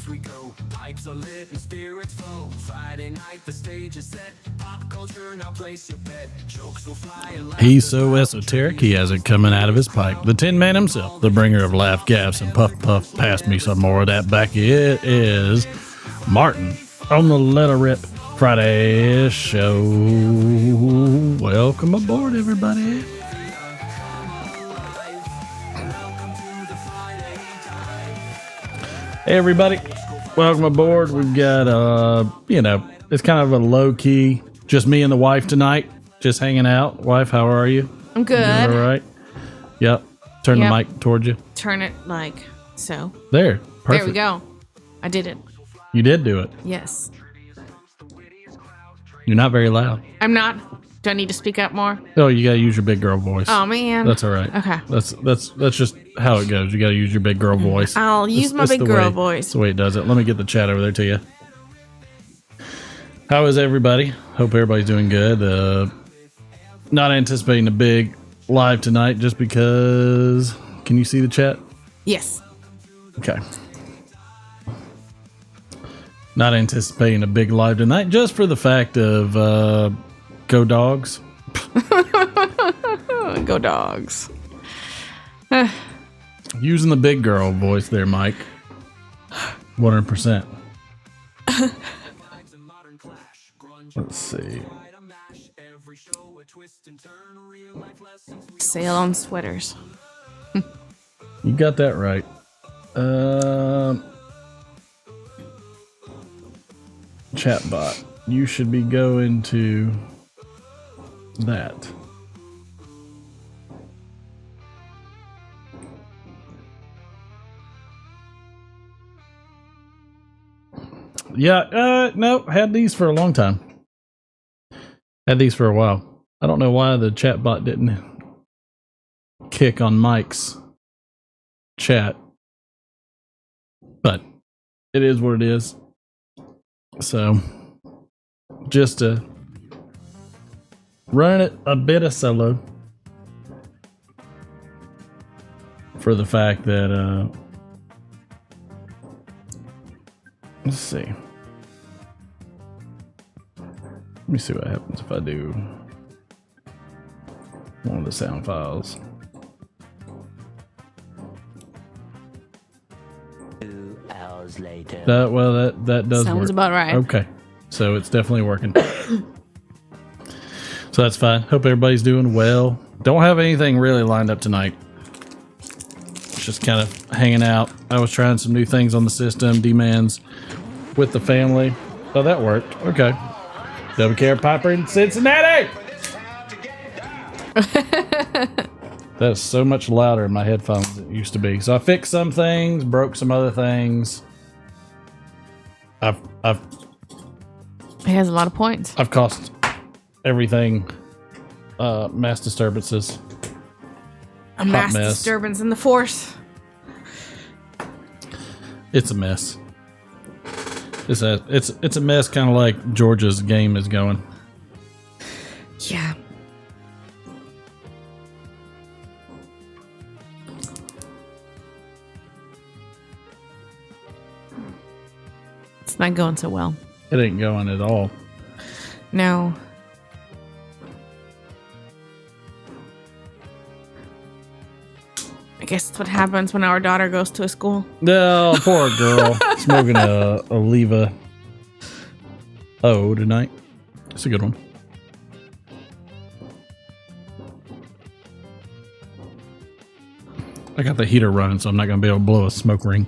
vibes we go. Pipes are lit and spirits flow. Friday night, the stage is set. Pop culture, now place your bet. Jokes will fly and laughter. He's so esoteric, he has it coming out of his pipe. The Tin Man himself, the bringer of laugh gaps and puff puff. Pass me some more of that Becky. It is Martin on the Let Her Rip Friday show. Welcome aboard, everybody. Hey, everybody. Welcome aboard. We've got, it's kind of a low key, just me and the wife tonight, just hanging out. Wife, how are you? I'm good. You all right? Yep. Turn the mic towards you. Turn it like so. There. Perfect. There we go. I did it. You did do it. Yes. You're not very loud. I'm not. Do I need to speak up more? Oh, you gotta use your big girl voice. Oh man. That's all right. Okay. That's just how it goes. You gotta use your big girl voice. I'll use my big girl voice. That's the way it does it. Let me get the chat over there to you. How is everybody? Hope everybody's doing good. Not anticipating a big live tonight just because. Can you see the chat? Yes. Okay. Not anticipating a big live tonight just for the fact of go Dawgs. Go Dawgs. Using the big girl voice there, Mike. 100%. Let's see. Sale on sweaters. You got that right. Chatbot. You should be going to that. Yeah, no, had these for a long time. Had these for a while. I don't know why the chatbot didn't kick on Mike's chat, but it is what it is. So, just to run it a bit of solo for the fact that, let's see. Let me see what happens if I do one of the sound files. 2 hours later. That does Sounds work. about right. Okay, so it's definitely working. So that's fine. Hope everybody's doing well. Don't have anything really lined up tonight. Just kind of hanging out. I was trying some new things on the system. D-Man's with the family. Oh, that worked. Okay. Double Care Piper in Cincinnati. That's so much louder in my headphones than it used to be. So I fixed some things, broke some other things. I've It has a lot of points. I've cost everything mass disturbances. A mass disturbance in the force. It's a mess. It's a mess, kind of like Georgia's game is going. Yeah. It's not going so well. It ain't going at all. No. I guess that's what happens when our daughter goes to a school. No, poor girl. Smoking a Leva O tonight. It's a good one. I got the heater running, so I'm not going to be able to blow a smoke ring.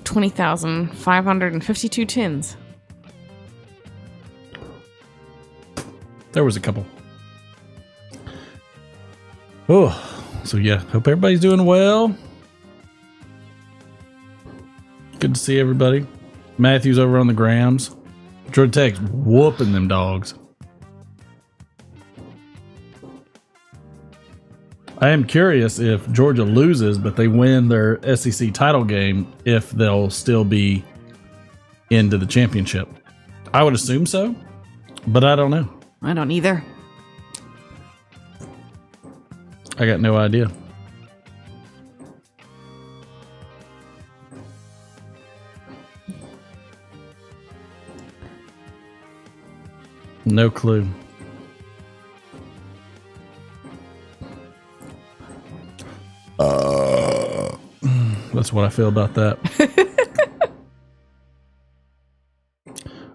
20,552 tins. There was a couple. Oh, so yeah, hope everybody's doing well. Good to see everybody. Matthew's over on the grams. Georgia Tech's whooping them dogs. I am curious if Georgia loses, but they win their SEC title game, if they'll still be into the championship. I would assume so, but I don't know. I don't either. I got no idea. No clue. That's what I feel about that.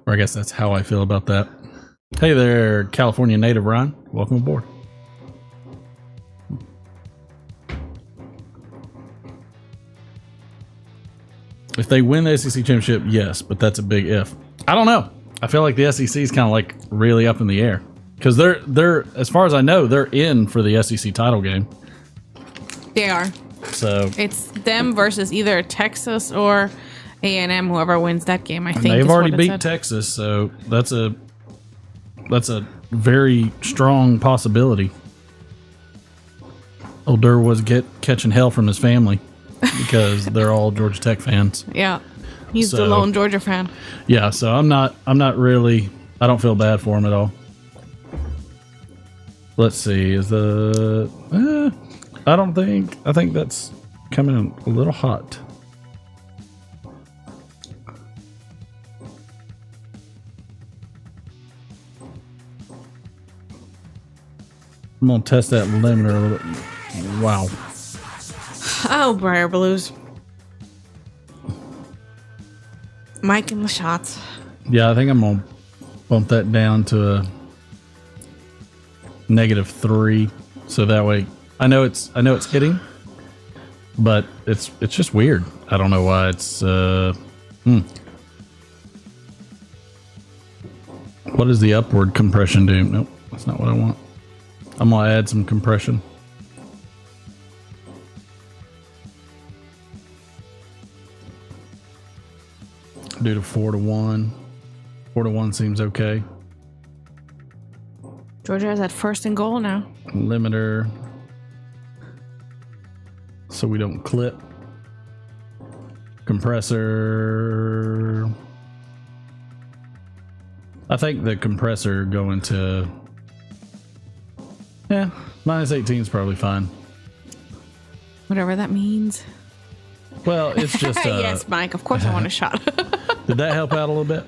Or I guess that's how I feel about that. Hey there, California native Ryan. Welcome aboard. If they win the SEC championship, yes, but that's a big if. I don't know. I feel like the SEC is kind of like really up in the air because they're as far as I know, they're in for the SEC title game. They are. So it's them versus either Texas or A&M. Whoever wins that game, I think. They've already beat Texas, so that's a very strong possibility. Old Durr was catching hell from his family because they're all Georgia Tech fans. Yeah, he's the lone Georgia fan. Yeah, so I'm not really. I don't feel bad for him at all. Let's see. I think that's coming in a little hot. I'm gonna test that limiter a little bit. Wow. Oh, Briar Blues. Mike and the shots. Yeah, I think I'm gonna bump that down to a -3, so that way I know it's hitting, but it's just weird. I don't know why it's. What does the upward compression do? Nope, that's not what I want. I'm gonna add some compression. Do to 4-1. 4-1 seems okay. Georgia has that first and goal now. Limiter. So we don't clip. Compressor. I think the compressor going to -18 is probably fine. Whatever that means. Well, it's just yes, Mike, of course I want a shot. Did that help out a little bit?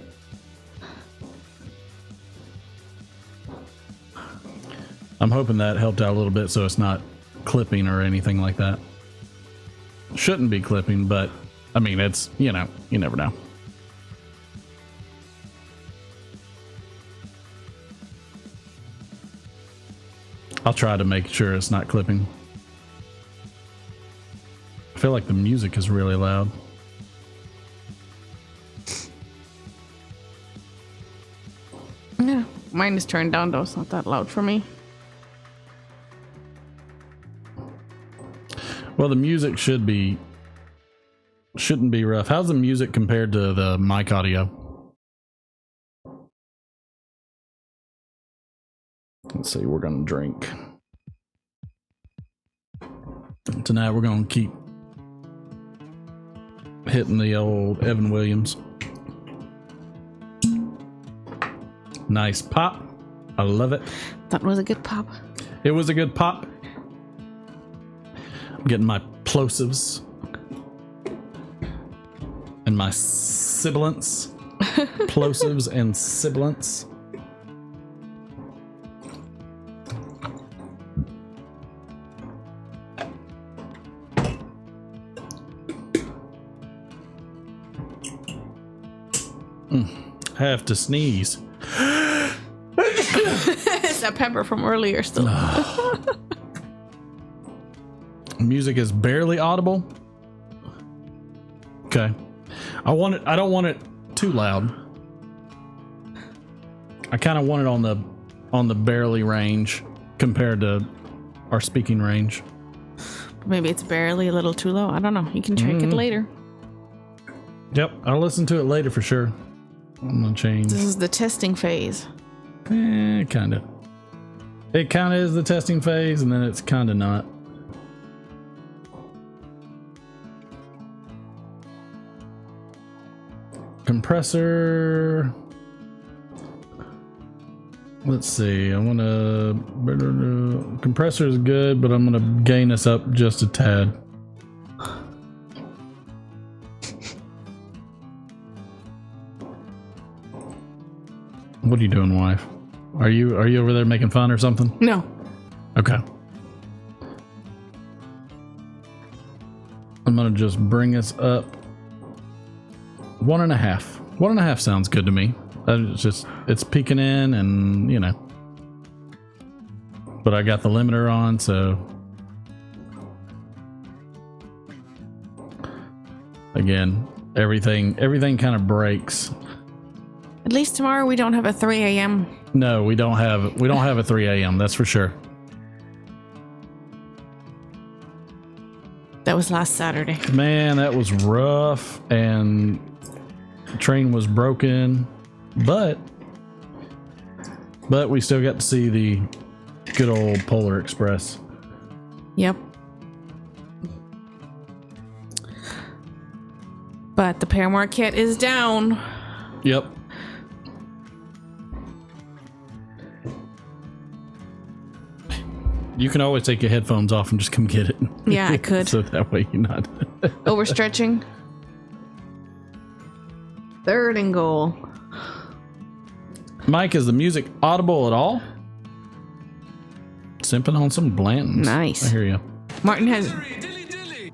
I'm hoping that helped out a little bit so it's not clipping or anything like that. Shouldn't be clipping, but I mean, it's, you never know. I'll try to make sure it's not clipping. I feel like the music is really loud. Yeah, mine is turned down though. It's not that loud for me. Well, the music shouldn't be rough. How's the music compared to the mic audio? Let's see, we're gonna drink. Tonight we're gonna keep hitting the old Evan Williams. Nice pop. I love it. That was a good pop. It was a good pop. I'm getting my plosives and my sibilants. Plosives and sibilants. Have to sneeze. It's that pepper from earlier still. Music is barely audible. Okay. I don't want it too loud. I kind of want it on the barely range compared to our speaking range. Maybe it's barely a little too low. I don't know. You can check it later. Yep, I'll listen to it later for sure. I'm gonna change. This is the testing phase. Kind of. It kind of is the testing phase, and then it's kind of not. Compressor. Let's see. I want to. Compressor is good, but I'm going to gain this up just a tad. What are you doing, wife? Are you over there making fun or something? No. Okay. I'm gonna just bring us up 1.5. 1.5 sounds good to me. It's peeking in, and you know. But I got the limiter on, so again, everything kind of breaks. At least tomorrow we don't have a 3 a.m. No, we don't have a 3 a.m. That's for sure. That was last Saturday. Man, that was rough, and the train was broken, but we still got to see the good old Polar Express. Yep. But the Paramore kit is down. Yep. You can always take your headphones off and just come get it. Yeah, I could. So that way you're not Overstretching. 3rd and goal. Mike, is the music audible at all? Simping on some Blantons. Nice. I hear you. Martin has... Dilly dilly.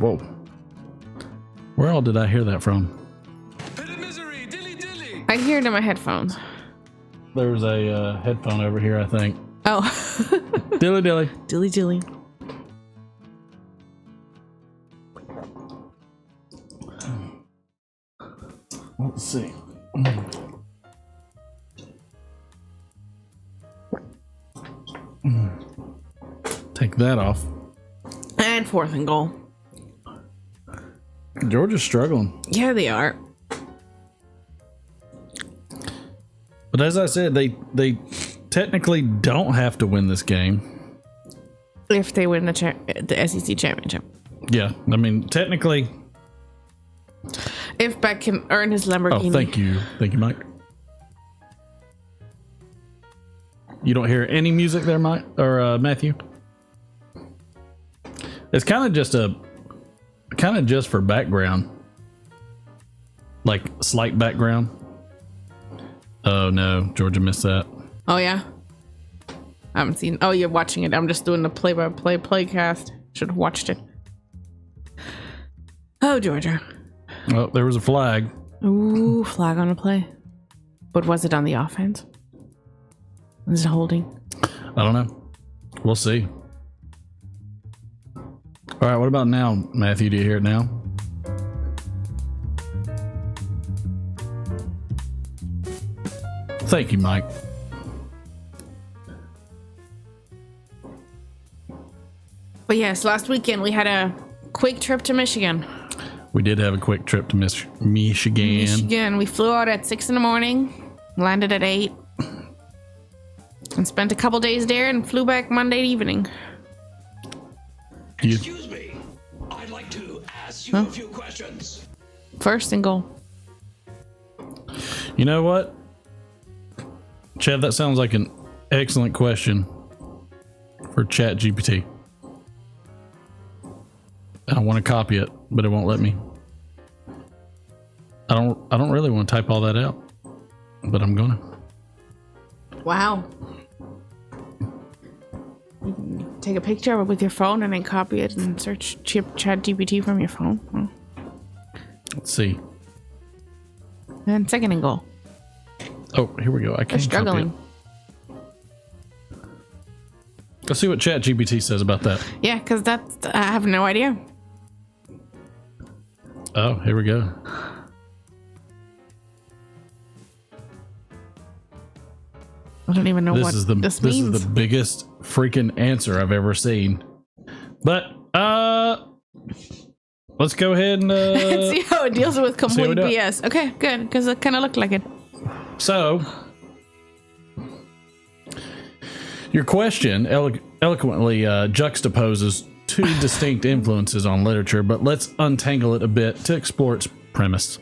Whoa. Where all did I hear that from? Bit of misery. Dilly dilly. I hear it in my headphones. There's a headphone over here, I think. Oh. Dilly dilly. Dilly dilly. Let's see. Take that off. And 4th and goal. Georgia's struggling. Yeah, they are. But as I said, they technically don't have to win this game. If they win the SEC championship. Yeah, I mean, technically. If Beck can earn his Lamborghini. Oh, thank you, Mike. You don't hear any music there, Mike or Matthew? It's kind of just for background, like slight background. Oh no, Georgia missed that. Oh, yeah? I haven't seen... Oh, you're watching it. I'm just doing the play-by-play playcast. Should have watched it. Oh, Georgia. Oh, there was a flag. Ooh, flag on a play. But was it on the offense? Was it holding? I don't know. We'll see. All right, what about now, Matthew? Do you hear it now? Thank you, Mike. But yes, last weekend we had a quick trip to Michigan. We did have a quick trip to Michigan. We flew out at 6 in the morning, landed at 8, and spent a couple days there and flew back Monday evening. Excuse me. I'd like to ask you a few questions. 1st and goal. You know what? Chad, that sounds like an excellent question for Chat GPT. I want to copy it, but it won't let me. I don't really want to type all that out, but I'm gonna. Wow. You can take a picture of it with your phone and then copy it and search Chat GPT from your phone. Let's see. And 2nd and goal. Oh, here we go. I They're can't struggling. copy it. Let's see what Chat GPT says about that. Yeah, because I have no idea. Oh, here we go. I don't even know what this means. This is the biggest freaking answer I've ever seen. But let's go ahead and see how it deals with complete do. BS. Okay, good, because it kind of looked like it. So, your question eloquently juxtaposes two distinct influences on literature, but let's untangle it a bit to explore its premise.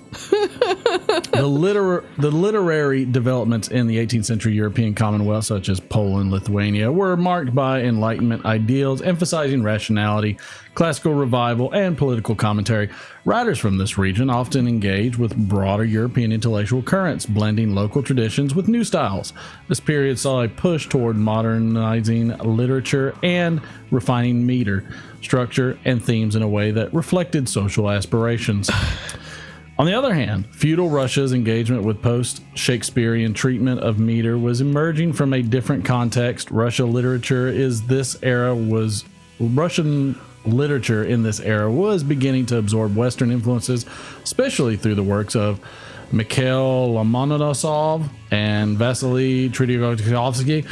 The literary developments in the 18th century European Commonwealth, such as Poland, Lithuania, were marked by Enlightenment ideals, emphasizing rationality, classical revival, and political commentary. Writers from this region often engage with broader European intellectual currents, blending local traditions with new styles. This period saw a push toward modernizing literature and refining meter, structure, and themes in a way that reflected social aspirations. On the other hand, feudal Russia's engagement with post-Shakespearean treatment of meter was emerging from a different context. Russian literature in this era was beginning to absorb Western influences, especially through the works of Mikhail Lomonosov and Vasily Tretyakhovsky.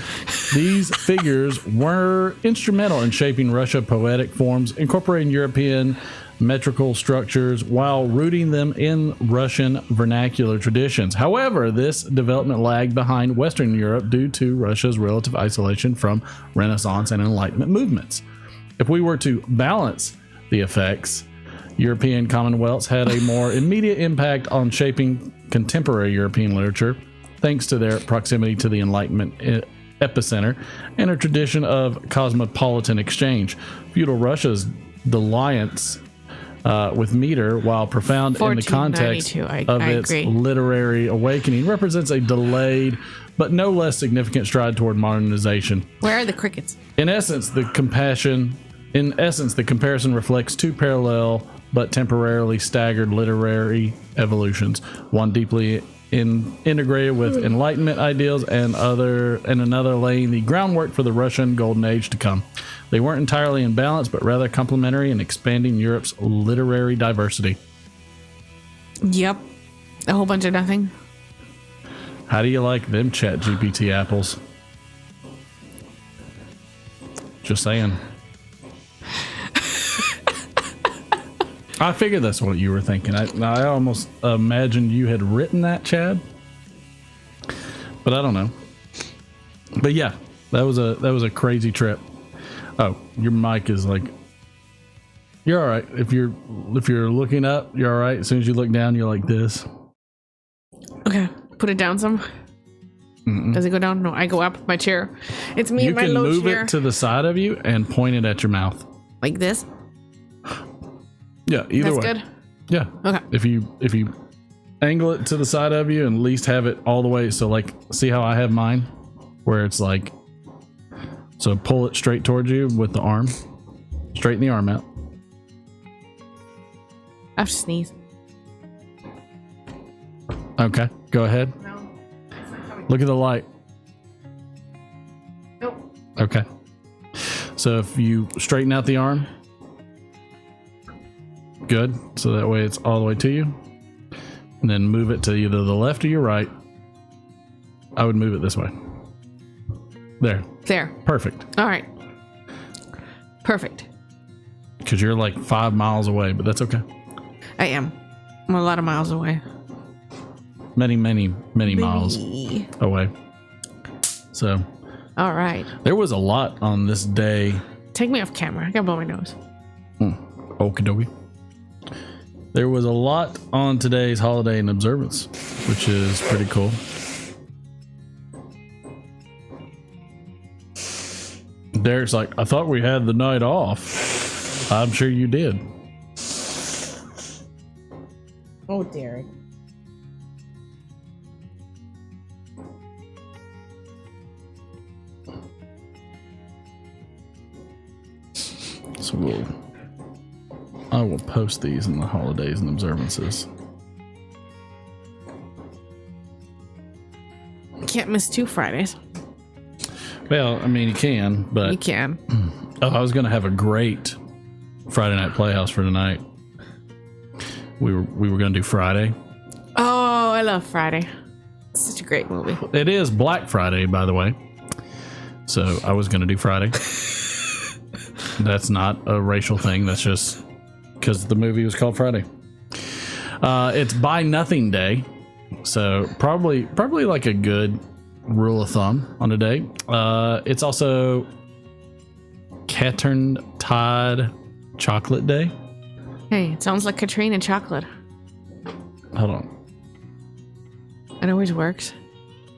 These figures were instrumental in shaping Russian poetic forms, incorporating European metrical structures while rooting them in Russian vernacular traditions. However, this development lagged behind Western Europe due to Russia's relative isolation from Renaissance and Enlightenment movements. If we were to balance the effects, European commonwealths had a more immediate impact on shaping contemporary European literature, thanks to their proximity to the Enlightenment epicenter and a tradition of cosmopolitan exchange. Feudal Russia's dalliance with meter, while profound in the context of its literary awakening, represents a delayed but no less significant stride toward modernization. Where are the crickets? In essence, the comparison reflects two parallel but temporarily staggered literary evolutions, one deeply integrated with Enlightenment ideals and another laying the groundwork for the Russian Golden Age to come. They weren't entirely in balance, but rather complementary in expanding Europe's literary diversity. Yep. A whole bunch of nothing. How do you like them Chat GPT apples? Just saying. I figured that's what you were thinking. I almost imagined you had written that, Chad. But I don't know. But yeah, that was a crazy trip. Oh, your mic is like, you're all right. If you're looking up, you're all right. As soon as you look down, you're like this. Okay, put it down some. Mm-mm. Does it go down? No, I go up my chair. It's me and my low chair. You can move it to the side of you and point it at your mouth. Like this? Yeah, either way. That's good? Yeah. Okay. If you angle it to the side of you and at least have it all the way, so like, see how I have mine? Where it's like, so pull it straight towards you with the arm. Straighten the arm out. I have to sneeze. Okay, go ahead. No. Look at the light. Nope. Okay. So if you straighten out the arm. Good. So that way it's all the way to you. And then move it to either the left or your right. I would move it this way. There. Perfect. All right. Perfect. Because you're like 5 miles away, but that's okay. I am. I'm a lot of miles away. Many miles away. So. All right. There was a lot on this day. Take me off camera. I gotta blow my nose. Okie dokie. There was a lot on today's holiday and observance, which is pretty cool. Derek's like, I thought we had the night off. I'm sure you did. Oh, Derek. So I will post these in the holidays and observances. Can't miss 2 Fridays. Well, I mean, you can, but... You can. Oh, I was going to have a great Friday Night Playhouse for tonight. We were going to do Friday. Oh, I love Friday. It's such a great movie. It is Black Friday, by the way. So I was going to do Friday. That's not a racial thing. That's just because the movie was called Friday. It's Buy Nothing Day. So probably like a good rule of thumb on a day. It's also Catern Tide Chocolate Day. Hey, it sounds like Katrina chocolate. Hold on. It always works.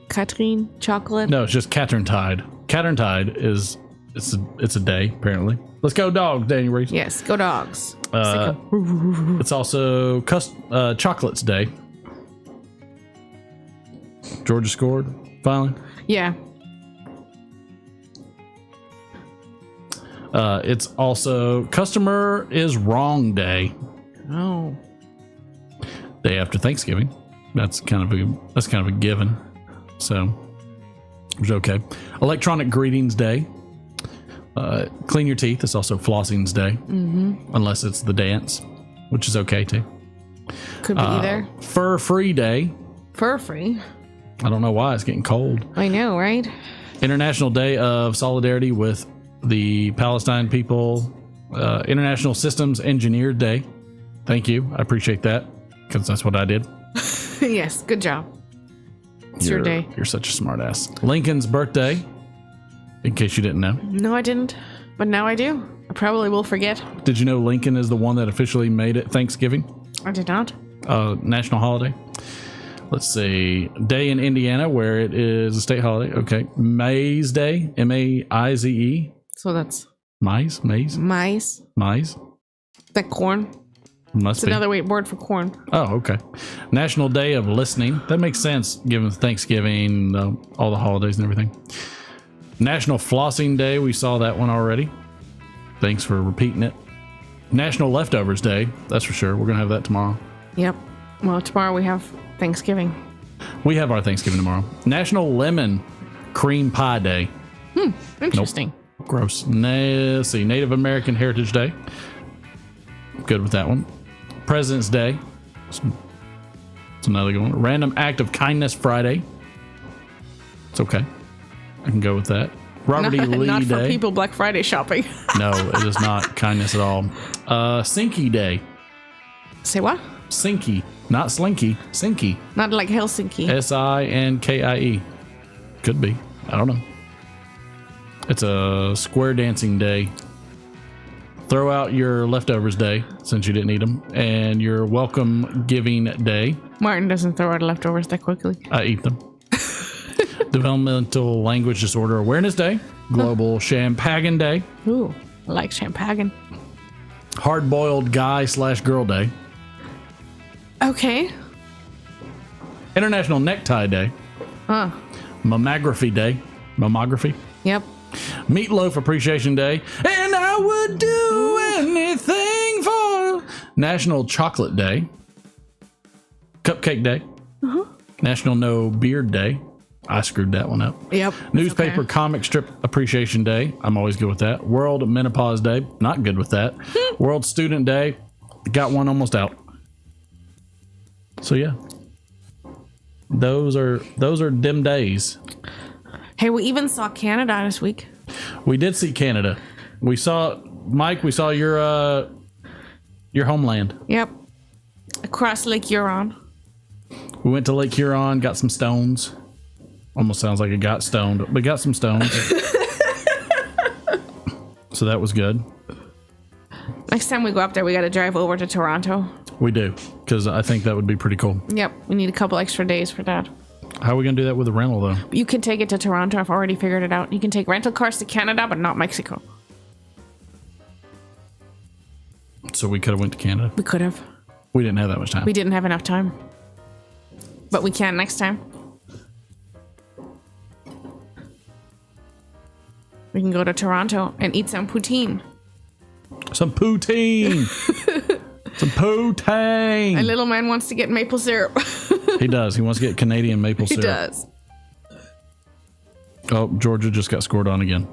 Catherine, chocolate. No, it's just Catherine-tide. Catherine-tide is it's a day apparently. Let's go Dawgs, Daniel Reese. Yes, go Dogs. It's also Chocolates Day. Georgia scored finally. Yeah. It's also Customer is Wrong Day. Oh. Day after Thanksgiving. That's kind of a given. So it was okay. Electronic Greetings Day. Clean your teeth. It's also Flossing's Day. Mm-hmm. Unless it's the dance, which is okay too. Could be either. Fur Free Day. Fur free. I don't know why it's getting cold. I know, right? International Day of Solidarity with the Palestine people. International Systems Engineer Day. Thank you. I appreciate that because that's what I did. Yes, good job. It's your day. You're such a smart ass. Lincoln's birthday, in case you didn't know. No, I didn't. But now I do. I probably will forget. Did you know Lincoln is the one that officially made it Thanksgiving? I did not. National holiday. Let's see. Day in Indiana where it is a state holiday. Okay. Maize Day. M-A-I-Z-E. So that's Maize? maize. Maize? That corn. Must It's be. another word for corn. Oh, okay. National Day of Listening. That makes sense given Thanksgiving, all the holidays and everything. National Flossing Day. We saw that one already. Thanks for repeating it. National Leftovers Day. That's for sure. We're going to have that tomorrow. Yep. Well, tomorrow we have Thanksgiving. We have our Thanksgiving tomorrow. National Lemon Cream Pie Day. Interesting. Gross. Let's see. Native American Heritage Day. Good with that one. President's Day. It's another good one. Random Act of Kindness Friday. It's okay. I can go with that. Robert E. Lee Not for Day. people Black Friday shopping. No, it is not kindness at all. Sinky Day. Say what? Sinky. Not Slinky. Sinky. Not like Helsinki. Sinkie. Could be. I don't know. It's a square dancing day. Throw out your leftovers day since you didn't eat them. And your welcome giving day. Martin doesn't throw out leftovers that quickly. I eat them. Developmental Language Disorder Awareness Day. Global Champagne Day. Ooh, I like champagne. Hard Boiled Guy / Girl Day. Okay. International Necktie Day. Huh. Mammography Day. Mammography. Yep. Meatloaf Appreciation Day. And I would do anything for National Chocolate Day. Cupcake Day. National No Beard Day. I screwed that one up. Yep. Newspaper Okay. Comic Strip Appreciation Day. I'm always good with that. World Menopause Day. Not good with that. World Student Day. Got one almost out. So yeah. Those are dim days. Hey, we even saw Canada this week. We did see Canada. We saw Mike, we saw your homeland. Yep. Across Lake Huron. We went to Lake Huron, got some stones. Almost sounds like it got stoned, but got some stones. So that was good. Next time we go up there, we got to drive over to Toronto. We do, because I think that would be pretty cool. Yep. We need a couple extra days for that. How are we going to do that with a rental, though? You can take it to Toronto. I've already figured it out. You can take rental cars to Canada, but not Mexico. So we could have went to Canada. We could have. We didn't have that much time. We didn't have enough time. But we can next time. We can go to Toronto and eat some poutine. Some poutine. Some poutine. And little man wants to get maple syrup. He does. He wants to get Canadian maple He syrup. does. Oh, Georgia just got scored on again.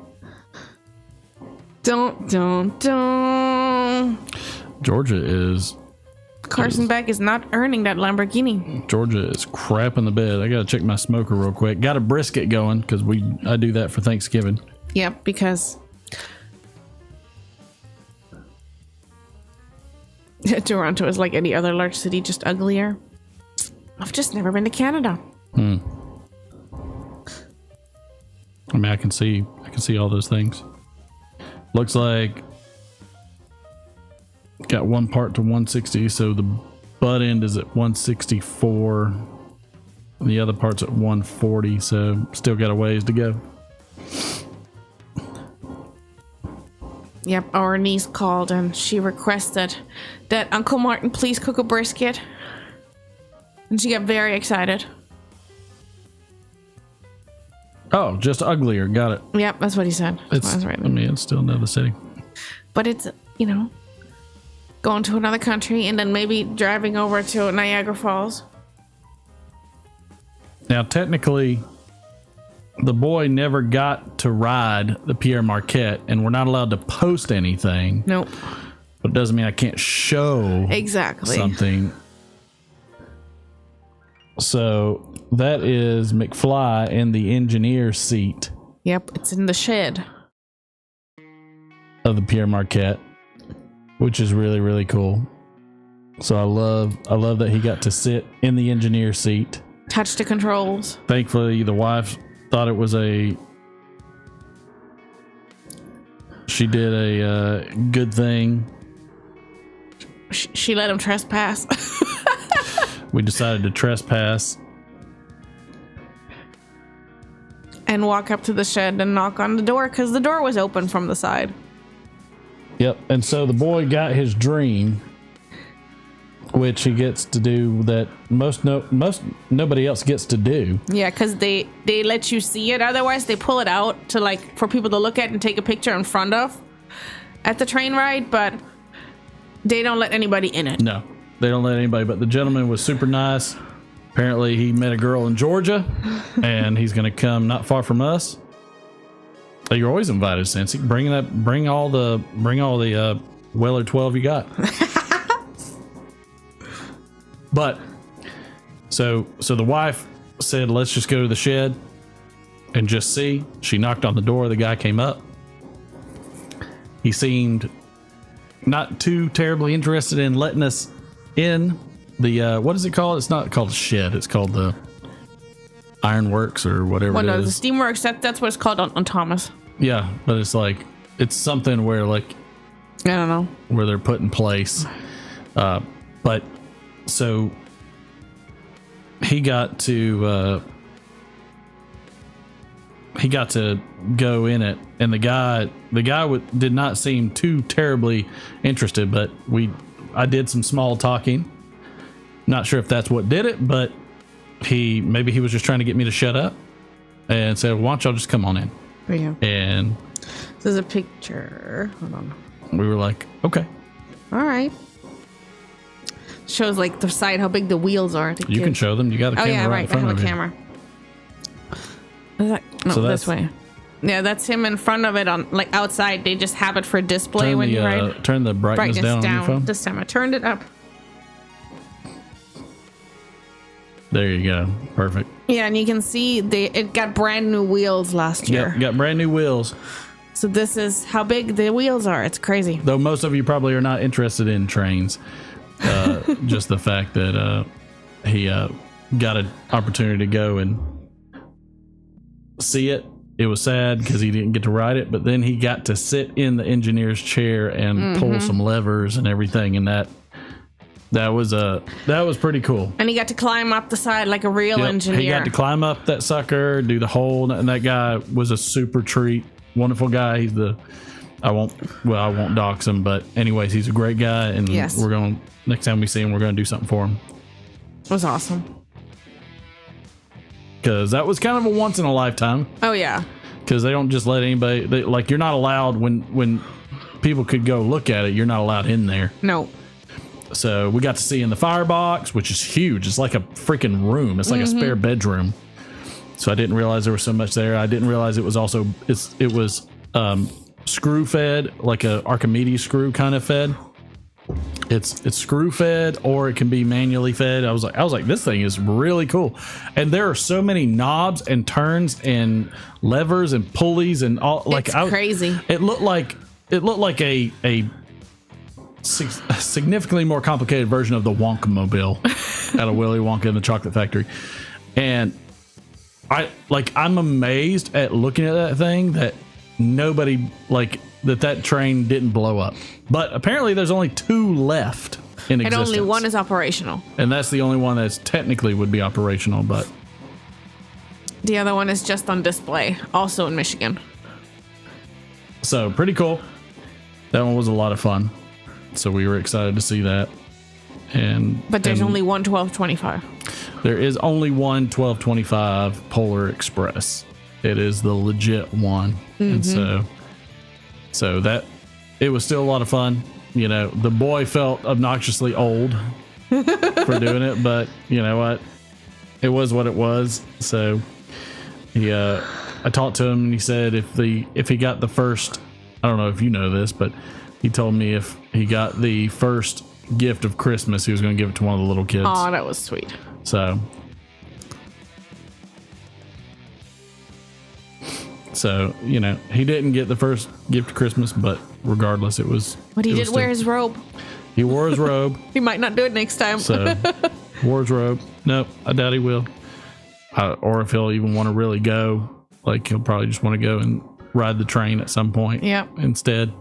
Don't. Georgia is Carson Beck is not earning that Lamborghini. Georgia is crap in the bed. I gotta check my smoker real quick. Got a brisket going because I do that for Thanksgiving. Yep, because Toronto is like any other large city, just uglier. I've just never been to Canada. I mean, I can see all those things. Looks like got one part to 160, so the butt end is at 164. The other part's at 140, so still got a ways to go. Yep, our niece called and she requested that Uncle Martin please cook a brisket. And she got very excited. Oh, just uglier. Got it. Yep, that's what he said. It's still another city. But it's, going to another country and then maybe driving over to Niagara Falls. Now, technically, the boy never got to ride the Pierre Marquette, and we're not allowed to post anything. Nope. But it doesn't mean I can't show something. So that is McFly in the engineer seat. Yep, it's in the shed of the Pierre Marquette, which is really, really cool. So I love that he got to sit in the engineer seat. Touch the controls. Thankfully, the wife thought it was she did a good thing. She let him trespass. We decided to trespass. And walk up to the shed and knock on the door because the door was open from the side. Yep. And so the boy got his dream, which he gets to do that most nobody else gets to do. Yeah, because they let you see it. Otherwise, they pull it out to for people to look at and take a picture in front of at the train ride, but they don't let anybody in it. No, they don't let anybody. But the gentleman was super nice. Apparently, he met a girl in Georgia, and he's going to come not far from us. You're always invited, Cincy. Bring all the Weller 12 you got. But so the wife said, let's just go to the shed and just see. She knocked on the door. The guy came up. He seemed not too terribly interested in letting us in the, what is it called? It's not called a shed. It's called the Ironworks or whatever it is. The Steamworks, that's what it's called on Thomas. Yeah, but it's something where I don't know. Where they're put in place. But so he got to go in it, and the guy did not seem too terribly interested, but I did some small talking. Not sure if that's what did it, but maybe he was just trying to get me to shut up and said, why don't y'all just come on in? Yeah. And this is a picture. Hold on. We were like, okay. All right. Shows the side, how big the wheels are. You can show them. You got a camera right in front of you. I have a camera. Is that, no, so this way. Yeah, that's him in front of it on outside. They just have it for display when you ride. Turn the brightness down on your phone. This time I turned it up. There you go. Perfect. Yeah, and you can see it got brand new wheels last year. Yeah, got brand new wheels. So this is how big the wheels are. It's crazy. Though most of you probably are not interested in trains. Just the fact that he got an opportunity to go and see it. It was sad because he didn't get to ride it, but then he got to sit in the engineer's chair and pull some levers and everything, and that was pretty cool. And he got to climb up the side like a real engineer. He got to climb up that sucker, do the whole, and that guy was a super treat, wonderful guy. I won't dox him, but anyways, he's a great guy, and we're going, next time we see him, we're going to do something for him. It was awesome. Because that was kind of a once in a lifetime. Oh yeah. Because they don't just let anybody, you're not allowed when people could go look at it, you're not allowed in there. No. So we got to see in the firebox, which is huge. It's like a freaking room. It's like a spare bedroom. So I didn't realize there was so much there. I didn't realize it was also it was screw fed, like a Archimedes screw kind of fed. It's screw fed, or it can be manually fed. I was like, this thing is really cool. And there are so many knobs and turns and levers and pulleys and all. It's crazy. It looked like a significantly more complicated version of the Wonka-mobile out of Willy Wonka and the Chocolate Factory. And I'm amazed at looking at that thing that nobody that train didn't blow up. But apparently there's only 2 left in existence. And only one is operational. And that's the only one that's technically would be operational, but The other one is just on display, also in Michigan. So pretty cool. That one was a lot of fun. So we were excited to see that. But there's only one 1225. There is only one 1225 Polar Express. It is the legit one. And so that it was still a lot of fun. You know, the boy felt obnoxiously old for doing it, but you know what? It was what it was. So I talked to him and he said if he got the first, I don't know if you know this, but he told me if he got the first gift of Christmas, he was going to give it to one of the little kids. Oh, that was sweet. So, you know, he didn't get the first gift of Christmas, but regardless, it was. But he did wear his robe. He wore his robe. He might not do it next time. So, wore his robe. Nope, I doubt he will. Or if he'll even want to really go, like he'll probably just want to go and ride the train at some point. Yep. Instead.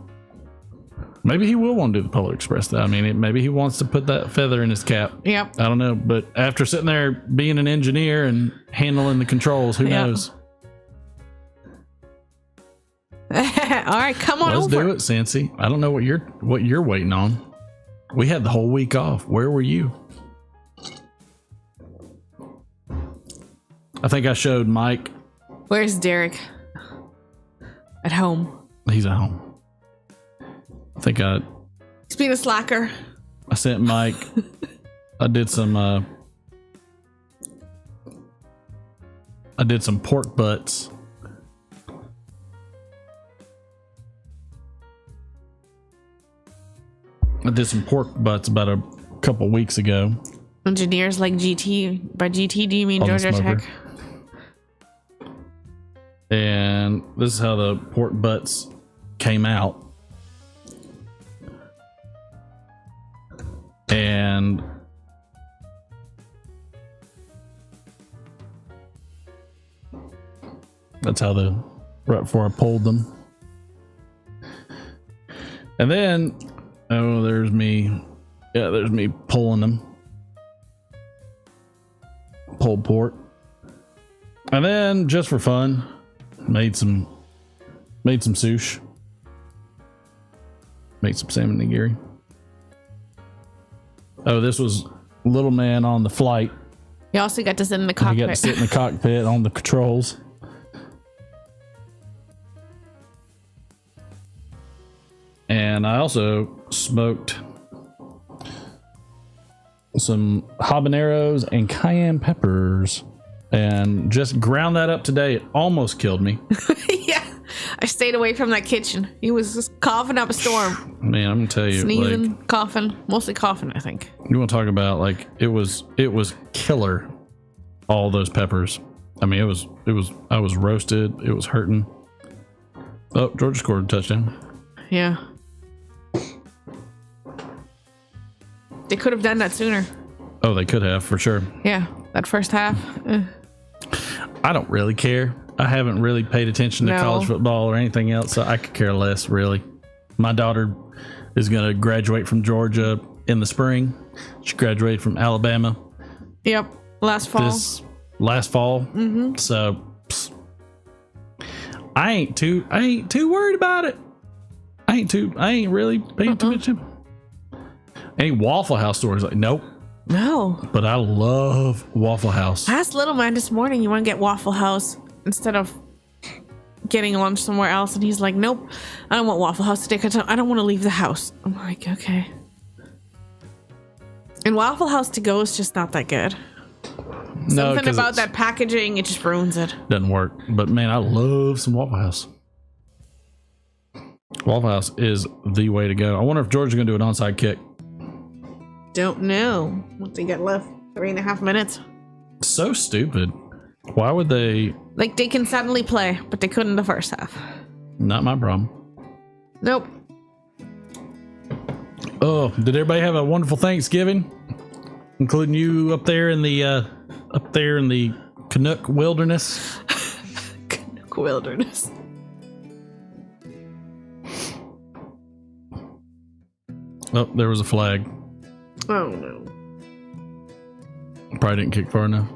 Maybe he will want to do the Polar Express, though. I mean, maybe he wants to put that feather in his cap. Yep. I don't know. But after sitting there being an engineer and handling the controls, who knows? All right, come on Let's over. do it, Cincy. I don't know what you're waiting on. We had the whole week off. Where were you? I think I showed Mike. Where's Derek? At home. He's at home. I think he's being a slacker. I sent Mike. I did some pork butts. I did some pork butts about a couple weeks ago. Engineers like GT. By GT, do you mean Georgia Tech? And this is how the pork butts came out. And that's how right before I pulled them. And then, there's me. Yeah, there's me pulling them. Pulled pork. And then, just for fun, made some sushi. Made some salmon nigiri. Oh, this was little man on the flight. You also got to sit in the cockpit. He got to sit in the cockpit on the controls. And I also smoked some habaneros and cayenne peppers and just ground that up today. It almost killed me. Yeah. I stayed away from that kitchen. He was just coughing up a storm. Man, I'm gonna tell you, sneezing, coughing, mostly coughing, I think. You want to talk about it was killer. All those peppers. I mean, I was roasted. It was hurting. Oh, Georgia scored a touchdown. Yeah. They could have done that sooner. Oh, they could have for sure. Yeah, that first half. I don't really care. I haven't really paid attention to college football or anything else, so I could care less, really. My daughter is going to graduate from Georgia in the spring. She graduated from Alabama. Yep, last fall. Mm-hmm. So I ain't too worried about it. I ain't really paying too much attention. Any Waffle House stores? Like, nope. No. But I love Waffle House. I asked little man this morning, you want to get Waffle House instead of getting lunch somewhere else? And he's like, nope, I don't want Waffle House today because I don't want to leave the house. I'm like, okay. And Waffle House to go is just not that good. Something about that packaging, it just ruins it. Doesn't work. But man, I love some Waffle House. Waffle House is the way to go. I wonder if Georgia's going to do an onside kick. Don't know what they got left. 3.5 minutes. So stupid. Why would they? Like, they can suddenly play, but they couldn't the first half. Not my problem. Nope. Oh, did everybody have a wonderful Thanksgiving? Including you up there in the Canuck wilderness. Canuck wilderness. Oh, there was a flag. Oh no. Probably didn't kick far enough.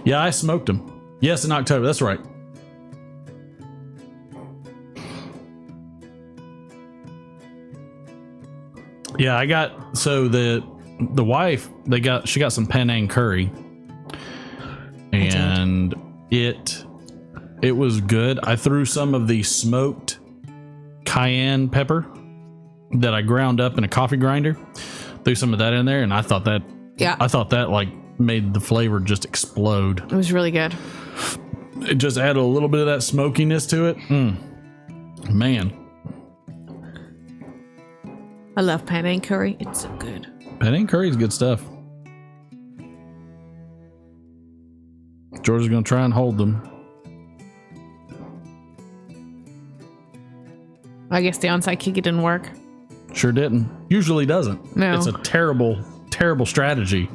Yeah, I smoked them. Yes, in October. That's right. Yeah, I got the wife. She got some Penang curry, and it was good. I threw some of the smoked cayenne pepper that I ground up in a coffee grinder. Threw some of that in there, and I thought that like made the flavor just explode. It was really good. It just added a little bit of that smokiness to it. Man. I love Penang curry. It's so good. Penang curry is good stuff. Georgia's going to try and hold them. I guess the onside kick, it didn't work. Sure didn't. Usually doesn't. No. It's a terrible, terrible strategy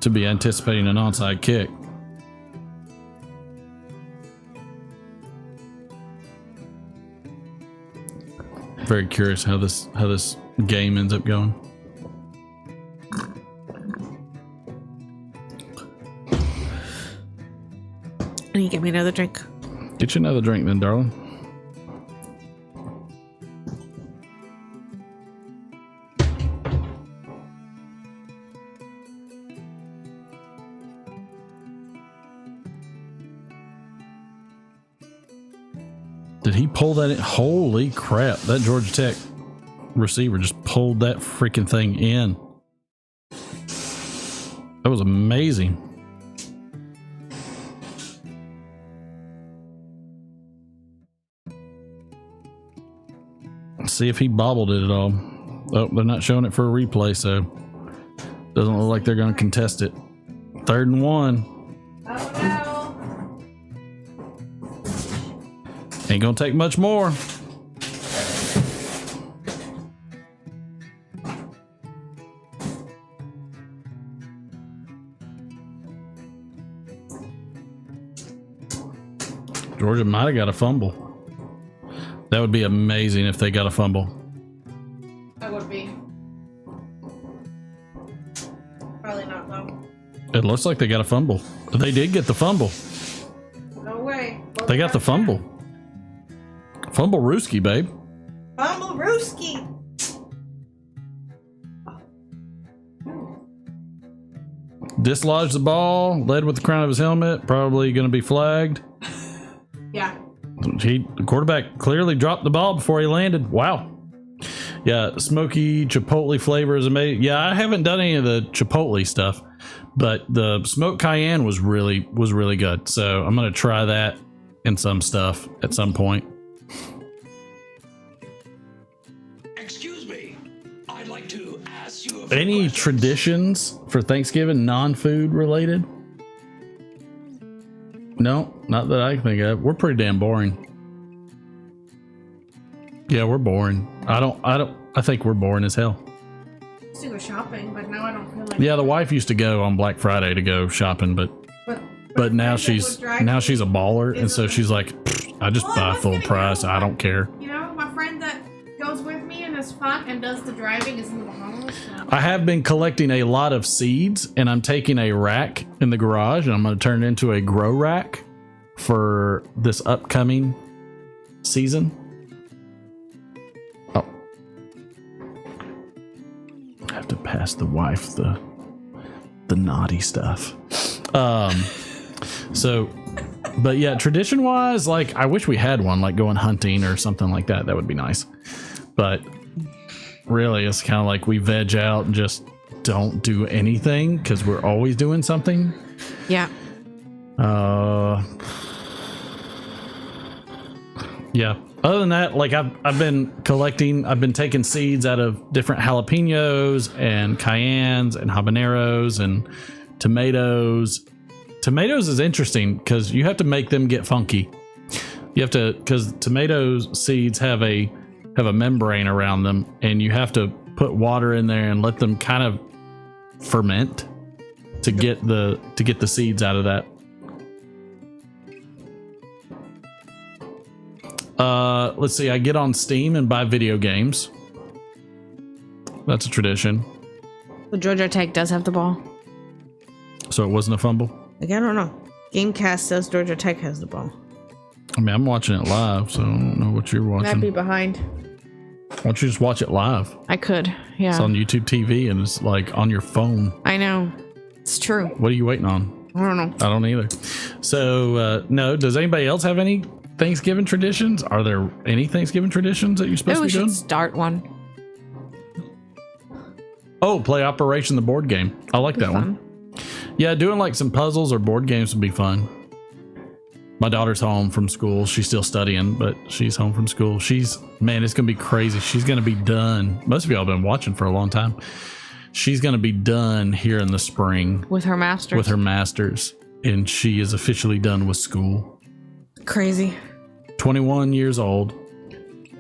to be anticipating an onside kick. Very curious how this game ends up going. And you get me another drink. Get you another drink then, darling. Did he pull that in? Holy crap. That Georgia Tech receiver just pulled that freaking thing in. That was amazing. Let's see if he bobbled it at all. Oh, they're not showing it for a replay, so doesn't look like they're going to contest it. 3rd and 1. Oh no. Ain't gonna take much more. Georgia might have got a fumble. That would be amazing if they got a fumble. That would be. Probably not though. It looks like they got a fumble. They did get the fumble. No way. They got the fumble. Fumble Rooski, babe. Fumble Rooski. Dislodged the ball, led with the crown of his helmet, probably going to be flagged. Yeah. The quarterback clearly dropped the ball before he landed. Wow. Yeah, smoky chipotle flavor is amazing. Yeah, I haven't done any of the chipotle stuff, but the smoked cayenne was really good. So I'm going to try that in some stuff at some point. Excuse me. I'd like to ask you Any traditions for Thanksgiving non-food related? No, not that I can think of. We're pretty damn boring. Yeah, we're boring. I think we're boring as hell. I used to go shopping, but now I don't feel like. Yeah, the wife used to go on Black Friday to go shopping, but now she's a baller, and so she's like, I just buy full price. I don't care. You know, my friend that goes with me and is fun and does the driving is in the Bahamas. So. I have been collecting a lot of seeds, and I'm taking a rack in the garage, and I'm going to turn it into a grow rack for this upcoming season. Oh, I have to pass the wife the naughty stuff. So, but yeah, tradition wise, like I wish we had one, like going hunting or something like that. That would be nice. But really, it's kind of like we veg out and just don't do anything because we're always doing something. Yeah. Yeah. Other than that, like I've been collecting, I've been taking seeds out of different jalapenos and cayennes and habaneros and tomatoes. Tomatoes is interesting because you have to make them get funky. You have to, because tomatoes seeds have a membrane around them, and you have to put water in there and let them kind of ferment to get the seeds out of that. Let's see. I get on Steam and buy video games. That's a tradition. The Georgia Tech does have the ball. So it wasn't a fumble? Like, I don't know. Gamecast says Georgia Tech has the ball. I mean, I'm watching it live, so I don't know what you're watching. I'd be behind. Why don't you just watch it live? I could, yeah. It's on YouTube TV and it's like on your phone. I know. It's true. What are you waiting on? I don't know. I don't either. So, no, does anybody else have any Thanksgiving traditions? Are there any Thanksgiving traditions that you're supposed to be doing? We should start one. Oh, play Operation the board game. I like that one. Yeah, doing like some puzzles or board games would be fun. My daughter's home from school. She's still studying, but she's home from school. Man, it's going to be crazy. She's going to be done. Most of y'all have been watching for a long time. She's going to be done here in the spring. With her master's? With her master's. And she is officially done with school. Crazy. 21 years old.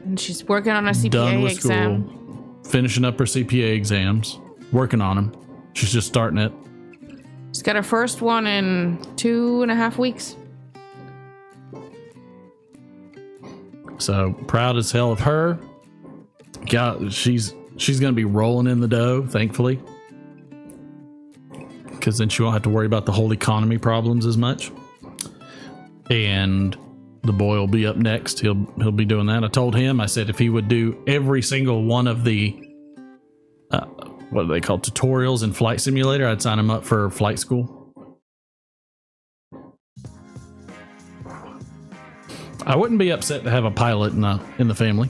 And she's working on a CPA done with exam. School, finishing up her CPA exams. Working on them. She's just starting it. She's got her first one in 2.5 weeks. So proud as hell of her. God, she's going to be rolling in the dough, thankfully. Because then she won't have to worry about the whole economy problems as much. And the boy will be up next. He'll be doing that. I told him, I said if he would do every single one of the, what do they call tutorials in Flight Simulator, I'd sign him up for flight school. I wouldn't be upset to have a pilot in the family.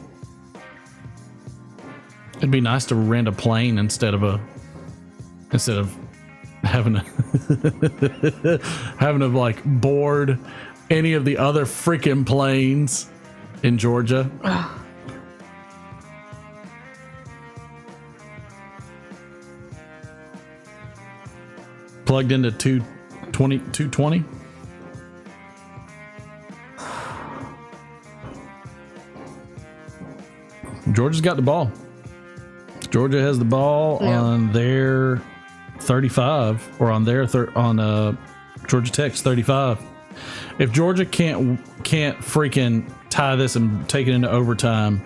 It'd be nice to rent a plane instead of having to like board any of the other freaking planes in Georgia. Plugged into 220. Georgia's got the ball. Georgia has the ball on their 35, or on their Georgia Tech's 35. If Georgia can't freaking tie this and take it into overtime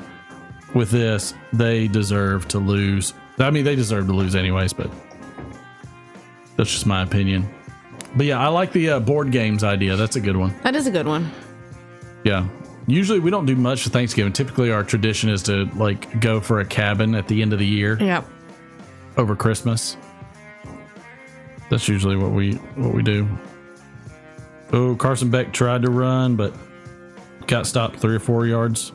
with this, they deserve to lose. I mean, they deserve to lose anyways, but that's just my opinion. But yeah, I like the board games idea. That's a good one. That is a good one. Yeah. Usually we don't do much for Thanksgiving. Typically our tradition is to like go for a cabin at the end of the year. Yep. Over Christmas. That's usually what we do. Oh, Carson Beck tried to run, but got stopped 3 or 4 yards.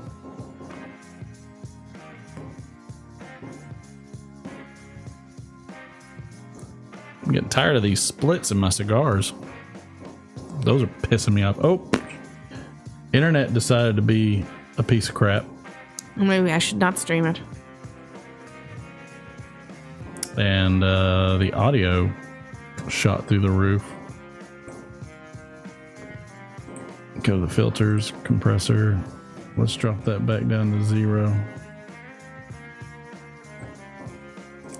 I'm getting tired of these splits in my cigars. Those are pissing me off. Oh, internet decided to be a piece of crap. Maybe I should not stream it. And the audio shot through the roof. Go to the filters, compressor. Let's drop that back down to 0.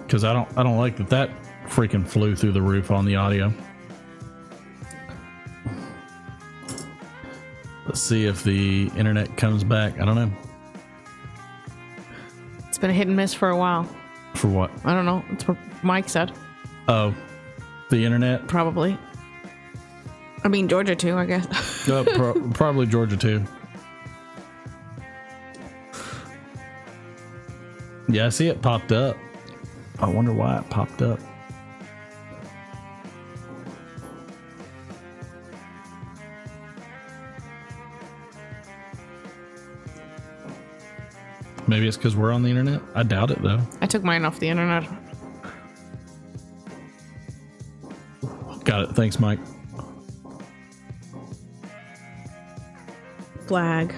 Because I don't like that freaking flew through the roof on the audio. Let's see if the internet comes back. I don't know. It's been a hit and miss for a while. For what? I don't know. It's what Mike said. Oh, the internet? Probably. I mean, Georgia too, I guess. Probably Georgia too. Yeah, I see it popped up. I wonder why it popped up. Maybe it's because we're on the internet. I doubt it though. I took mine off the internet. Got it. Thanks, Mike. Flag.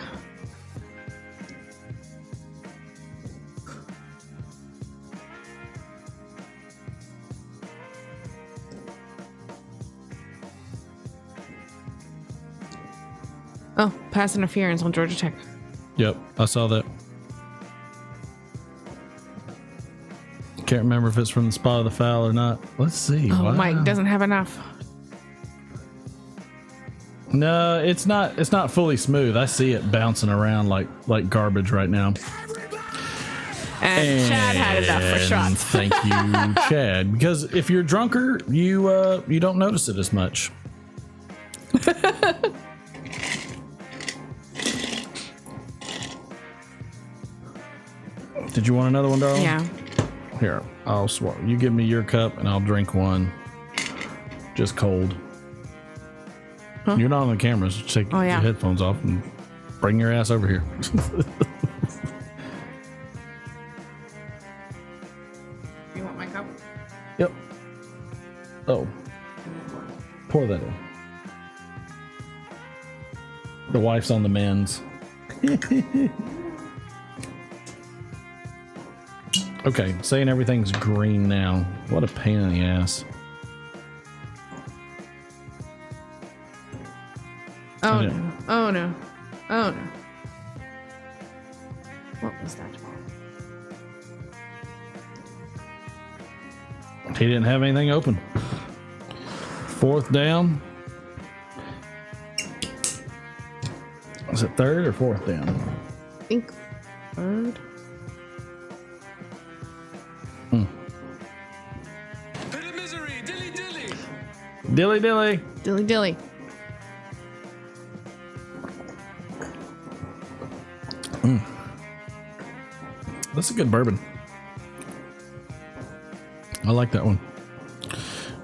Oh, pass interference on Georgia Tech. Yep, I saw that. Can't remember if it's from the spot of the foul or not. Let's see. Oh, wow. Mike doesn't have enough. No, it's not fully smooth. I see it bouncing around like garbage right now. And Chad had enough for shots. Thank you, Chad. Because if you're drunker, you don't notice it as much. Did you want another one, darling? Yeah. Here, I'll swap. You give me your cup and I'll drink one. Just cold. Huh? You're not on the camera, so take your headphones off and bring your ass over here. You want my cup? Yep. Oh. Pour that in. The wife's on the men's. Okay, saying everything's green now. What a pain in the ass. Oh no. Oh no. Oh no. What was that? He didn't have anything open. 4th down. Was it 3rd or 4th down? I think 3rd. Bit of misery, dilly dilly. Dilly dilly. Dilly dilly. That's a good bourbon. I like that one.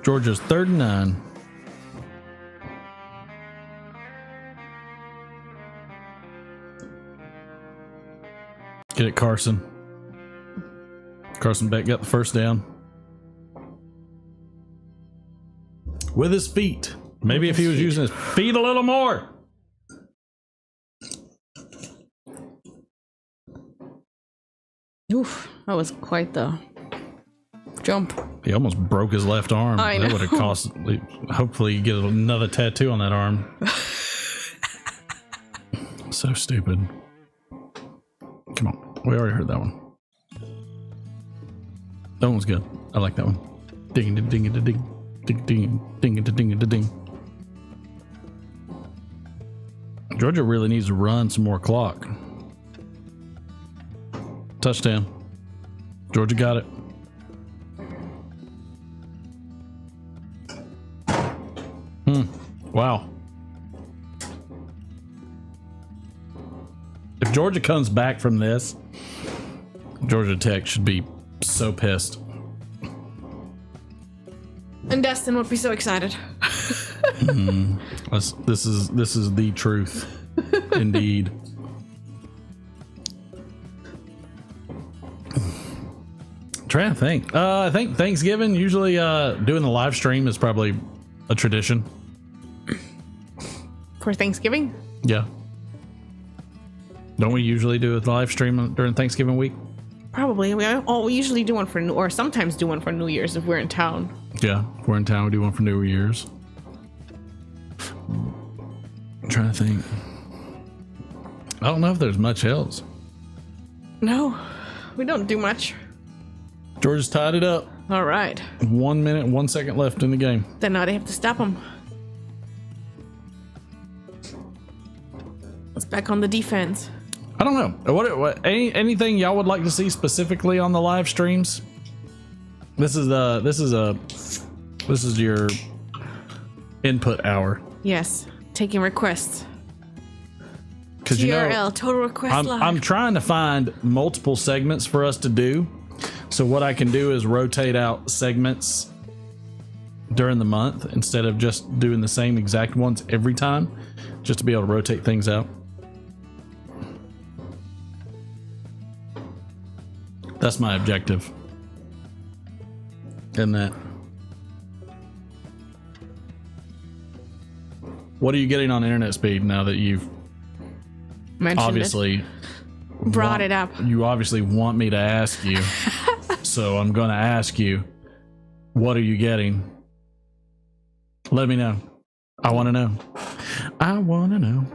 Georgia's 3rd and 9. Get it, Carson. Carson Beck got the 1st down. With his feet. Maybe if he was using his feet a little more. Oof, that was quite the jump. He almost broke his left arm. I know. That would have cost. Hopefully, you get another tattoo on that arm. So stupid. Come on, we already heard that one. That one's good. I like that one. Ding ding ding ding ding ding ding ding ding ding. Georgia really needs to run some more clock. Touchdown. Georgia got it. Wow. If Georgia comes back from this, Georgia Tech should be so pissed. And Dustin would be so excited. This is the truth. Indeed. Trying to think. I think Thanksgiving, usually doing the live stream is probably a tradition. For Thanksgiving? Yeah. Don't we usually do a live stream during Thanksgiving week? Probably. We usually do one for or sometimes do one for New Year's if we're in town. Yeah, if we're in town, we do one for New Year's. I'm trying to think. I don't know if there's much else. No, we don't do much. Georgia's tied it up. All right. 1 minute, 1 second left in the game. Then now they have to stop them. It's back on the defense. I don't know. What anything y'all would like to see specifically on the live streams? This is your input hour. Yes, taking requests. Because TRL, total request live. I'm trying to find multiple segments for us to do. So what I can do is rotate out segments during the month instead of just doing the same exact ones every time, just to be able to rotate things out. That's my objective. In that. What are you getting on internet speed now that you've obviously brought it up? You obviously want me to ask you. So I'm going to ask you, what are you getting? Let me know. I want to know. I want to know.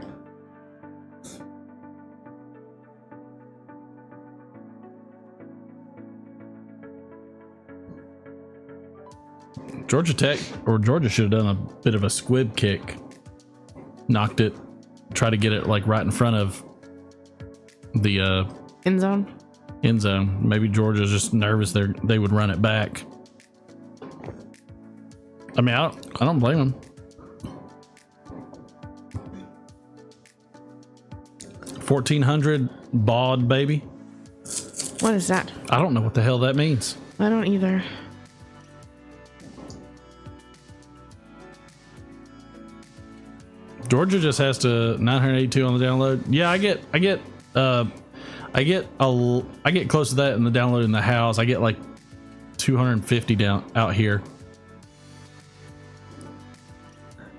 Georgia Tech, or Georgia should have done a bit of a squib kick. Knocked it, try to get it like right in front of the end zone. End zone. Maybe Georgia's just nervous they would run it back. I mean, I don't blame them. 1400 baud, baby. What is that? I don't know what the hell that means. I don't either. Georgia just has to 982 on the download. Yeah, I get close to that in the download in the house. I get like 250 down out here.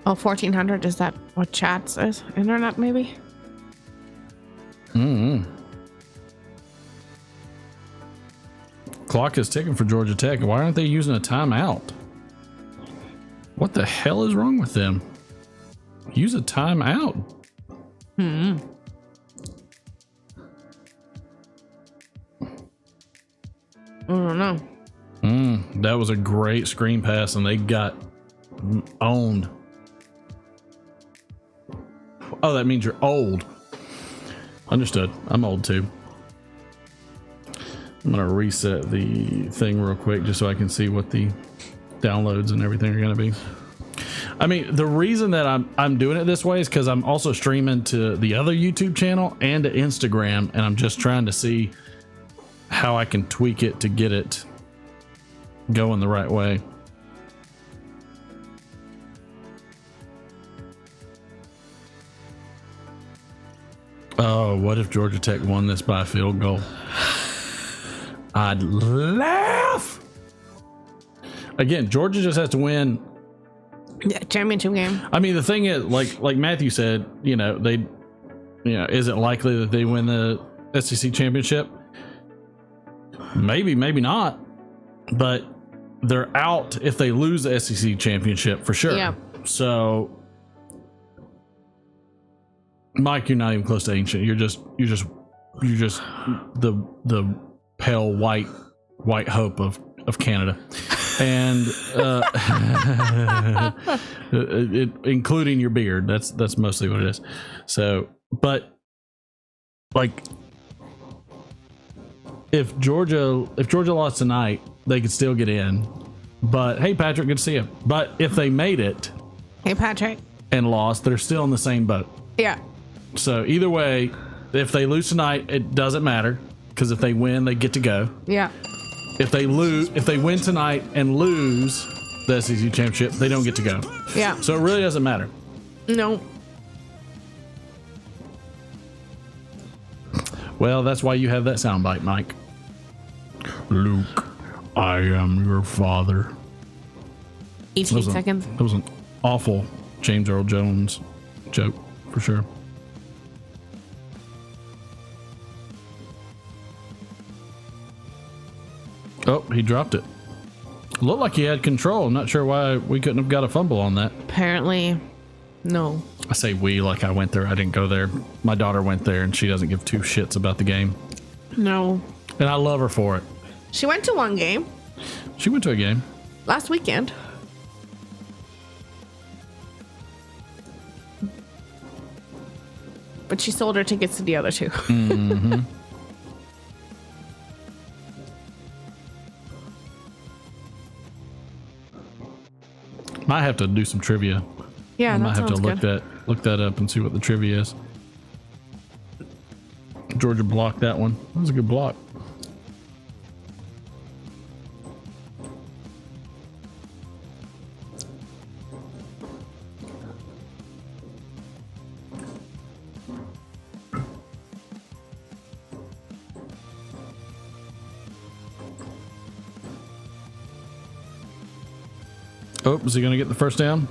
Oh, 1400. Is that what chat says? Internet, maybe? Clock is ticking for Georgia Tech. Why aren't they using a timeout? What the hell is wrong with them? Use a timeout. I don't know. That was a great screen pass, and they got owned. Oh, that means you're old. Understood. I'm old too. I'm gonna reset the thing real quick just so I can see what the downloads and everything are gonna be. I mean, the reason that I'm doing it this way is because I'm also streaming to the other YouTube channel and to Instagram, and I'm just trying to see how I can tweak it to get it going the right way. Oh, what if Georgia Tech won this by a field goal? I'd laugh. Again, Georgia just has to win. Yeah, championship game. I mean, the thing is, like Matthew said, is it likely that they win the SEC championship? Maybe, maybe not. But they're out if they lose the SEC championship for sure. Yeah. So, Mike, you're not even close to ancient. You're just the pale white hope of Canada. And including your beard, that's mostly what it is. So, but like, if Georgia lost tonight, they could still get in. But hey, Patrick, good to see you. But if they made it, hey, Patrick, and lost, they're still in the same boat. Yeah. So either way, if they lose tonight, it doesn't matter because if they win, they get to go. Yeah. If they win tonight and lose the SEC championship, they don't get to go. Yeah. So it really doesn't matter. No. Well, that's why you have that soundbite, Mike. Luke, I am your father. 18 seconds. That was an awful James Earl Jones joke, for sure. Oh, he dropped it. Looked like he had control. I'm not sure why we couldn't have got a fumble on that. Apparently, no. I say we like I went there. I didn't go there. My daughter went there, and she doesn't give two shits about the game. No. And I love her for it. She went to one game. She went to a game. Last weekend. But she sold her tickets to the other two. Mm-hmm. Might have to do some trivia. Yeah, I might have to look good. that up and see what the trivia is. Georgia blocked that one. That was a good block. Oh, is he going to get the first down?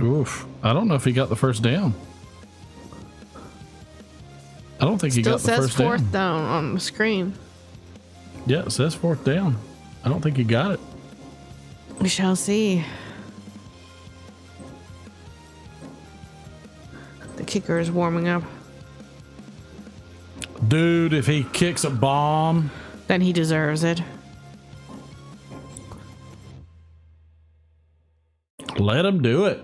Oof. I don't know if he got the first down. I don't think he got the first down. Still says fourth down on the screen. Yeah, it says fourth down. I don't think he got it. We shall see. The kicker is warming up. Dude, if he kicks a bomb, then he deserves it. Let him do it.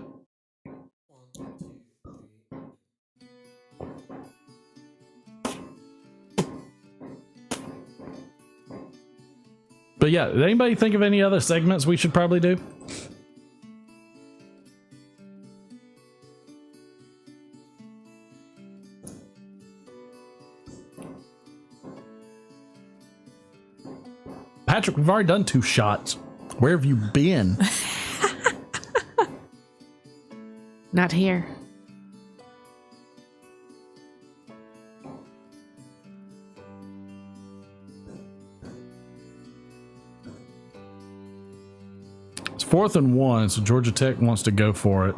But yeah, did anybody think of any other segments we should probably do? Patrick, we've already done 2 shots. Where have you been? Not here. It's 4th and 1, so Georgia Tech wants to go for it.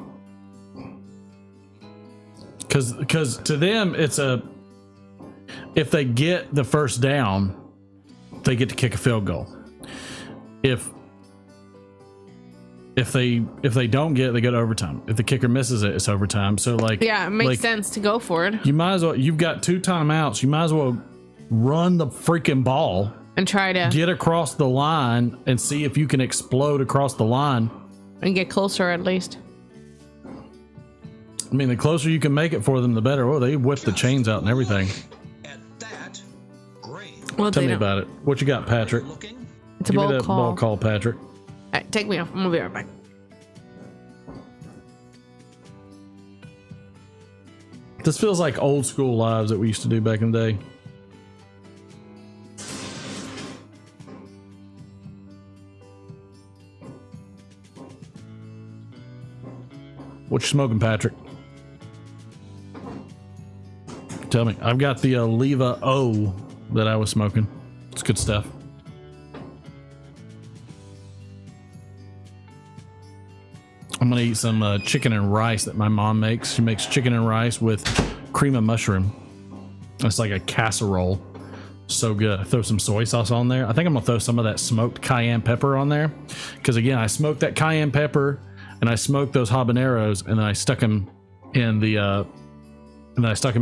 Because to them, it's if they get the first down, they get to kick a field goal. If they don't get it, they go to overtime. If the kicker misses it, it's overtime. So it makes sense to go for it. You might as well. You've got 2 timeouts. You might as well run the freaking ball and try to get across the line and see if you can explode across the line and get closer at least. I mean, the closer you can make it for them, the better. Oh, they whip the chains out and everything. At that, great. Well, Tell me about it. What you got, Patrick? It's a Give me ball that call. ball call, Patrick. All right, take me off. I'm gonna be right back. This feels like old school lives that we used to do back in the day. What you smoking, Patrick? Tell me. I've got the Oliva O that I was smoking. It's good stuff. I'm gonna eat some chicken and rice that my mom makes. She makes chicken and rice with cream of mushroom. It's like a casserole. So good. I throw some soy sauce on there. I think I'm gonna throw some of that smoked cayenne pepper on there, because again, I smoked that cayenne pepper and I smoked those habaneros, and then I stuck them in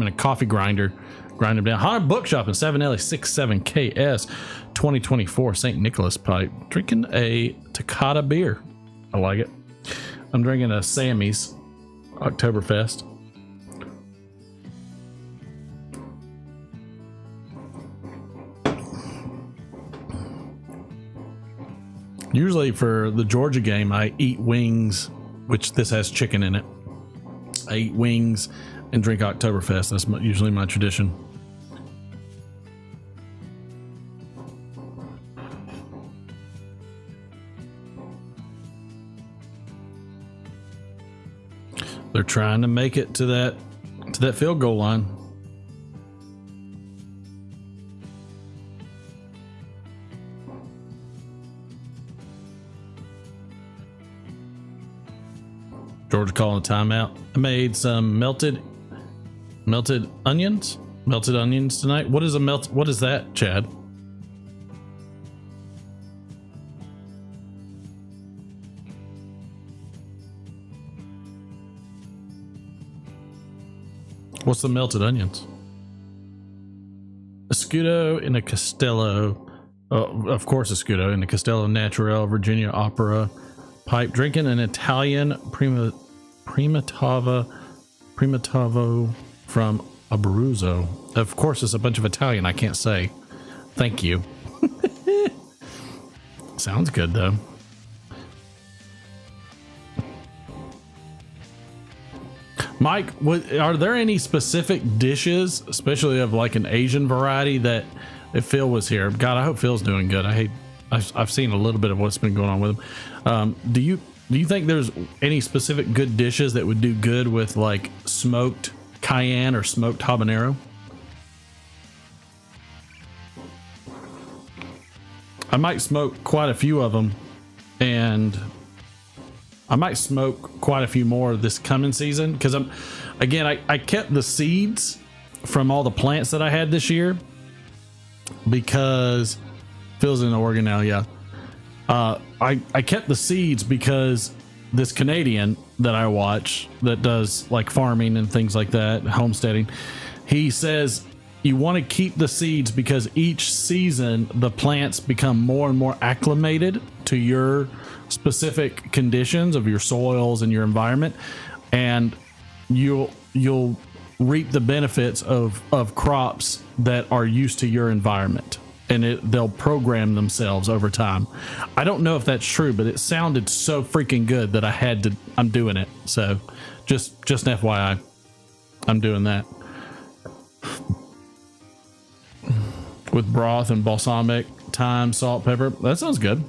a coffee grinder, grind them down. Haunted Bookshop in 7LA67KS 2024 St. Nicholas pipe. Drinking a Takata beer. I like it. I'm drinking a Sammy's Oktoberfest. Usually for the Georgia game, I eat wings, which this has chicken in it. I eat wings and drink Oktoberfest. That's usually my tradition. They're trying to make it to that field goal line. Georgia calling a timeout. I made some melted onions. Melted onions tonight. What is that, Chad? What's the melted onions? Escudo in a Castello. Of course, Escudo in a Castello Naturel Virginia Opera pipe. Drinking an Italian Primatavo from Abruzzo. Of course, it's a bunch of Italian I can't say. Thank you. Sounds good, though. Mike, are there any specific dishes, especially of like an Asian variety, that if Phil was here? God, I hope Phil's doing good. I've seen a little bit of what's been going on with him. Do you think there's any specific good dishes that would do good with like smoked cayenne or smoked habanero? I might smoke quite a few of them, and I might smoke quite a few more this coming season, because I kept the seeds from all the plants that I had this year, because Phil's in Oregon now. Yeah. I kept the seeds because this Canadian that I watch that does like farming and things like that, homesteading, he says you want to keep the seeds because each season the plants become more and more acclimated to your specific conditions of your soils and your environment, and you'll reap the benefits of crops that are used to your environment, and they'll program themselves over time. I don't know if that's true, but it sounded so freaking good that I'm doing it. So just an FYI, I'm doing that with broth and balsamic thyme, salt, pepper. That sounds good.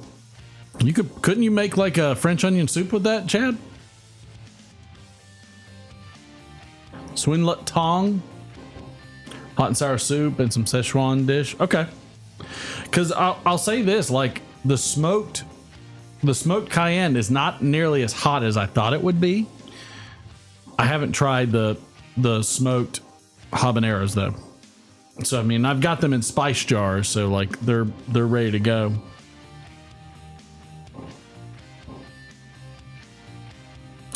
Couldn't you make like a French onion soup with that, Chad? Swinlet tong, hot and sour soup, and some Szechuan dish. Okay. Because I'll say this, like the smoked cayenne is not nearly as hot as I thought it would be. I haven't tried the smoked habaneros though. So I mean, I've got them in spice jars, so like they're ready to go.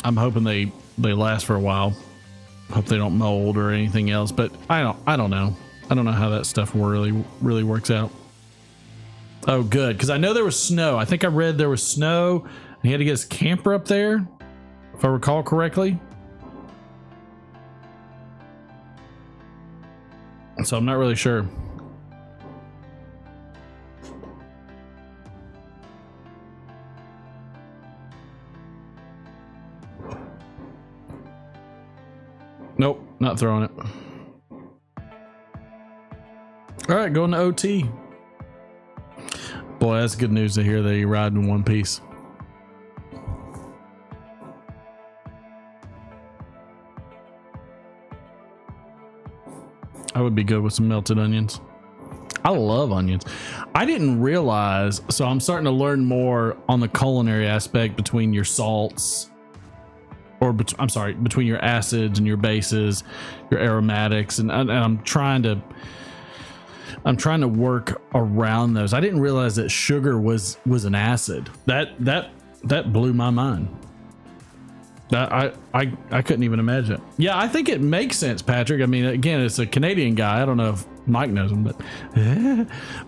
I'm hoping they last for a while. Hope they don't mold or anything else, but I don't know. I don't know how that stuff really works out. Oh, good, because I know there was snow. I think I read there was snow, and he had to get his camper up there, if I recall correctly. So I'm not really sure. Nope, not throwing it. All right, going to OT. Boy, that's good news to hear that you ride in one piece. I would be good with some melted onions. I love onions. I didn't realize, so I'm starting to learn more on the culinary aspect between your salts, or between your acids and your bases, your aromatics, and I'm trying to work around those. I didn't realize that sugar was an acid. That blew my mind. I couldn't even imagine it. Yeah, I think it makes sense, Patrick. I mean, again, it's a Canadian guy. I don't know if Mike knows him,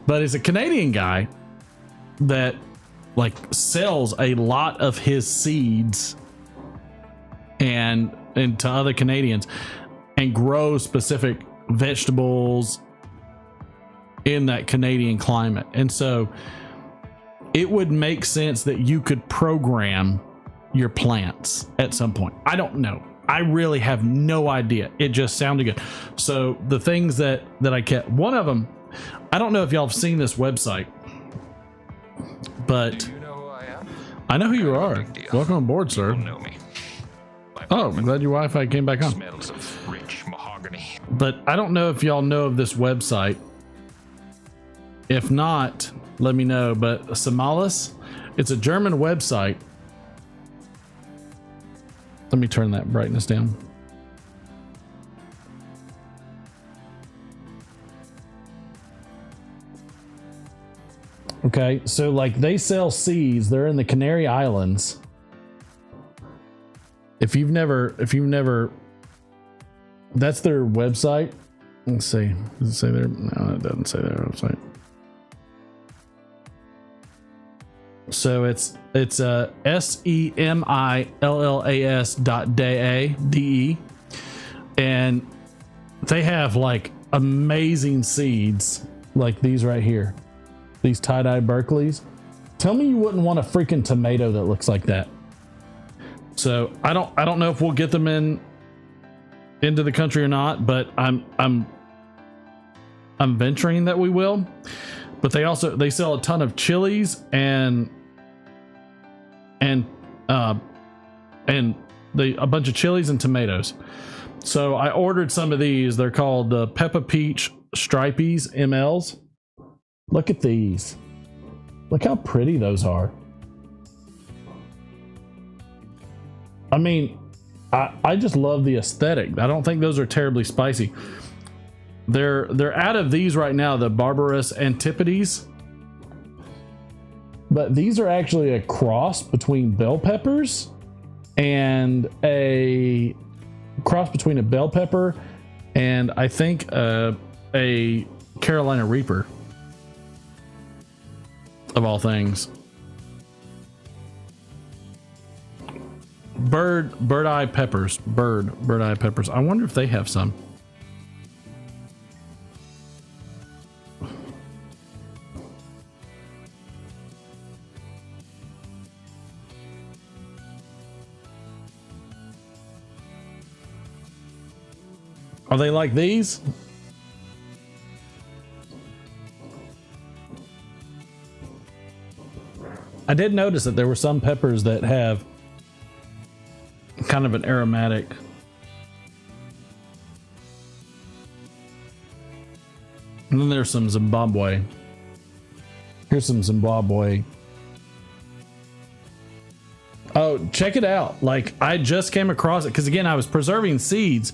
but it's a Canadian guy that like sells a lot of his seeds and to other Canadians and grows specific vegetables in that Canadian climate. And so it would make sense that you could program your plants at some point. I don't know. I really have no idea. It just sounded good. So the things that I kept, one of them, I don't know if y'all have seen this website, but Do you know who I am? I know who you are. Welcome on board, sir. People know me. My Oh, I'm apartment glad your Wi-Fi came back on. smells of rich mahogany. But I don't know if y'all know of this website. If not, let me know. But Somalis, it's a German website. Let me turn that brightness down. Okay, so like they sell seeds. They're in the Canary Islands. If you've never, that's their website. Let's see. Does it say there? No, it doesn't say their website. So it's SEMILLAS.de, and they have like amazing seeds like these right here, these tie-dye Berkeleys. Tell me you wouldn't want a freaking tomato that looks like that. So I don't know if we'll get them into the country or not, but I'm venturing that we will. But they sell a ton of chilies and a bunch of chilies and tomatoes. So I ordered some of these. They're called the Peppa Peach Stripies MLs. Look at these. Look how pretty those are. I mean, I just love the aesthetic. I don't think those are terribly spicy. They're out of these right now, the Barbarous Antipodes. But these are actually a cross between bell peppers and a cross between a bell pepper and I think a Carolina Reaper, of all things. Bird eye peppers. Bird eye peppers. I wonder if they have some. Are they like these? I did notice that there were some peppers that have kind of an aromatic. And then there's some Zimbabwe. Here's some Zimbabwe. Oh, check it out. Like, I just came across it because, again, I was preserving seeds.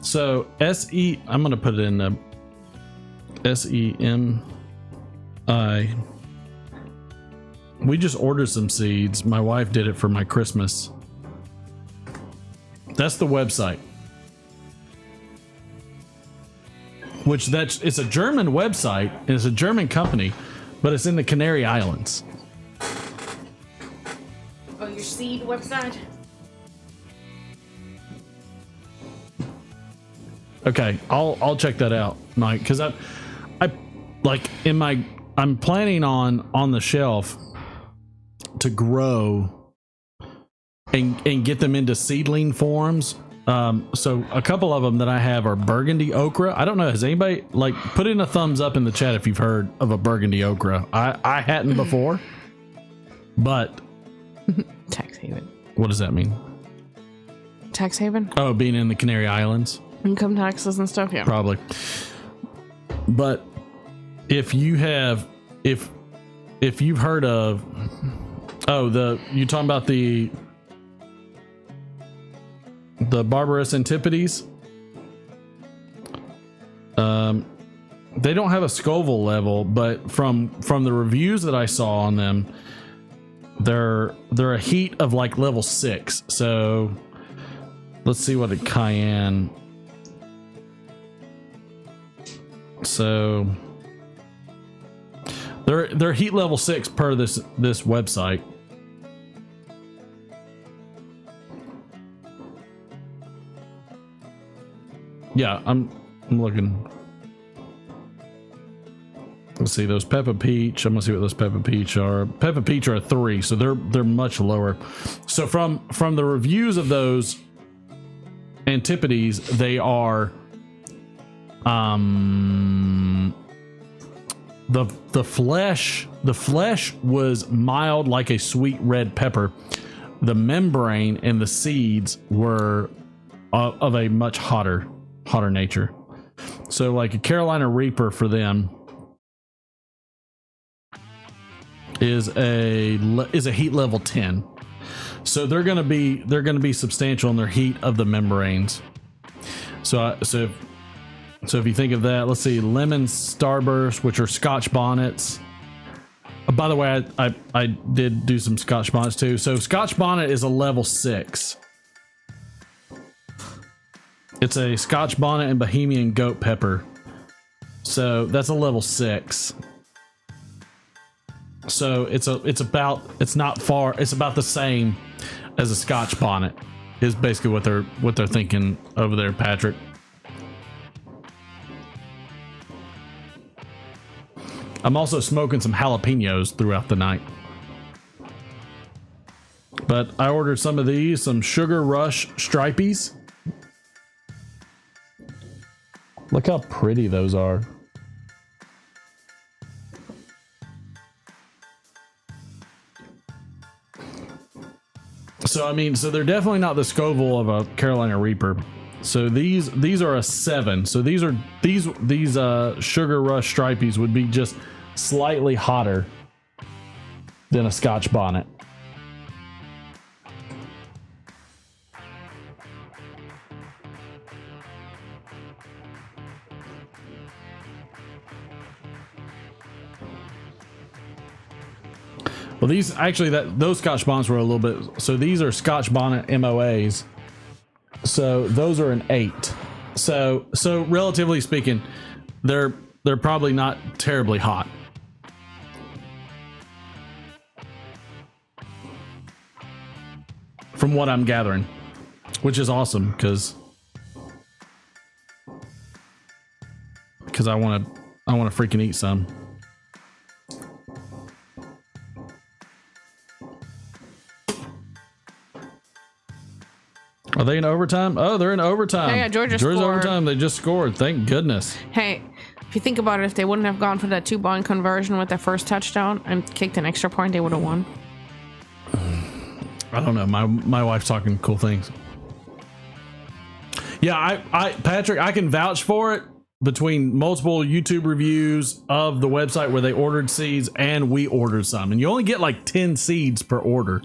So, I'm going to put it in the SEMI. We just ordered some seeds. My wife did it for my Christmas. That's the website. It's a German website, and it's a German company, but it's in the Canary Islands. Oh, your seed website? Okay, I'll check that out, Mike, because I'm planning on the shelf to grow and get them into seedling forms. So a couple of them that I have are burgundy okra. I don't know, has anybody, like, put in a thumbs up in the chat if you've heard of a burgundy okra. I hadn't before, but Tax haven. what does that mean? Tax haven? Oh, being in the Canary Islands? Income taxes and stuff, yeah. Probably. But if you've heard of, you talking about the Barbarous Antipodes? They don't have a Scoville level, but from the reviews that I saw on them, they're a heat of like level 6. So let's see what a cayenne. So they're heat level 6 per this website. Yeah, I'm looking. Let's see those Peppa Peach. I'm gonna see what those Peppa Peach are. Peppa Peach are a 3, so they're much lower. So from the reviews of those Antipodes, they are the flesh was mild like a sweet red pepper. The membrane and the seeds were of a much hotter nature. So like a Carolina Reaper for them is a heat level 10. So they're gonna be substantial in their heat of the membranes. So if you think of that, let's see, lemon starburst, which are Scotch bonnets. By the way, I did do some Scotch bonnets too. So Scotch bonnet is a level 6. It's a Scotch bonnet and Bohemian goat pepper. So that's a level 6. So it's about the same as a Scotch bonnet is basically what they're thinking over there, Patrick. I'm also smoking some jalapenos throughout the night. But I ordered some of these, some Sugar Rush Stripies. Look how pretty those are. So they're definitely not the Scoville of a Carolina Reaper. So these are a 7. So these Sugar Rush Stripies would be just slightly hotter than a Scotch bonnet. Well, these actually those Scotch bonnets were a little bit. So these are Scotch bonnet MOAs. So those are an 8. So relatively speaking, they're probably not terribly hot. From what I'm gathering, which is awesome because I want to freaking eat some. Are they in overtime? Oh, they're in overtime. Yeah, Georgia's scored. Overtime. They just scored. Thank goodness. Hey, if you think about it, if they wouldn't have gone for that 2-point conversion with their first touchdown and kicked an extra point, they would have won. I don't know. My wife's talking cool things. Yeah, I Patrick, I can vouch for it between multiple YouTube reviews of the website where they ordered seeds and we ordered some. And you only get like 10 seeds per order.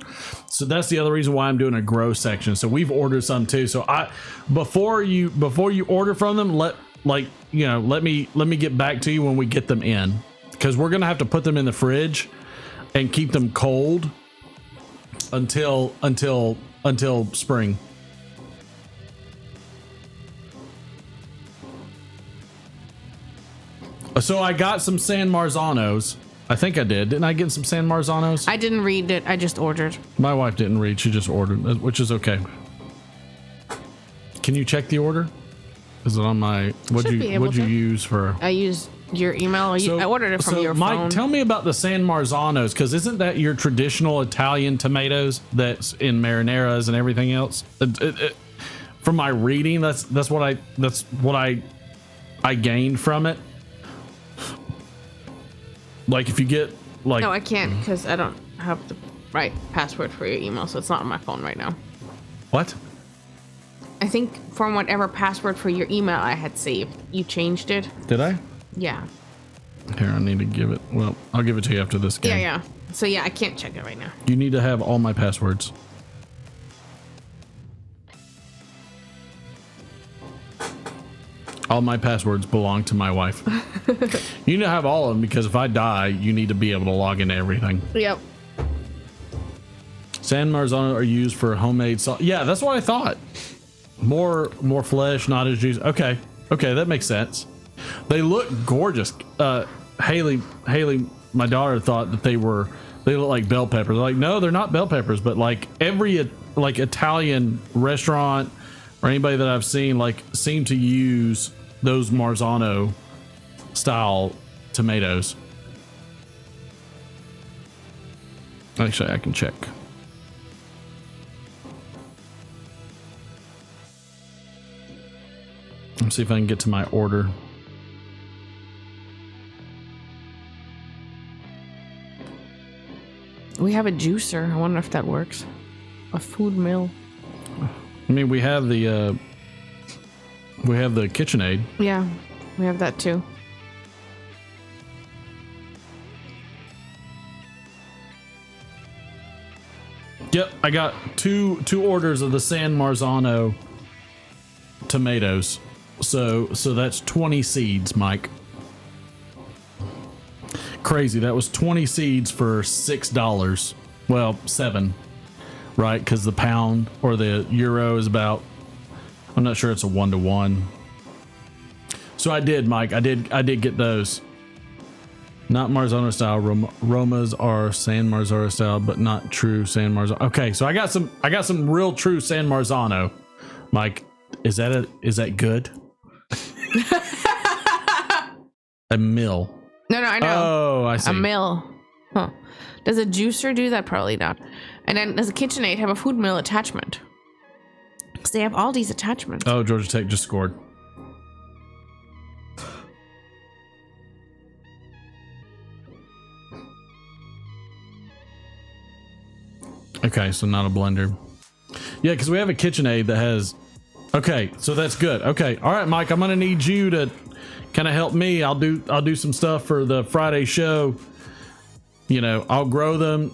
So that's the other reason why I'm doing a grow section. So we've ordered some too. So before you order from them, let me get back to you when we get them in. Because we're gonna have to put them in the fridge and keep them cold until spring. So I got some San Marzanos. I think I did. Didn't I get some San Marzanos? I didn't read it. I just ordered. My wife didn't read. She just ordered, which is okay. Can you check the order? Is it on my? What'd you use for? I used your email. I ordered it from your Mike, phone. tell me about the San Marzanos, because isn't that your traditional Italian tomatoes that's in marinaras and everything else? From my reading, that's what I gained from it. Like if you get like No, I can't because I don't have the right password for your email, so it's not on my phone right now. What? I think from whatever password for your email I had saved, you changed it. Did I? Yeah. Here, I need to give it. Well, I'll give it to you after this game. Yeah. So yeah, I can't check it right now. You need to have all my passwords. All my passwords belong to my wife. You need to have all of them because if I die, you need to be able to log into everything. Yep. San Marzano are used for homemade sauce. Yeah, that's what I thought. More flesh, not as juicy. Okay, that makes sense. They look gorgeous. Haley, my daughter thought that they look like bell peppers. Like, no, they're not bell peppers, but like every like Italian restaurant or anybody that I've seen seem to use those Marzano style tomatoes. Actually, I can check. Let's see if I can get to my order. We have a juicer. I wonder if that works. A food mill. I mean, we have the KitchenAid. Yeah, we have that too. Yep, I got two orders of the San Marzano tomatoes. So that's 20 seeds, Mike. Crazy. That was 20 seeds for $6. Well, $7, right? Because the pound or the euro is about, I'm not sure it's a 1-to-1. So I did, Mike. I did get those. Not Marzano style. Romas are San Marzano style, but not true San Marzano. Okay, so I got some real true San Marzano. Mike, is that good? A mill. No, I know. Oh, I see. A mill. Huh. Does a juicer do that? Probably not. And then does a KitchenAid have a food mill attachment? Because they have all these attachments. Oh, Georgia Tech just scored. Okay, so not a blender. Yeah, because we have a KitchenAid that has... Okay, so that's good. Okay, all right, Mike, I'm going to need you to kind of help me. I'll do some stuff for the Friday show. You know, I'll grow them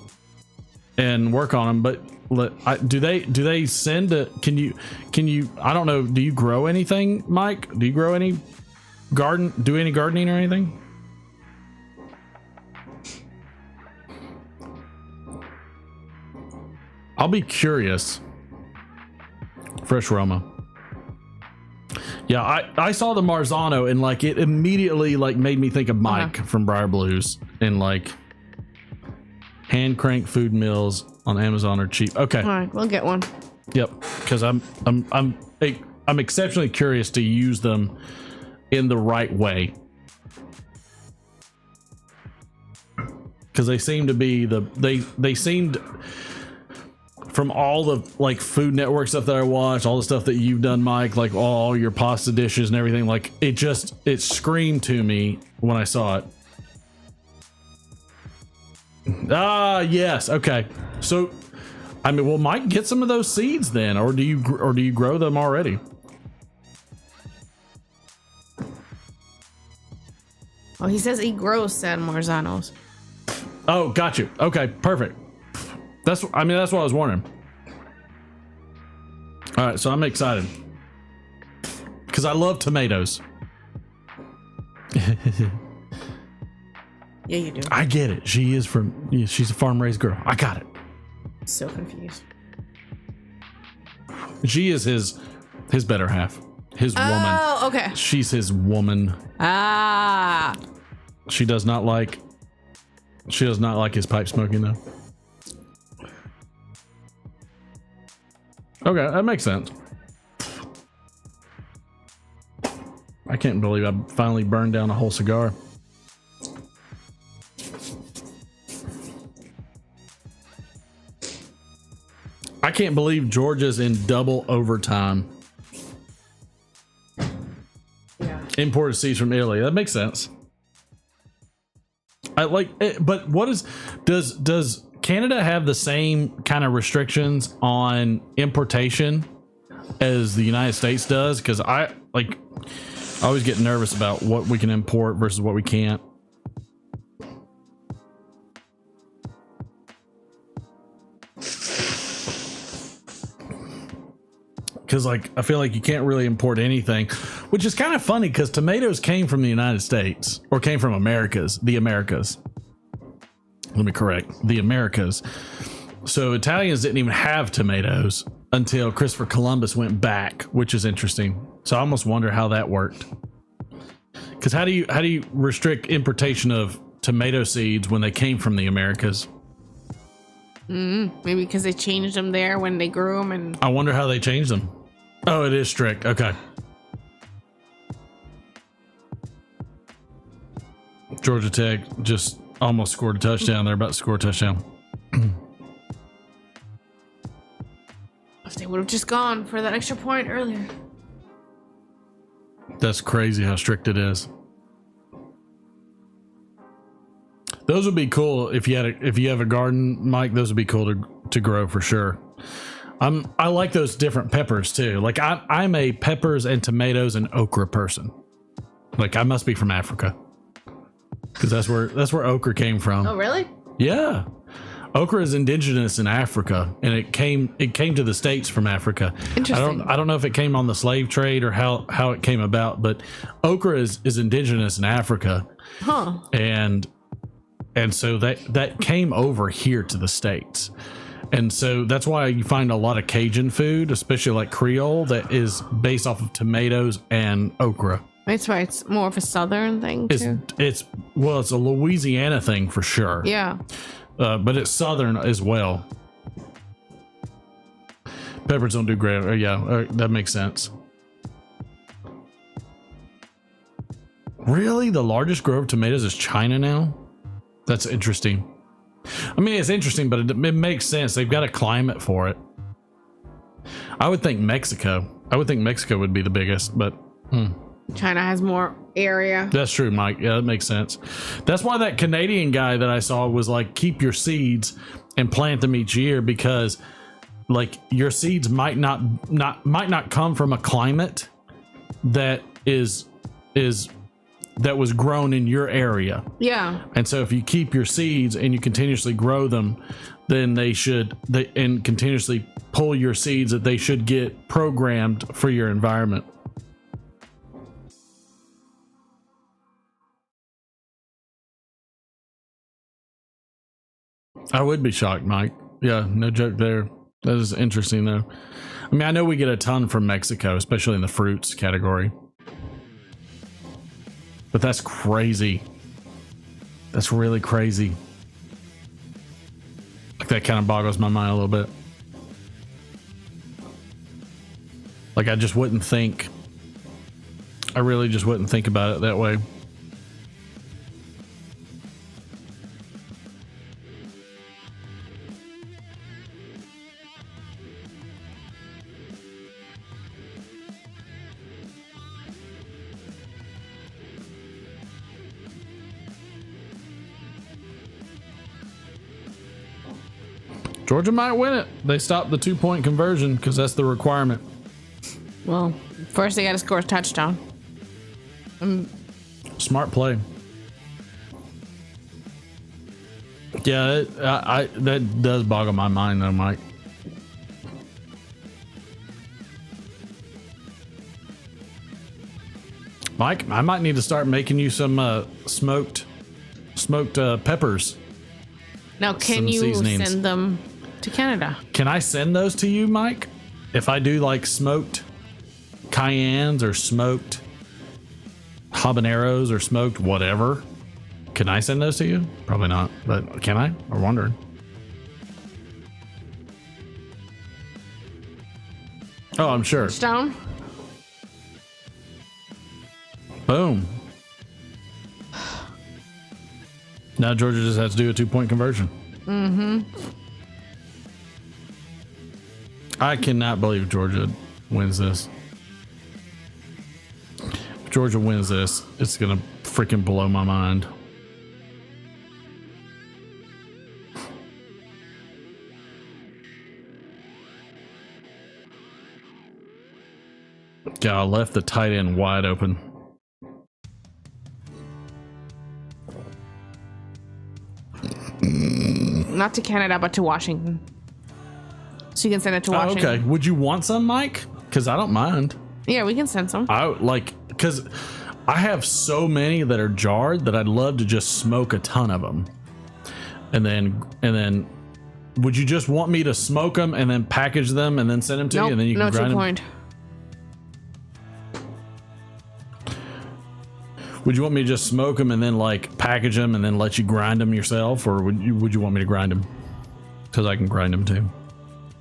and work on them. But do they send a? Can you? I don't know. Do you grow anything, Mike? Do you grow any garden? Do any gardening or anything? I'll be curious. Fresh Roma. Yeah, I saw the Marzano and like it immediately like made me think of Mike from Briar Blues, and like hand crank food mills on Amazon are cheap. Okay, All right, we'll get one. Yep, because I'm exceptionally curious to use them in the right way, because they seem to be they seemed, from all the like Food Network stuff that I watched, all the stuff that you've done, Mike, like all your pasta dishes and everything, like it screamed to me when I saw it. Ah, yes. Okay. So I mean, well, Mike, get some of those seeds then, or do you grow them already? Oh, he says he grows San Marzanos. Oh, got you. Okay, perfect. That's what I was wondering. All right, so I'm excited because I love tomatoes. Yeah, you do. I get it. She's a farm raised girl. I got it. So confused. She is his better half. His woman. Oh, okay. She's his woman. Ah. She does not like his pipe smoking though. Okay, that makes sense. I can't believe I finally burned down a whole cigar. I can't believe Georgia's in double overtime. Yeah. Imported seeds from Italy. That makes sense. I like it, but does Canada have the same kind of restrictions on importation as the United States does? Because I always get nervous about what we can import versus what we can't. Because I feel like you can't really import anything, which is kind of funny because tomatoes came from the United States, or came from the Americas. Let me correct, the Americas. So Italians didn't even have tomatoes until Christopher Columbus went back, which is interesting. So I almost wonder how that worked. Because how do you restrict importation of tomato seeds when they came from the Americas? Maybe because they changed them there when they grew them, and I wonder how they changed them. Oh, it is strict. Okay. Georgia Tech just almost scored a touchdown. They're about to score a touchdown. if they would have just gone for that extra point earlier. That's crazy how strict it is. Those would be cool if you have a garden, Mike. Those would be cool to grow for sure. I like those different peppers too. Like I'm a peppers and tomatoes and okra person. Like I must be from Africa because that's where okra came from. Oh, really? Yeah, okra is indigenous in Africa, and it came to the States from Africa. Interesting. I don't know if it came on the slave trade or how it came about, but okra is indigenous in Africa. Huh. And so that came over here to the States. And so that's why you find a lot of Cajun food, especially like Creole, that is based off of tomatoes and okra. That's why it's more of a southern thing too. It's a Louisiana thing for sure. Yeah. But it's southern as well. Peppers don't do great. That makes sense. Really? The largest grower of tomatoes is China now? That's interesting. I mean, it's interesting, but it makes sense. They've got a climate for it. I would think Mexico would be the biggest, but China has more area. that's true, Mike. Yeah, that makes sense. That's why that Canadian guy that I saw was like, keep your seeds and plant them each year, because like your seeds might not come from a climate that that was grown in your area. Yeah. And so if you keep your seeds and you continuously grow them, then and continuously pull your seeds, that they should get programmed for your environment. I would be shocked, Mike. Yeah, no joke there. That is interesting though. I mean, I know we get a ton from Mexico, especially in the fruits category. But that's crazy. That's really crazy. Like that kind of boggles my mind a little bit. Like I just wouldn't think. I really just wouldn't think about it that way. Georgia might win it. They stopped the 2-point conversion because that's the requirement. Well, first they got to score a touchdown. Smart play. Yeah, that does boggle my mind though, Mike. Mike, I might need to start making you some smoked peppers. Now, can you send them to Canada? Can I send those to you, Mike? If I do like smoked cayennes or smoked habaneros or smoked whatever, can I send those to you? Probably not, but can I? I'm wondering. Oh, I'm sure. Touchdown. Boom. Now Georgia just has to do a 2-point conversion. Mm-hmm. I cannot believe Georgia wins this. If Georgia wins this, it's going to freaking blow my mind. Yeah, I left the tight end wide open. Not to Canada, but to Washington. So you can send it to Washington. Okay. Would you want some, Mike? Because I don't mind. Yeah, we can send some. Because I have so many that are jarred that I'd love to just smoke a ton of them. And then would you just want me to smoke them and then package them and then send them to you and then you can grind them? Point. Would you want me to just smoke them and then like package them and then let you grind them yourself, or would you want me to grind them? Because I can grind them too.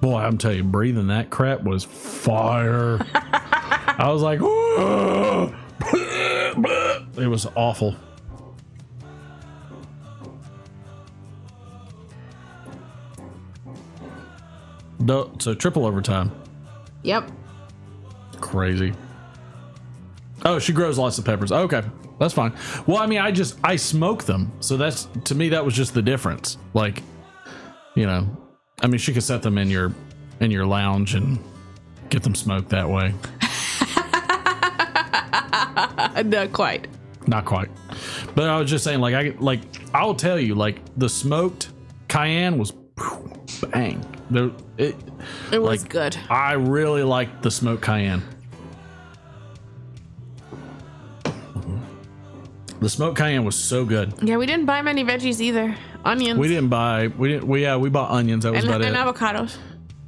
Boy, I'm telling you, breathing that crap was fire. I was like, it was awful. So triple overtime. Yep. Crazy. Oh, she grows lots of peppers. Okay, that's fine. Well, I mean, I smoke them. So that's, to me, that was just the difference. Like, you know, I mean, she could set them in your lounge and get them smoked that way. Not quite. Not quite. But I was just saying, I'll tell you, like, the smoked cayenne was bang. It was good. I really liked the smoked cayenne. The smoked cayenne was so good. Yeah, we didn't buy many veggies either. Onions. We bought onions. That was about it. And avocados.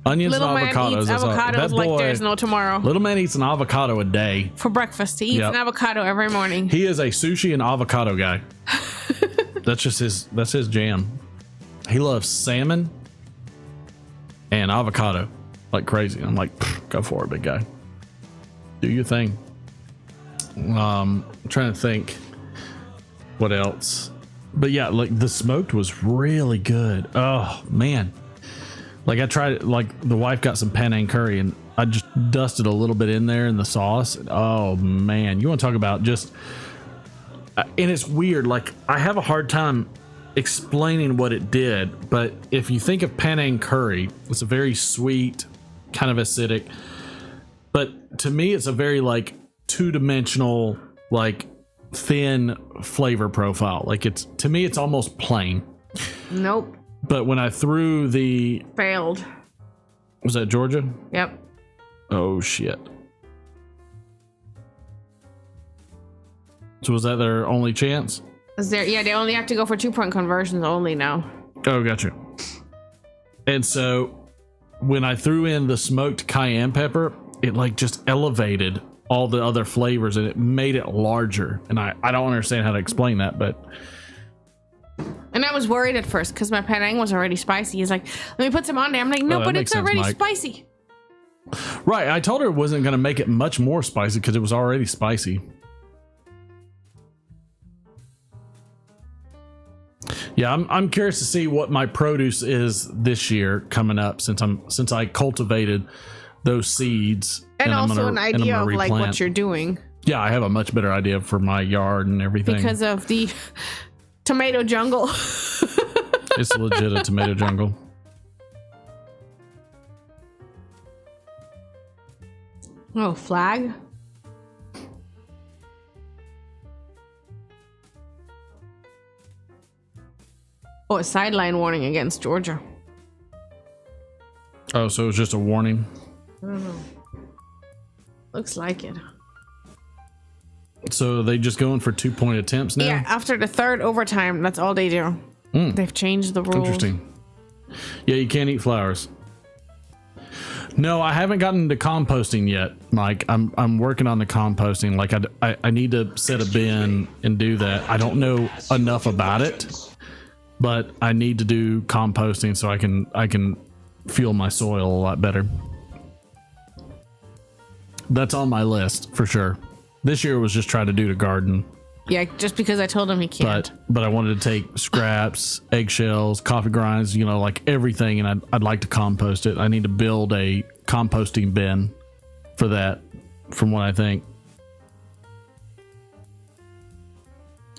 Onions Little and avocados. man eats avocados like there's no tomorrow. Little man eats an avocado a day. For breakfast. He eats an avocado every morning. He is a sushi and avocado guy. That's his jam. He loves salmon and avocado like crazy. I'm like, go for it, big guy. Do your thing. I'm trying to think what else. But yeah, like the smoked was really good. Oh man. Like I tried, like the wife got some penne curry and I just dusted a little bit in there in the sauce. Oh man, you want to talk about just, and it's weird. Like I have a hard time explaining what it did, but if you think of penne curry, it's a very sweet, kind of acidic, but to me, it's a very like two-dimensional, like thin flavor profile. Like to me, it's almost plain. Nope. But when I threw the... Failed. Was that Georgia? Yep. Oh, shit. So was that their only chance? Yeah, they only have to go for 2-point conversions only now. Oh, gotcha. And so when I threw in the smoked cayenne pepper, it like just elevated all the other flavors and it made it larger. And I don't understand how to explain that, but... And I was worried at first because my penne was already spicy. He's like, let me put some on there. I'm like, no, but it's already spicy. Right. I told her it wasn't going to make it much more spicy because it was already spicy. Yeah, I'm curious to see what my produce is this year coming up since I cultivated those seeds. And also an idea of like what you're doing. Yeah, I have a much better idea for my yard and everything. Because of the tomato jungle. It's legit a tomato jungle. Oh, flag? Oh, a sideline warning against Georgia. Oh, so it was just a warning. I don't know. Looks like it. So are they just going for 2-point attempts now? Yeah, after the third overtime, that's all they do. They've changed the rules. Interesting. Yeah, you can't eat flowers. No, I haven't gotten into composting yet, Mike. I'm working on the composting. Like I need to set a bin and do that. I don't know enough about it, but I need to do composting so I can fuel my soil a lot better. That's on my list for sure. This year was just try to do the garden. Yeah, just because I told him he can't. But I wanted to take scraps, eggshells, coffee grinds, you know, like everything, and I'd like to compost it. I need to build a composting bin for that, from what I think.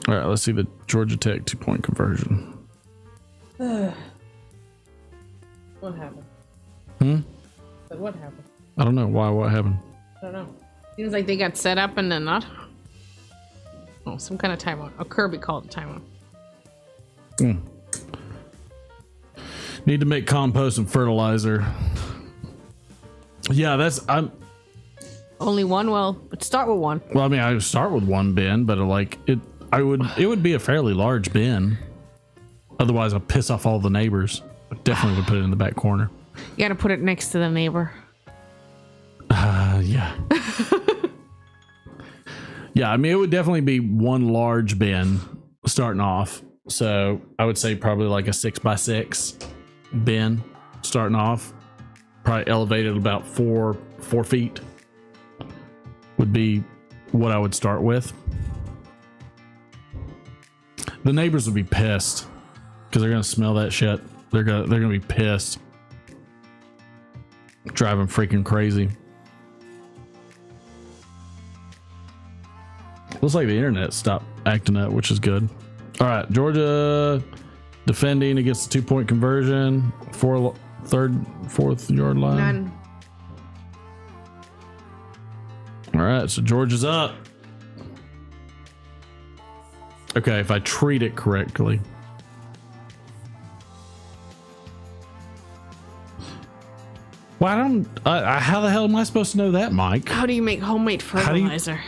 All right, let's see the Georgia Tech 2-point conversion. What happened? What happened? I don't know why. What happened? I don't know. Seems like they got set up and then not. Oh, some kind of timeout. Oh, Kirby called a timeout. Need to make compost and fertilizer. Yeah, I'm only one. Well, let's start with one. Well, I mean, I would start with one bin, but like it would be a fairly large bin. Otherwise, I'll piss off all the neighbors. I definitely would put it in the back corner. You got to put it next to the neighbor. Yeah. Yeah, I mean, it would definitely be one large bin starting off. So I would say probably like a 6x6 bin starting off. Probably elevated about four feet would be what I would start with. The neighbors would be pissed because they're gonna smell that shit. They're gonna be pissed. Drive them freaking crazy. Looks like the internet stopped acting up, which is good. All right, Georgia defending against the 2-point conversion. Fourth yard line. None. All right, so Georgia's up. Okay, if I treat it correctly. Well, how the hell am I supposed to know that, Mike? How do you make homemade fertilizer?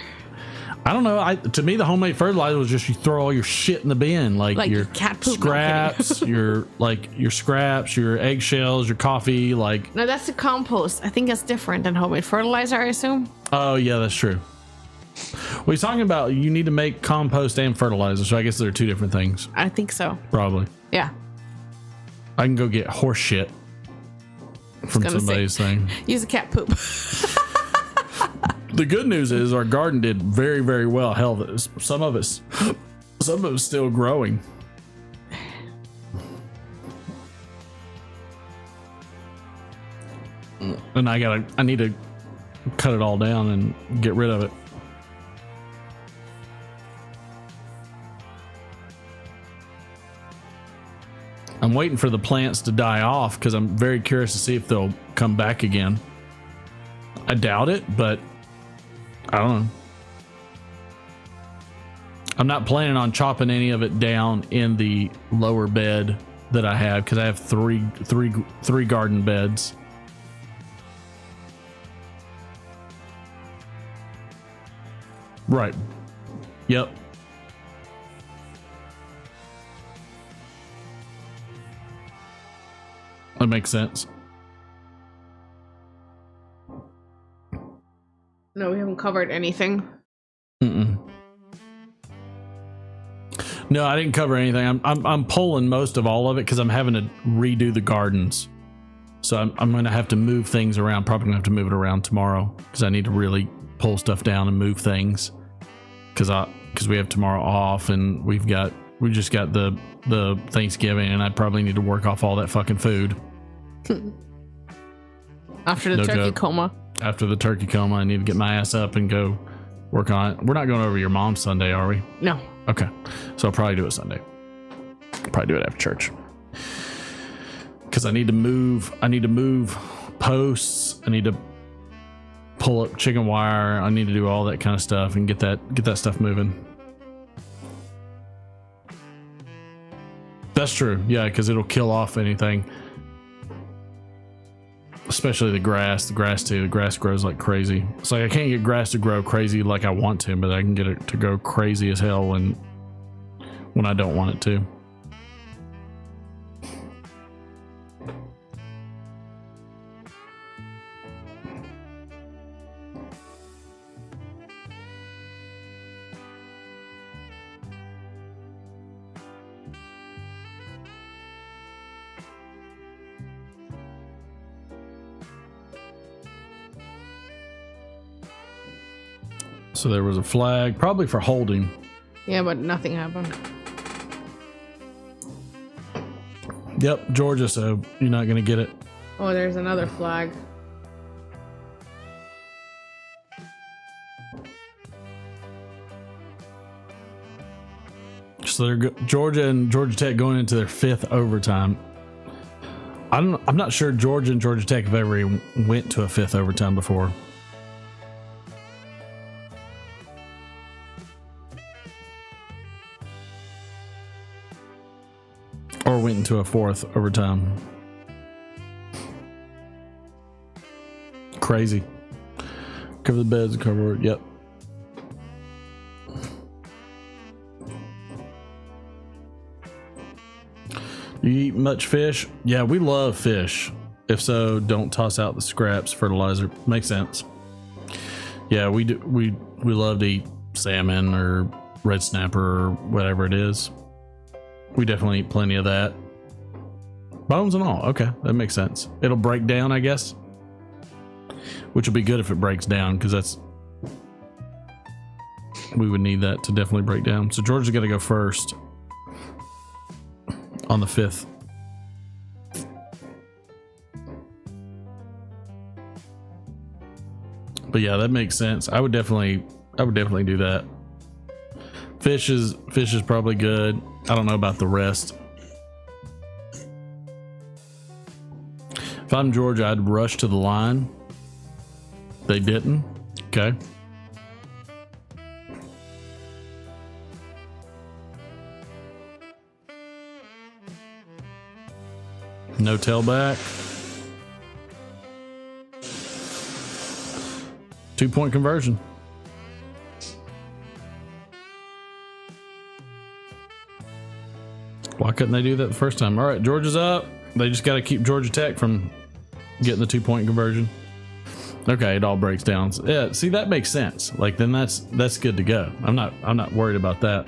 I don't know. To me, the homemade fertilizer was just you throw all your shit in the bin, like your cat poop. scraps, your scraps, your eggshells, your coffee. Like no, that's the compost. I think that's different than homemade fertilizer. I assume. Oh yeah, that's true. Well, he's talking about you need to make compost and fertilizer, so I guess they're two different things. I think so. Probably. Yeah. I can go get horse shit from somebody's thing. Use a cat poop. The good news is our garden did very, very well. Hell, some of it's still growing. And I need to cut it all down and get rid of it. I'm waiting for the plants to die off because I'm very curious to see if they'll come back again. I doubt it, but I don't know. I'm not planning on chopping any of it down in the lower bed that I have because I have three garden beds. Right. Yep. That makes sense. No, we haven't covered anything. No, I didn't cover anything. I'm pulling most of all of it because I'm having to redo the gardens. So I'm going to have to move things around. Probably going to have to move it around tomorrow because I need to really pull stuff down and move things. Because we have tomorrow off and we just got the Thanksgiving and I probably need to work off all that fucking food. After the turkey coma. After the turkey coma, I need to get my ass up and go work on it. We're not going over your mom's Sunday, are we? No. Okay. So I'll probably do it Sunday. Probably do it after church. Because I need to move posts. I need to pull up chicken wire. I need to do all that kind of stuff and get that stuff moving. That's true. Yeah, because it'll kill off anything. Especially the grass. The grass too. The grass grows like crazy. It's like I can't get grass to grow crazy like I want to, but I can get it to go crazy as hell when I don't want it to. So there was a flag, probably for holding. Yeah, but nothing happened. Yep, Georgia, so you're not going to get it. Oh, there's another flag. So they're Georgia and Georgia Tech going into their 5th overtime. I'm not sure Georgia and Georgia Tech have ever went to a 5th overtime before. Or went into a 4th overtime. Crazy. Cover the beds and cover. Yep. You eat much fish? Yeah, we love fish. If so, don't toss out the scraps. Fertilizer makes sense. Yeah, we do. We love to eat salmon or red snapper or whatever it is. We definitely eat plenty of that. Bones and all. Okay, that makes sense. It'll break down, I guess. Which will be good if it breaks down, because we would need that to definitely break down. So Georgia's got to go first on the 5th. But yeah, that makes sense. I would definitely do that. Fish is probably good. I don't know about the rest. If I'm Georgia, I'd rush to the line. They didn't. Okay. No tailback. 2-point conversion. Why couldn't they do that the first time? All right, Georgia's up. They just got to keep Georgia Tech from getting the 2-point conversion. Okay, it all breaks down. Yeah, see, that makes sense. Like, then that's good to go. I'm not worried about that.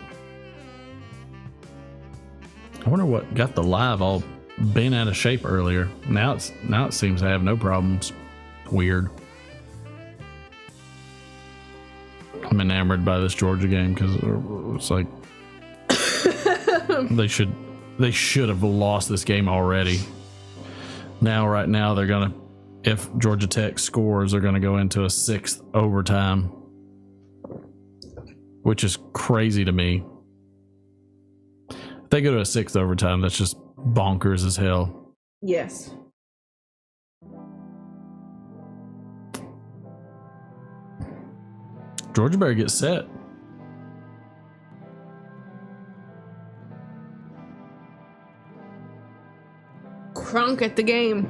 I wonder what got the live all bent out of shape earlier. Now it seems to have no problems. Weird. I'm enamored by this Georgia game because it's like they should have lost this game already. Right now they're gonna, if Georgia Tech scores, they're gonna go into a 6th overtime, which is crazy to me. If they go to a 6th overtime, that's just bonkers as hell. Yes. Georgia better get set. Crunk at the game.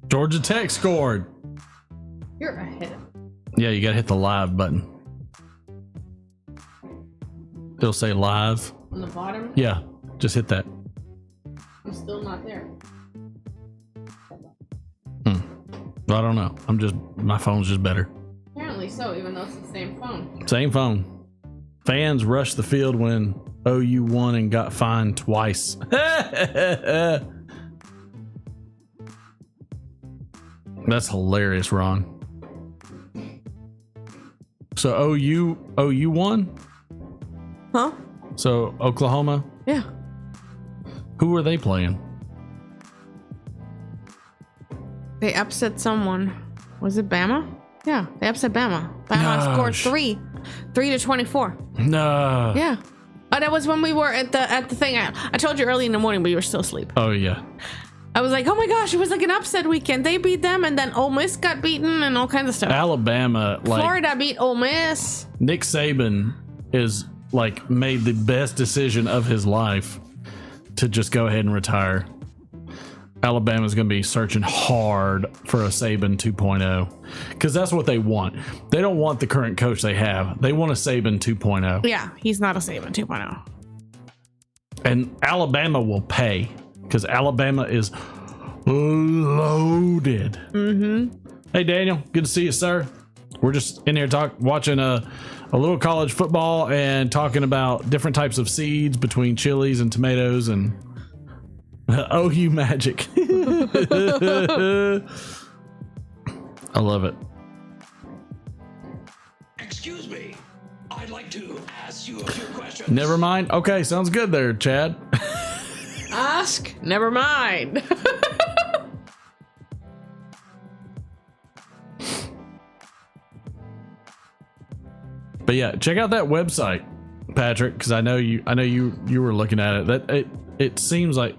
Georgia Tech scored. You're ahead. Yeah, you gotta hit the live button. It'll say live. On the bottom? Yeah, just hit that. I'm still not there. I don't know. My phone's just better. Apparently so, even though it's the same phone. Same phone. Fans rushed the field when OU won and got fined twice. That's hilarious, Ron. So OU won? Huh? So Oklahoma? Yeah. Who were they playing? They upset someone. Was it Bama? Yeah, they upset Bama. Bama scored 3 to 24. No. Yeah. Oh, that was when we were at the thing. I told you early in the morning, but you were still asleep. Oh yeah. I was like, oh my gosh, it was like an upset weekend. They beat them, and then Ole Miss got beaten, and all kinds of stuff. Alabama, like Florida beat Ole Miss. Nick Saban is like made the best decision of his life to just go ahead and retire. Alabama's going to be searching hard for a Saban 2.0 because that's what they want. They don't want the current coach they have. They want a Saban 2.0. Yeah, he's not a Saban 2.0. And Alabama will pay because Alabama is loaded. Mm-hmm. Hey, Daniel, good to see you, sir. We're just in here watching a little college football and talking about different types of seeds between chilies and tomatoes and OU magic. I love it. Excuse me. I'd like to ask you a few questions. Never mind. Okay, sounds good there, Chad. Ask, never mind. But yeah, check out that website, Patrick, because I know you were looking at it. That it seems like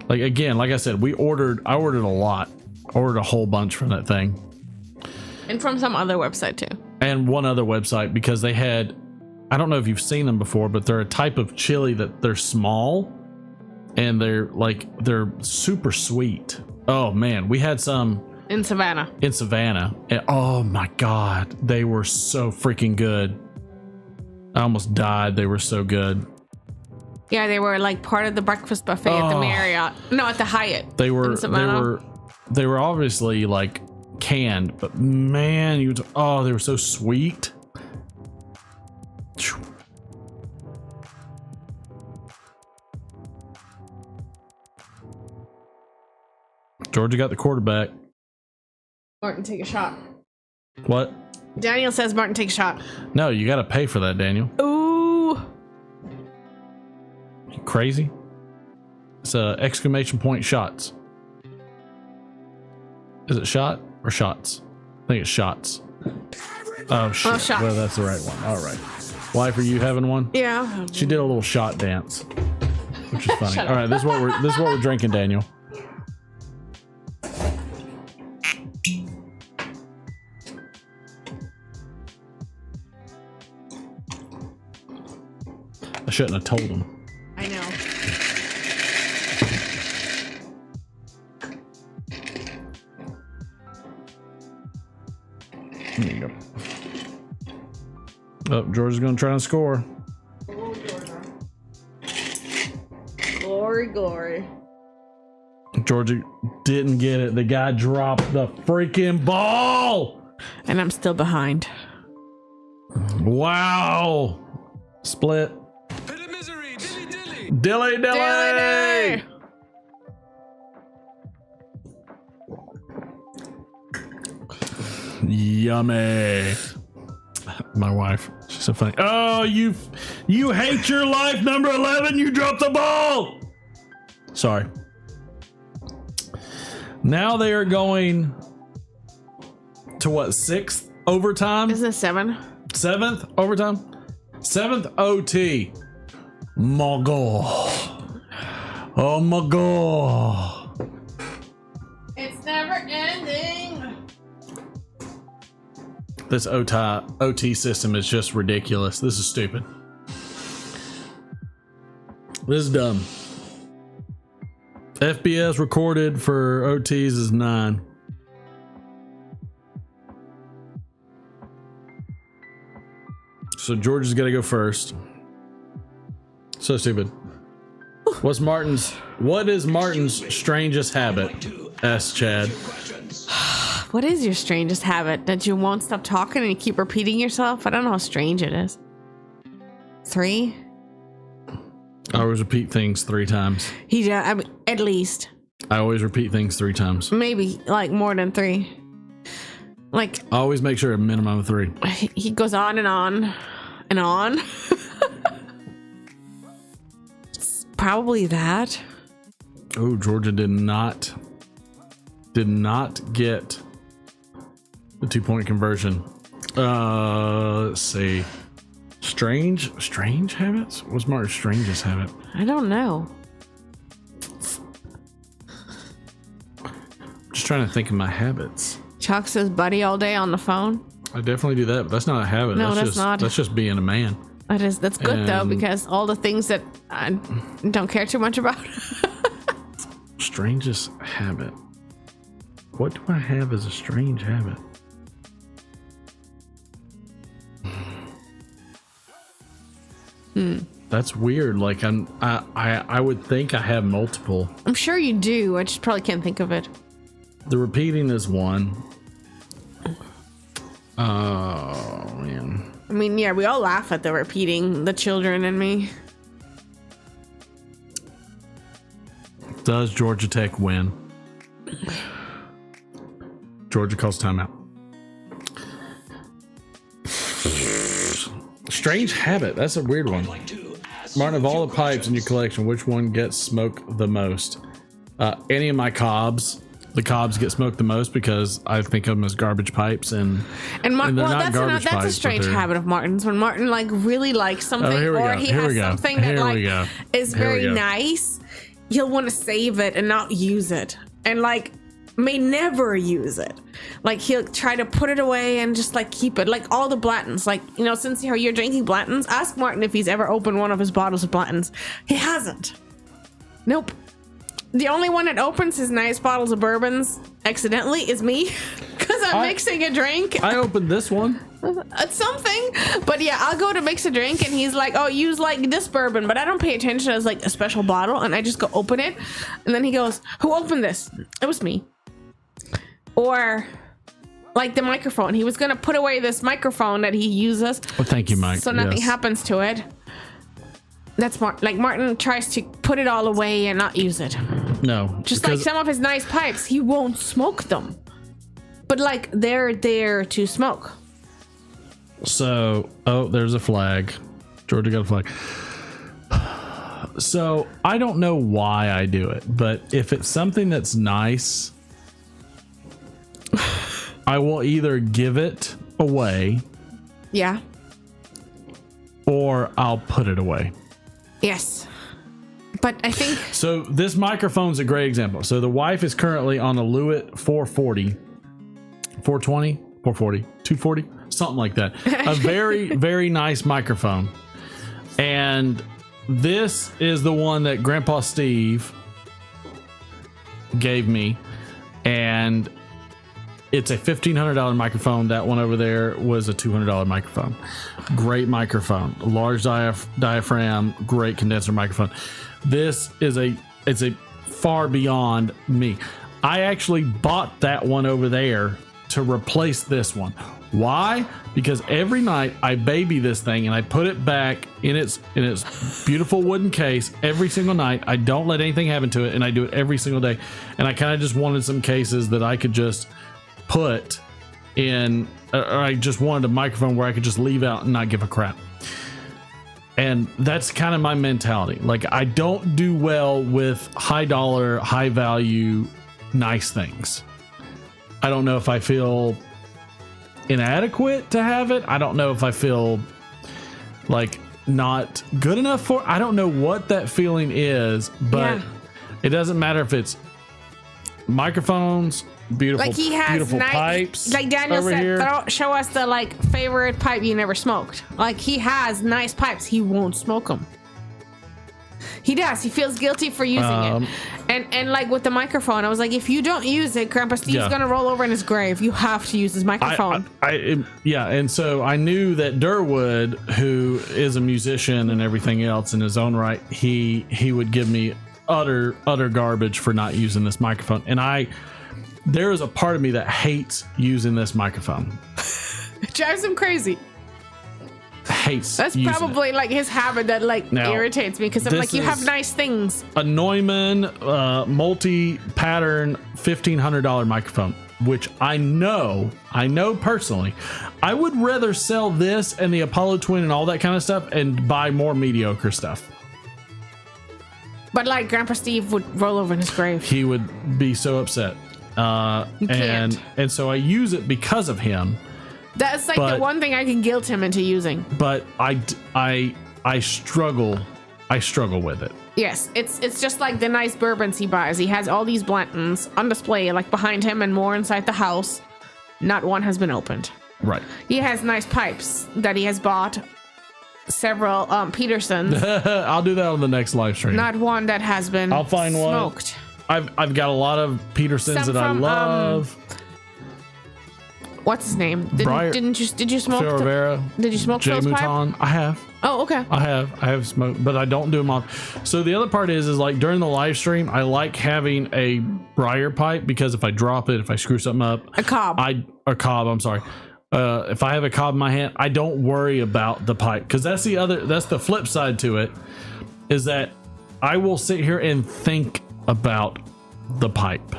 again, like I said, I ordered a lot. Ordered a whole bunch from that thing. And from some other website too. And one other website because they had, I don't know if you've seen them before, but they're a type of chili that they're small and they're super sweet. Oh man, we had some in Savannah. And oh my God, they were so freaking good. I almost died. They were so good. Yeah, they were like part of the breakfast buffet at the Marriott. No, at the Hyatt. They were obviously like canned, but man, they were so sweet. Georgia got the quarterback. Martin, take a shot. What? Daniel says Martin, take a shot. No, you got to pay for that, Daniel. Ooh. You crazy? It's exclamation point shots. Is it shot or shots? I think it's shots. Oh, shit. Oh, shots. Well, that's the right one. All right. Wife, are you having one? Yeah. She did a little shot dance, which is funny. All right, this is what we're drinking, Daniel. I shouldn't have told him. I know. There you go. Oh, Georgia's going to try and score. Oh, Georgia. Glory, glory. Georgia didn't get it. The guy dropped the freaking ball. And I'm still behind. Wow. Split. Bit of misery, dilly dilly. Dilly dilly. Yummy. My wife, she's so funny. Oh, you hate your life, number 11. You dropped the ball. Sorry. Now they are going to what, 6th overtime? Isn't it 7? 7th overtime? 7th OT. My God. Oh my God. It's never ending. This OT system is just ridiculous. This is stupid. This is dumb. FBS recorded for OTs is 9. So Georgia's got to go first. So stupid. What is Martin's strangest habit? Asked Chad. What is your strangest habit? That you won't stop talking and you keep repeating yourself? I don't know how strange it is. 3? I always repeat things 3 times. I mean, at least. I always repeat things 3 times. Maybe like more than 3. Like I always make sure a minimum of 3. he goes on and on and on. It's probably that. Oh, Georgia did not get the 2-point conversion. Let's see. Strange habits? What's Martin's strangest habit? I don't know. Just trying to think of my habits. Chuck says buddy all day on the phone. I definitely do that, but that's not a habit. No, that's just, not. That's just being a man. That's good though, because all the things that I don't care too much about. Strangest habit. What do I have as a strange habit? That's weird. Like I would think I have multiple. I'm sure you do. I just probably can't think of it. The repeating is one. Oh man. I mean, yeah, we all laugh at the repeating, the children and me. Does Georgia Tech win? Georgia calls timeout. Strange habit. That's a weird one. Martin, of all the pipes in your collection, which one gets smoked the most? Any of my cobs. The cobs get smoked the most because I think of them as garbage pipes, and they're not garbage pipes. That's a strange habit of Martin's. When Martin like really likes something, or he Here has we go. something that like is very nice, he'll want to save it and not use it, and like may never use it. Like he'll try to put it away and just like keep it. Like all the Blanton's, like, you know, since you're drinking Blanton's, ask Martin if he's ever opened one of his bottles of Blanton's. He hasn't. Nope. The only one that opens his nice bottles of bourbons accidentally is me, because I'm mixing a drink. I opened this one. It's something, but yeah, I'll go to mix a drink and he's like, oh, use like this bourbon, but I don't pay attention as like a special bottle, and I just go open it, and then he goes, who opened this? It was me. Or like the microphone, he was gonna put away this microphone that he uses. Well, thank you, Mike. So nothing happens to it. That's like Martin tries to put it all away and not use it. No, just like some of his nice pipes, he won't smoke them, but like they're there to smoke. So, oh, there's a flag. Georgia got a flag. So I don't know why I do it, but if it's something that's nice, I will either give it away, yeah, or I'll put it away. Yes. But I think so. This microphone's a great example. So the wife is currently on a Lewitt 440, 420, 440, 240, something like that. A very, very nice microphone. And this is the one that Grandpa Steve gave me. And it's a $1,500 microphone. That one over there was a $200 microphone. Great microphone, large diaphragm, great condenser microphone. This is it's a far beyond me. I actually bought that one over there to replace this one. Why? Because every night I baby this thing and I put it back in its beautiful wooden case every single night. I don't let anything happen to it, and I do it every single day. And I kind of just wanted some cases that I could just put in, or I just wanted a microphone where I could just leave out and not give a crap. And that's kind of my mentality. Like, I don't do well with high dollar, high value, nice things. I don't know if I feel inadequate to have it. I don't know if I feel like not good enough for it. I don't know what that feeling is, but it doesn't matter if it's microphones, beautiful, like he has beautiful pipes. Like Daniel over said, here. show us the like favorite pipe you never smoked. Like he has nice pipes, he won't smoke them. He does. He feels guilty for using it. And like with the microphone, I was like, if you don't use it, Grandpa Steve's gonna roll over in his grave. You have to use his microphone. And so I knew that Durwood, who is a musician and everything else in his own right, he would give me utter garbage for not using this microphone. And there is a part of me that hates using this microphone. It drives him crazy. That's probably like his habit that like irritates me, because I'm like, you have nice things. A Neumann multi-pattern $1,500 microphone, which I know personally, I would rather sell this and the Apollo Twin and all that kind of stuff and buy more mediocre stuff. But like Grandpa Steve would roll over in his grave. He would be so upset. And so I use it because of him. That's like the one thing I can guilt him into using. But I struggle. I struggle with it. Yes, it's just like the nice bourbons he buys. He has all these Blantons on display, like behind him and more inside the house. Not one has been opened. Right. He has nice pipes that he has bought. Several Petersons. I'll do that on the next live stream. Not one that has been I'll find smoked. one. I've got a lot of Petersons that I love. What's his name? Did you smoke? Phil Rivera. Did you smoke J Phil's pipe? Mouton. I have. Oh, okay. I have smoked, but I don't do them all. So the other part is like during the live stream, I like having a briar pipe because if I drop it, if I screw something up, a cob. I'm sorry. If I have a cob in my hand, I don't worry about the pipe because that's the flip side to it, is that I will sit here and think about the pipe.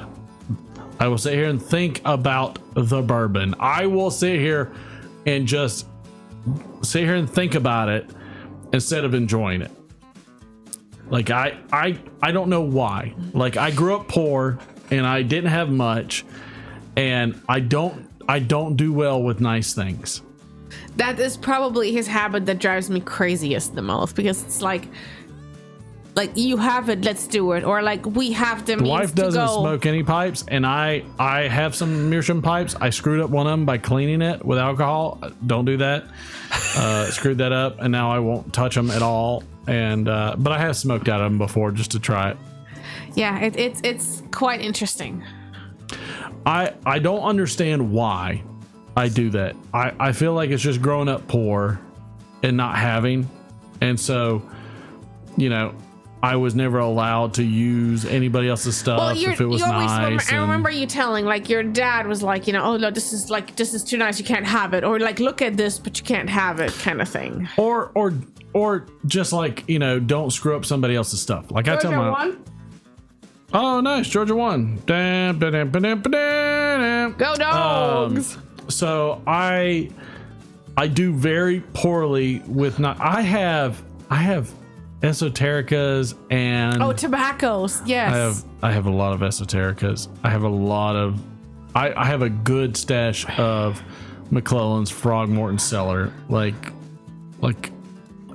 I will sit here and think about the bourbon. I will sit here and just sit here and think about it instead of enjoying it. Like I don't know why. Like I grew up poor and I didn't have much, and I don't do well with nice things. That is probably his habit that drives me craziest the most, because it's like you have it, let's do it, or like we have the means wife doesn't smoke any pipes, and I have some meerschaum pipes. I screwed up one of them by cleaning it with alcohol. Don't do that. Screwed that up, and now I won't touch them at all. And but I have smoked out of them before just to try it. Yeah, it's quite interesting. I don't understand why I do that. I feel like it's just growing up poor and not having, and so I was never allowed to use anybody else's stuff if it was nice. I remember you telling, like, your dad was like, oh no, this is too nice, you can't have it, or like, look at this, but you can't have it, kind of thing. Or just like, don't screw up somebody else's stuff. Like Georgia I tell my won. Oh, nice, Georgia won. Go Dogs. So I do very poorly with not. I have esotericas and tobaccos. Yes, I have a lot of esotericas. I have a lot of. I have a good stash of McClellan's Frogmorton Cellar.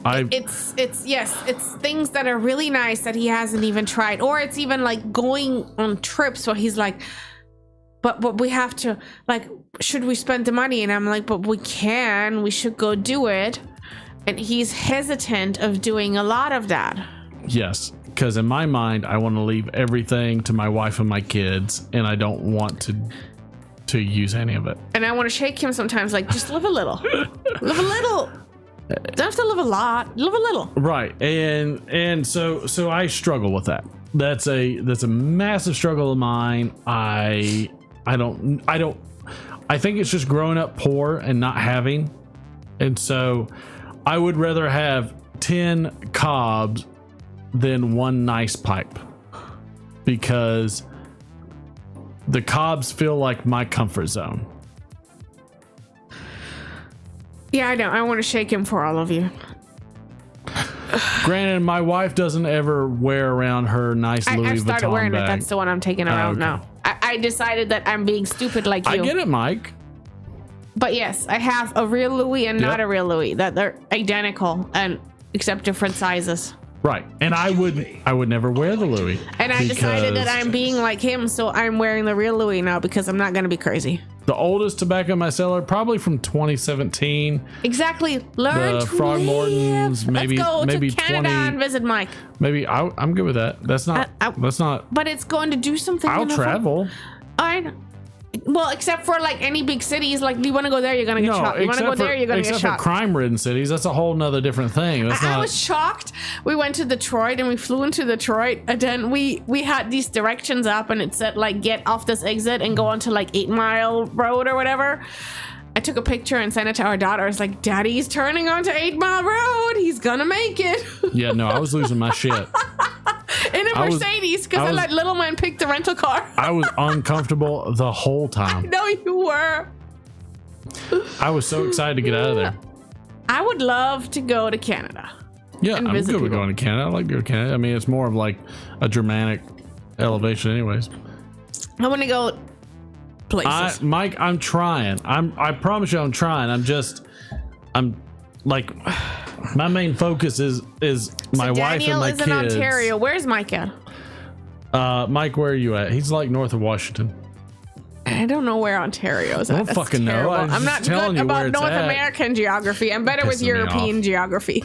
It's things that are really nice that he hasn't even tried, or it's even like going on trips where he's like, but we have to, like, should we spend the money? And I'm like, but we should go do it. And he's hesitant of doing a lot of that. Yes, because in my mind, I want to leave everything to my wife and my kids, and I don't want to use any of it. And I want to shake him sometimes, like, just live a little. Live a little. Don't have to live a lot. Live a little. Right. And so I struggle with that. That's a massive struggle of mine. I think it's just growing up poor and not having. And so I would rather have 10 cobs than one nice pipe, because the cobs feel like my comfort zone. Yeah, I know. I want to shake him for all of you. Granted, my wife doesn't ever wear around her nice Louis Vuitton bag. I started wearing it. That's the one I'm taking around now. I decided that I'm being stupid like you. I get it, Mike. But yes, I have a real Louis and not a real Louis. That they're identical, and except different sizes. Right. And I would never wear the Louis. And I decided that I'm being like him, so I'm wearing the real Louis now because I'm not going to be crazy. The oldest tobacco in my cellar, probably from 2017. Exactly. Learn to Frogmortons, maybe to Canada 20, and visit Mike. Maybe I'm good with that. That's not. But it's going to do something. I'll travel. Well, except for like any big cities, like you want to go there, you're gonna get shot. You want to go there, you're gonna get shot. Except for crime-ridden cities, that's a whole nother different thing. I was shocked. We went to Detroit and we flew into Detroit, and then we had these directions up, and it said like get off this exit and go onto like 8 Mile Road or whatever. I took a picture and sent it to our daughter. It's like, Daddy's turning onto 8 Mile Road. He's gonna make it. Yeah, no, I was losing my shit. In a Mercedes, because I let little man pick the rental car. I was uncomfortable the whole time. I know you were. I was so excited to get out of there. I would love to go to Canada. Yeah, I'm good with going to Canada. I like to go to Canada. I mean, it's more of like a Germanic elevation anyways. I want to go places. Mike, I'm trying. I promise you, I'm trying. I'm like, my main focus is my wife and my kids. Daniel is in Ontario. Where's Mike at? Mike, where are you at? He's like north of Washington. I don't know where Ontario is. I don't fucking know. I'm not good about North American geography. I'm better with European geography.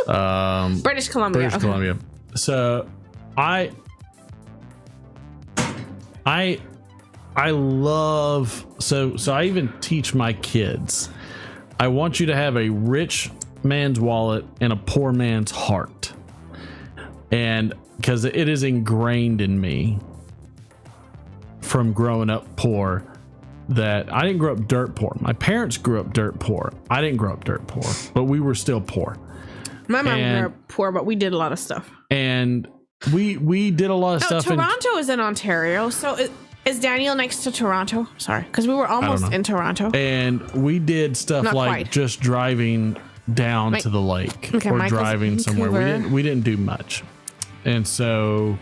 British Columbia. British Columbia. So I love so I even teach my kids. I want you to have a rich man's wallet and a poor man's heart. And because it is ingrained in me from growing up poor, that I didn't grow up dirt poor. My parents grew up dirt poor. I didn't grow up dirt poor, but we were still poor. My mom grew up poor, but we did a lot of stuff. And we did a lot of stuff. Toronto is in Ontario, so is Daniel next to Toronto? Sorry, because we were almost in Toronto. And we did stuff Not like quite. Just driving down to the lake or Michael's driving somewhere. We didn't do much. And so,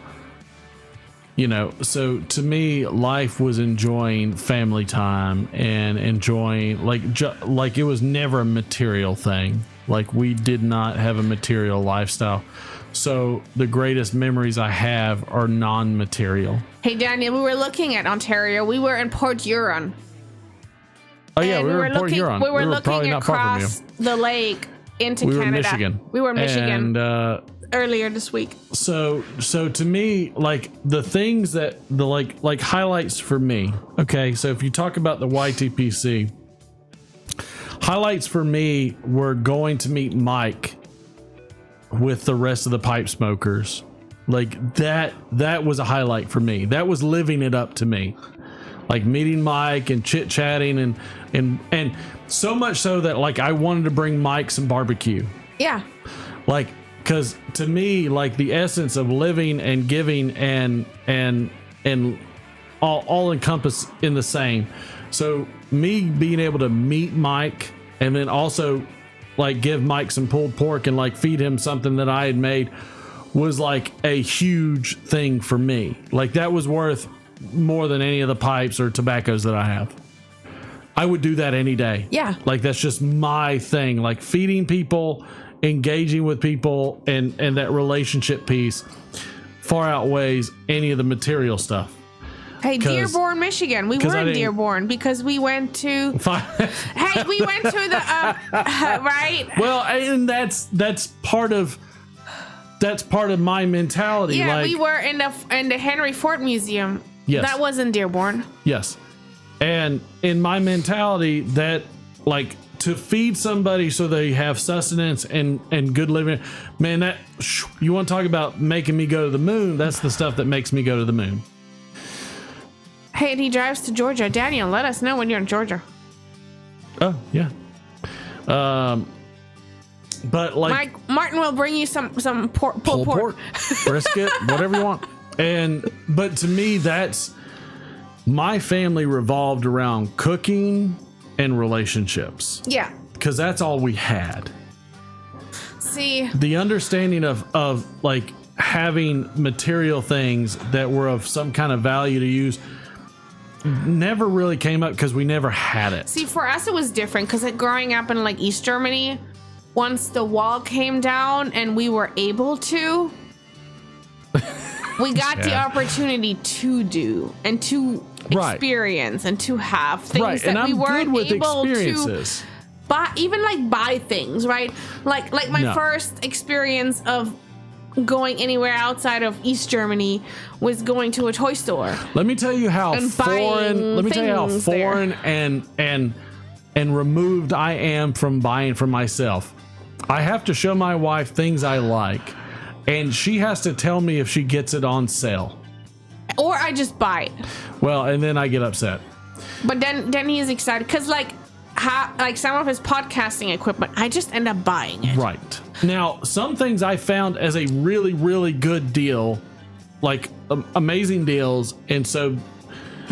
you know, so to me, life was enjoying family time and enjoying like it was never a material thing. Like we did not have a material lifestyle. So the greatest memories I have are non-material. Hey, Daniel, we were looking at Ontario. We were in Port Huron. Oh yeah, we were in Port Huron. We were looking across the lake into Canada. We were in Michigan. We were in Michigan. And earlier this week. So to me, like the things that the like highlights for me. Okay, so if you talk about the YTPC, highlights for me were going to meet Mike with the rest of the pipe smokers. Like that was a highlight for me. That was living it up to me. Like meeting Mike and chit chatting and so much so that like I wanted to bring Mike some barbecue. Yeah. Like, because to me, like the essence of living and giving and all encompass in the same. So me being able to meet Mike and then also like give Mike some pulled pork and like feed him something that I had made was like a huge thing for me. Like that was worth more than any of the pipes or tobaccos that I have. I would do that any day. Yeah. Like that's just my thing. Like feeding people, engaging with people, and that relationship piece far outweighs any of the material stuff. Hey, Dearborn, Michigan. We were in Dearborn because we went to. Hey, we went to the right. Well, and that's part of my mentality. Yeah, like, we were in the Henry Ford Museum. Yes, that was in Dearborn. Yes, and in my mentality, that like to feed somebody so they have sustenance and good living, man. That you want to talk about making me go to the moon? That's the stuff that makes me go to the moon. Hey, and he drives to Georgia. Daniel, let us know when you're in Georgia. Oh, yeah. But like Martin will bring you some pulled pork, brisket, whatever you want. But to me, that's my family revolved around cooking and relationships. Yeah. Because that's all we had. See, the understanding of like having material things that were of some kind of value to use never really came up because we never had it. See, for us it was different because growing up in like East Germany, once the wall came down and we were able to, we got the opportunity to do and to experience and to have things that we weren't able to buy, even like buy things, right? Like my first experience of going anywhere outside of East Germany was going to a toy store. Let me tell you how foreign. Let me tell you how foreign and removed I am from buying for myself. I have to show my wife things I like, and she has to tell me if she gets it on sale, or I just buy it. Well, and then I get upset. But then he is excited because like some of his podcasting equipment, I just end up buying it. Right. Now, some things I found as a really, really good deal, like amazing deals, and so.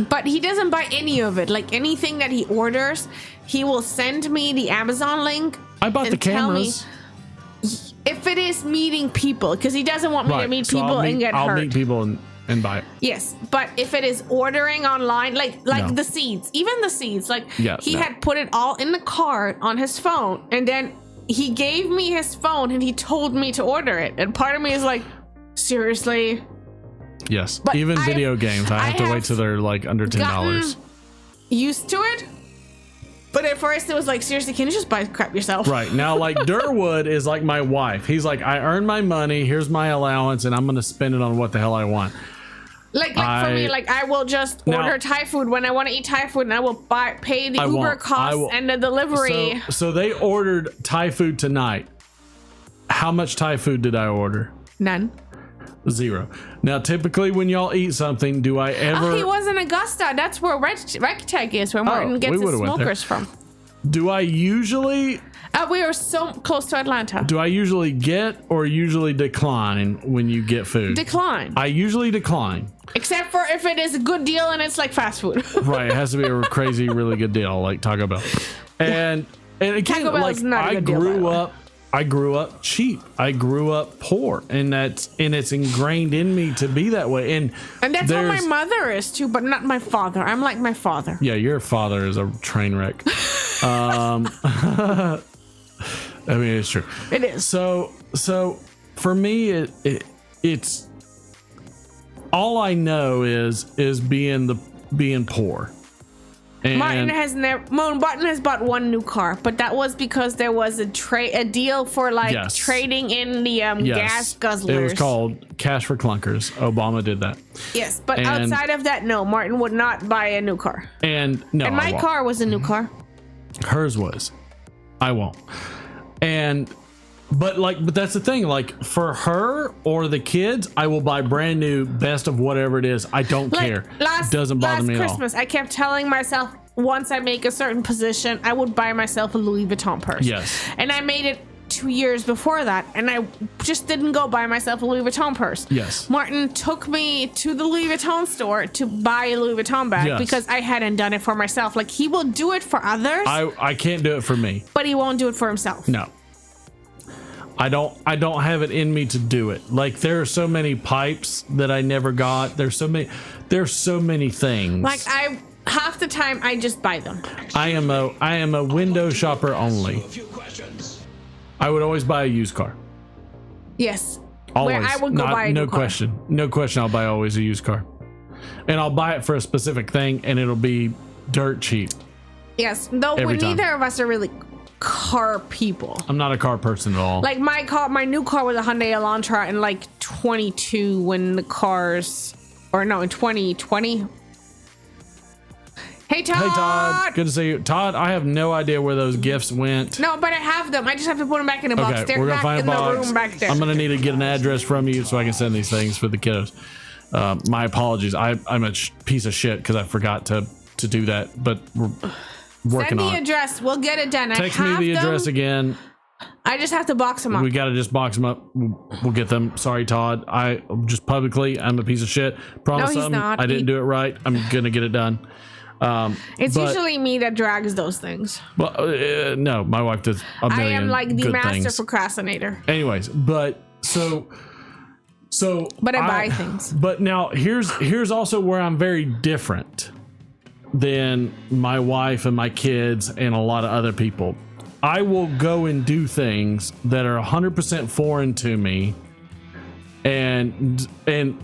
But he doesn't buy any of it. Like anything that he orders, he will send me the Amazon link. I bought the cameras. If it is meeting people, because he doesn't want me to meet people and get hurt. I'll meet people and buy it. Yes, but if it is ordering online, like No. the seeds, even the seeds, like Yeah, he no. had put it all in the cart on his phone, and then he gave me his phone and he told me to order it. And part of me is like, seriously? Yes, But even video games, I have to wait have till they're like under $10. gotten used to it. But at first it was like, seriously, can you just buy crap yourself? Right now, like Durwood is like my wife. He's like, I earn my money. Here's my allowance, and I'm gonna spend it on what the hell I want. Like for me, like I will just order Thai food when I want to eat Thai food, and I will pay the Uber costs and the delivery. So they ordered Thai food tonight. How much Thai food did I order? None. 0. Now, typically when y'all eat something, do I ever? Oh, he was in Augusta. That's where Rectech is, where Martin gets his smokers from. Do I usually? We were so close to Atlanta. Do I usually get or usually decline when you get food? Decline. I usually decline. Except for if it is a good deal and it's like fast food. Right, it has to be a crazy, really good deal, like Taco Bell. And again, Taco Bell like is not a good deal, I grew up cheap. I grew up poor, and it's ingrained in me to be that way. And that's how my mother is too, but not my father. I'm like my father. Yeah, your father is a train wreck. I mean, it's true. It is. So for me, it's all I know is being poor. And Martin has bought one new car, but that was because there was a deal for trading in the gas guzzlers. It was called Cash for Clunkers. Obama did that. Yes, but outside of that, no, Martin would not buy a new car. And my car was a new car. Hers was. I won't. But that's the thing. Like for her or the kids, I will buy brand new, best of whatever it is. I don't care. It doesn't bother me at all. Last Christmas, I kept telling myself once I make a certain position, I would buy myself a Louis Vuitton purse. Yes. And I made it 2 years before that, and I just didn't go buy myself a Louis Vuitton purse. Yes. Martin took me to the Louis Vuitton store to buy a Louis Vuitton bag because I hadn't done it for myself. Like he will do it for others. I can't do it for me. But he won't do it for himself. No. I don't have it in me to do it. Like there are so many pipes that I never got. There's so many things. Like half the time I just buy them. I am a window shopper only. I would always buy a used car. Yes. Always. Where I would go buy a new car. No question. I'll buy always a used car, and I'll buy it for a specific thing, and it'll be dirt cheap. Yes. Though neither of us are really car people. I'm not a car person at all. Like my new car was a Hyundai Elantra in like 22 when the cars, or no, in 2020. Hey Todd. Good to see you. Todd, I have no idea where those gifts went. No, but I have them. I just have to put them back in a box. They're we're gonna back find in a box. the room back there. I'm gonna need to get an address from you so I can send these things for the kiddos. My apologies. I'm a piece of shit because I forgot to do that, but we're working Send on the it. address. We'll get it done. Text me the address again. I just have to box them up. We got to just box them up. We'll get them. Sorry, Todd. I just publicly, I'm a piece of shit. Promise No, he's not. I didn't do it right. I'm going to get it done. It's usually me that drags those things. Well, no, my wife does a million I am like the good master things. procrastinator. Anyways, but But I buy things. But now here's also where I'm very different than my wife and my kids and a lot of other people. I will go and do things that are 100% foreign to me, and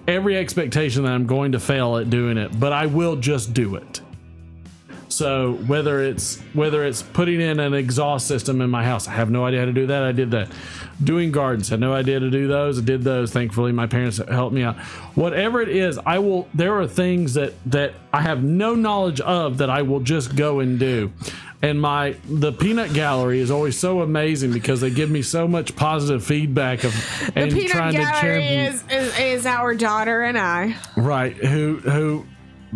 every expectation that I'm going to fail at doing it, but I will just do it. So whether it's putting in an exhaust system in my house, I have no idea how to do that. I did that. Doing gardens, had no idea to do those. I did those. Thankfully, my parents helped me out. Whatever it is, I will. There are things that I have no knowledge of that I will just go and do. And the peanut gallery is always so amazing because they give me so much positive feedback of the peanut gallery is our daughter and I. Right, who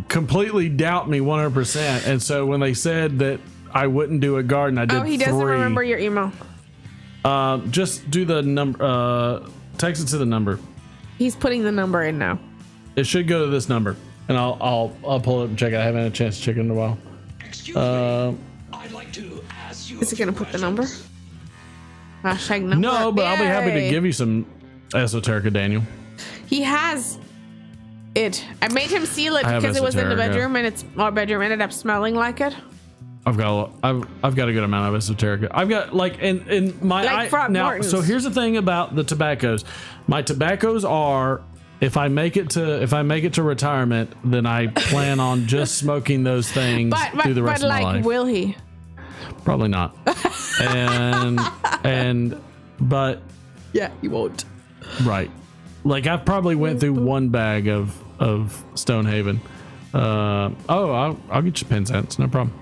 completely doubt me 100%. And so when they said that I wouldn't do a garden, I did. Oh, he doesn't remember your email. Just do the number. Text it to the number. He's putting the number in now. It should go to this number, and I'll pull it and check it. I haven't had a chance to check it in a while. Excuse me. I'd like to ask you. Is he gonna put the number? Hashtag number. No, but Yay. I'll be happy to give you some esoterica, Daniel. He has I made him seal it because it was in the bedroom, and our bedroom ended up smelling like it. I've got a good amount of esoterica. I've got like in my now. So here's the thing about the tobaccos. My tobaccos are, if I make it to retirement, then I plan on just smoking those things through the rest of my life. Will he? Probably not. But yeah, he won't. Right. Like I probably went through one bag of Stonehaven. I'll get you Penzance, no problem.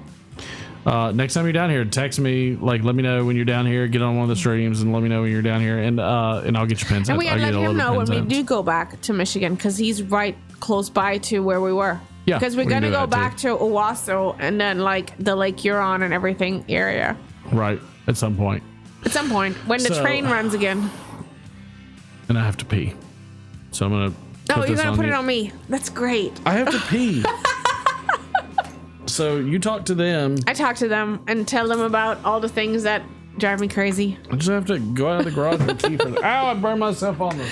Next time you're down here, text me. Like, let me know when you're down here. Get on one of the streams and let me know when you're down here, and I'll get you Penzance. And we gotta let him know when we do go back to Michigan, because he's right close by to where we were. Yeah, because we're gonna go back to Owasso and then like the Lake Huron and everything area. Right, at some point. At some point when the train runs again. And I have to pee, so I'm gonna. Oh, you're gonna put it on me. That's great. I have to pee. So you talk to them. I talk to them and tell them about all the things that drive me crazy. I just have to go out of the garage and pee for the. Ow! I burned myself on the.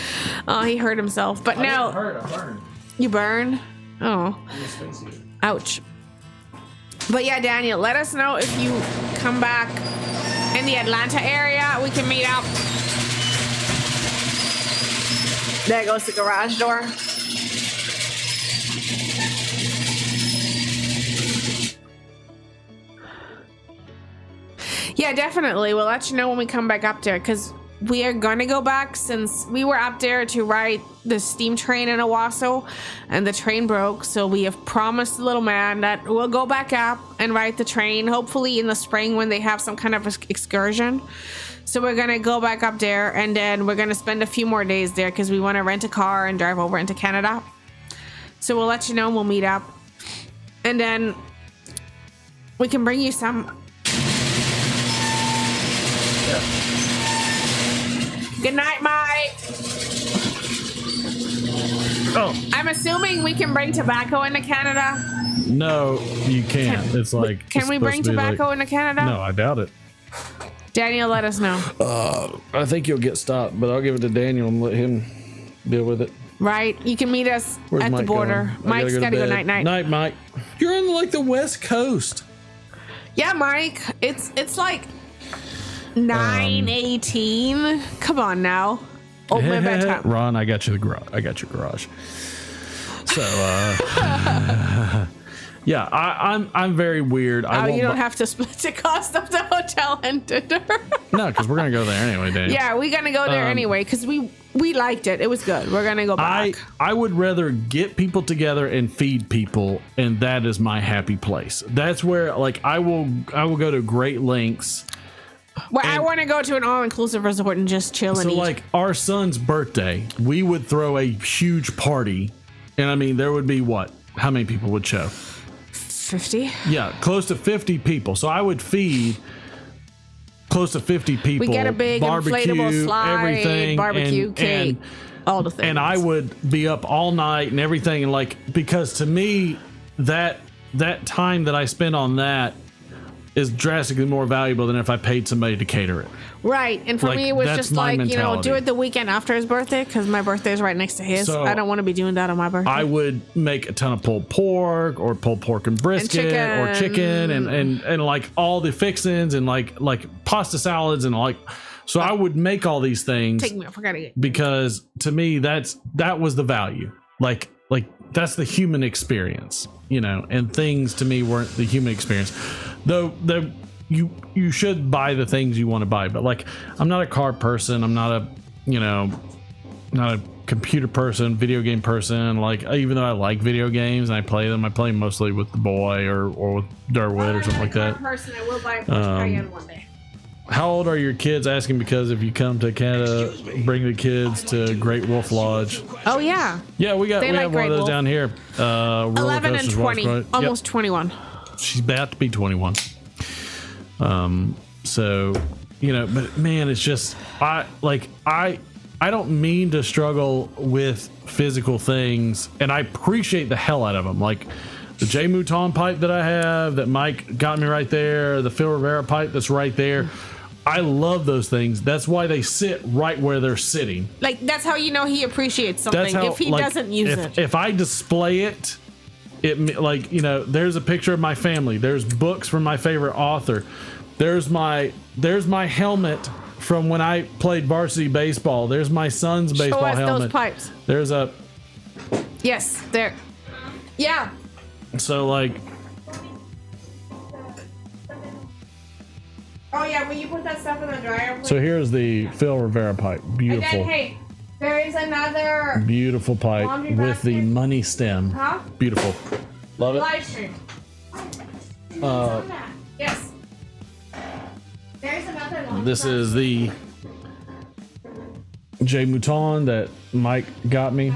Oh, he hurt himself. But now. I burned. You burn? Oh. Ouch. But yeah, Daniel, let us know if you come back in the Atlanta area. We can meet up. There goes the garage door. Yeah, definitely. We'll let you know when we come back up there, because we are going to go back, since we were up there to ride the steam train in Owasso and the train broke. So we have promised the little man that we'll go back up and ride the train, hopefully in the spring when they have some kind of excursion. So we're going to go back up there, and then we're going to spend a few more days there because we want to rent a car and drive over into Canada. So we'll let you know, and we'll meet up. And then we can bring you some. Yeah. Good night, Mike. Oh. I'm assuming we can bring tobacco into Canada. No, you can't. It's like. Can we bring tobacco into Canada? No, I doubt it. Daniel, let us know. I think you'll get stopped, but I'll give it to Daniel and let him deal with it. Right. You can meet us at the border. Mike's got to go night-night. Night, Mike. You're on like the West Coast. Yeah, Mike. It's like 9:18. Come on now. Open bedtime. Ron, I got you the garage. I got your garage. So, yeah, I'm very weird. You don't have to split the cost of the hotel and dinner. No, because we're gonna go there anyway, Daniel. Yeah, we're gonna go there anyway because we liked it. It was good. We're gonna go back. I would rather get people together and feed people, and that is my happy place. That's where like I will go to great lengths. Well, I want to go to an all-inclusive resort and just chill and eat. So, like our son's birthday, we would throw a huge party, and I mean there would be what? How many people would show? 50? Yeah, close to 50 people. So I would feed close to 50 people. We get a big barbecue, inflatable slide, everything, barbecue, cake, all the things. And I would be up all night and everything, and like because to me that time that I spend on that is drastically more valuable than if I paid somebody to cater it. Right. And for me, it was just like, mentality. do it the weekend after his birthday because my birthday is right next to his. So I don't want to be doing that on my birthday. I would make a ton of pulled pork or pulled pork and brisket or chicken and like all the fixings and like pasta salads and like, so I would make all these things. Take me, I forgot it. Because to me, that was the value. Like that's the human experience, and things to me weren't the human experience. Though you should buy the things you want to buy, but like I'm not a car person, I'm not a not a computer person, video game person. Like even though I like video games and I play them mostly with the boy or with Durwood or something like that. Person, I will buy a Porsche Cayenne one day. How old are your kids? Asking because if you come to Canada, bring the kids to Great Wolf Lodge. Oh yeah. Yeah, we have one of those down here. 11 and 20, almost 21. She's about to be 21. So, but man, it's just I don't mean to struggle with physical things, and I appreciate the hell out of them. Like the J Mouton pipe that I have that Mike got me right there, the Phil Rivera pipe that's right there. I love those things. That's why they sit right where they're sitting. Like, that's how you know he appreciates something. That's how, if he doesn't use it. If I display it, like, you know, there's a picture of my family. There's books from my favorite author. There's my helmet from when I played varsity baseball. There's my son's baseball Show us helmet. those pipes. There's a... Yes, there. Yeah. So, like... Oh, yeah, will you put that stuff in the dryer? So here's the Phil Rivera pipe. Beautiful. And then, hey, there is another Beautiful pipe with the money stem. Huh? Beautiful. Love it. live stream. Yes. There's another one. This is the J Mouton that Mike got me.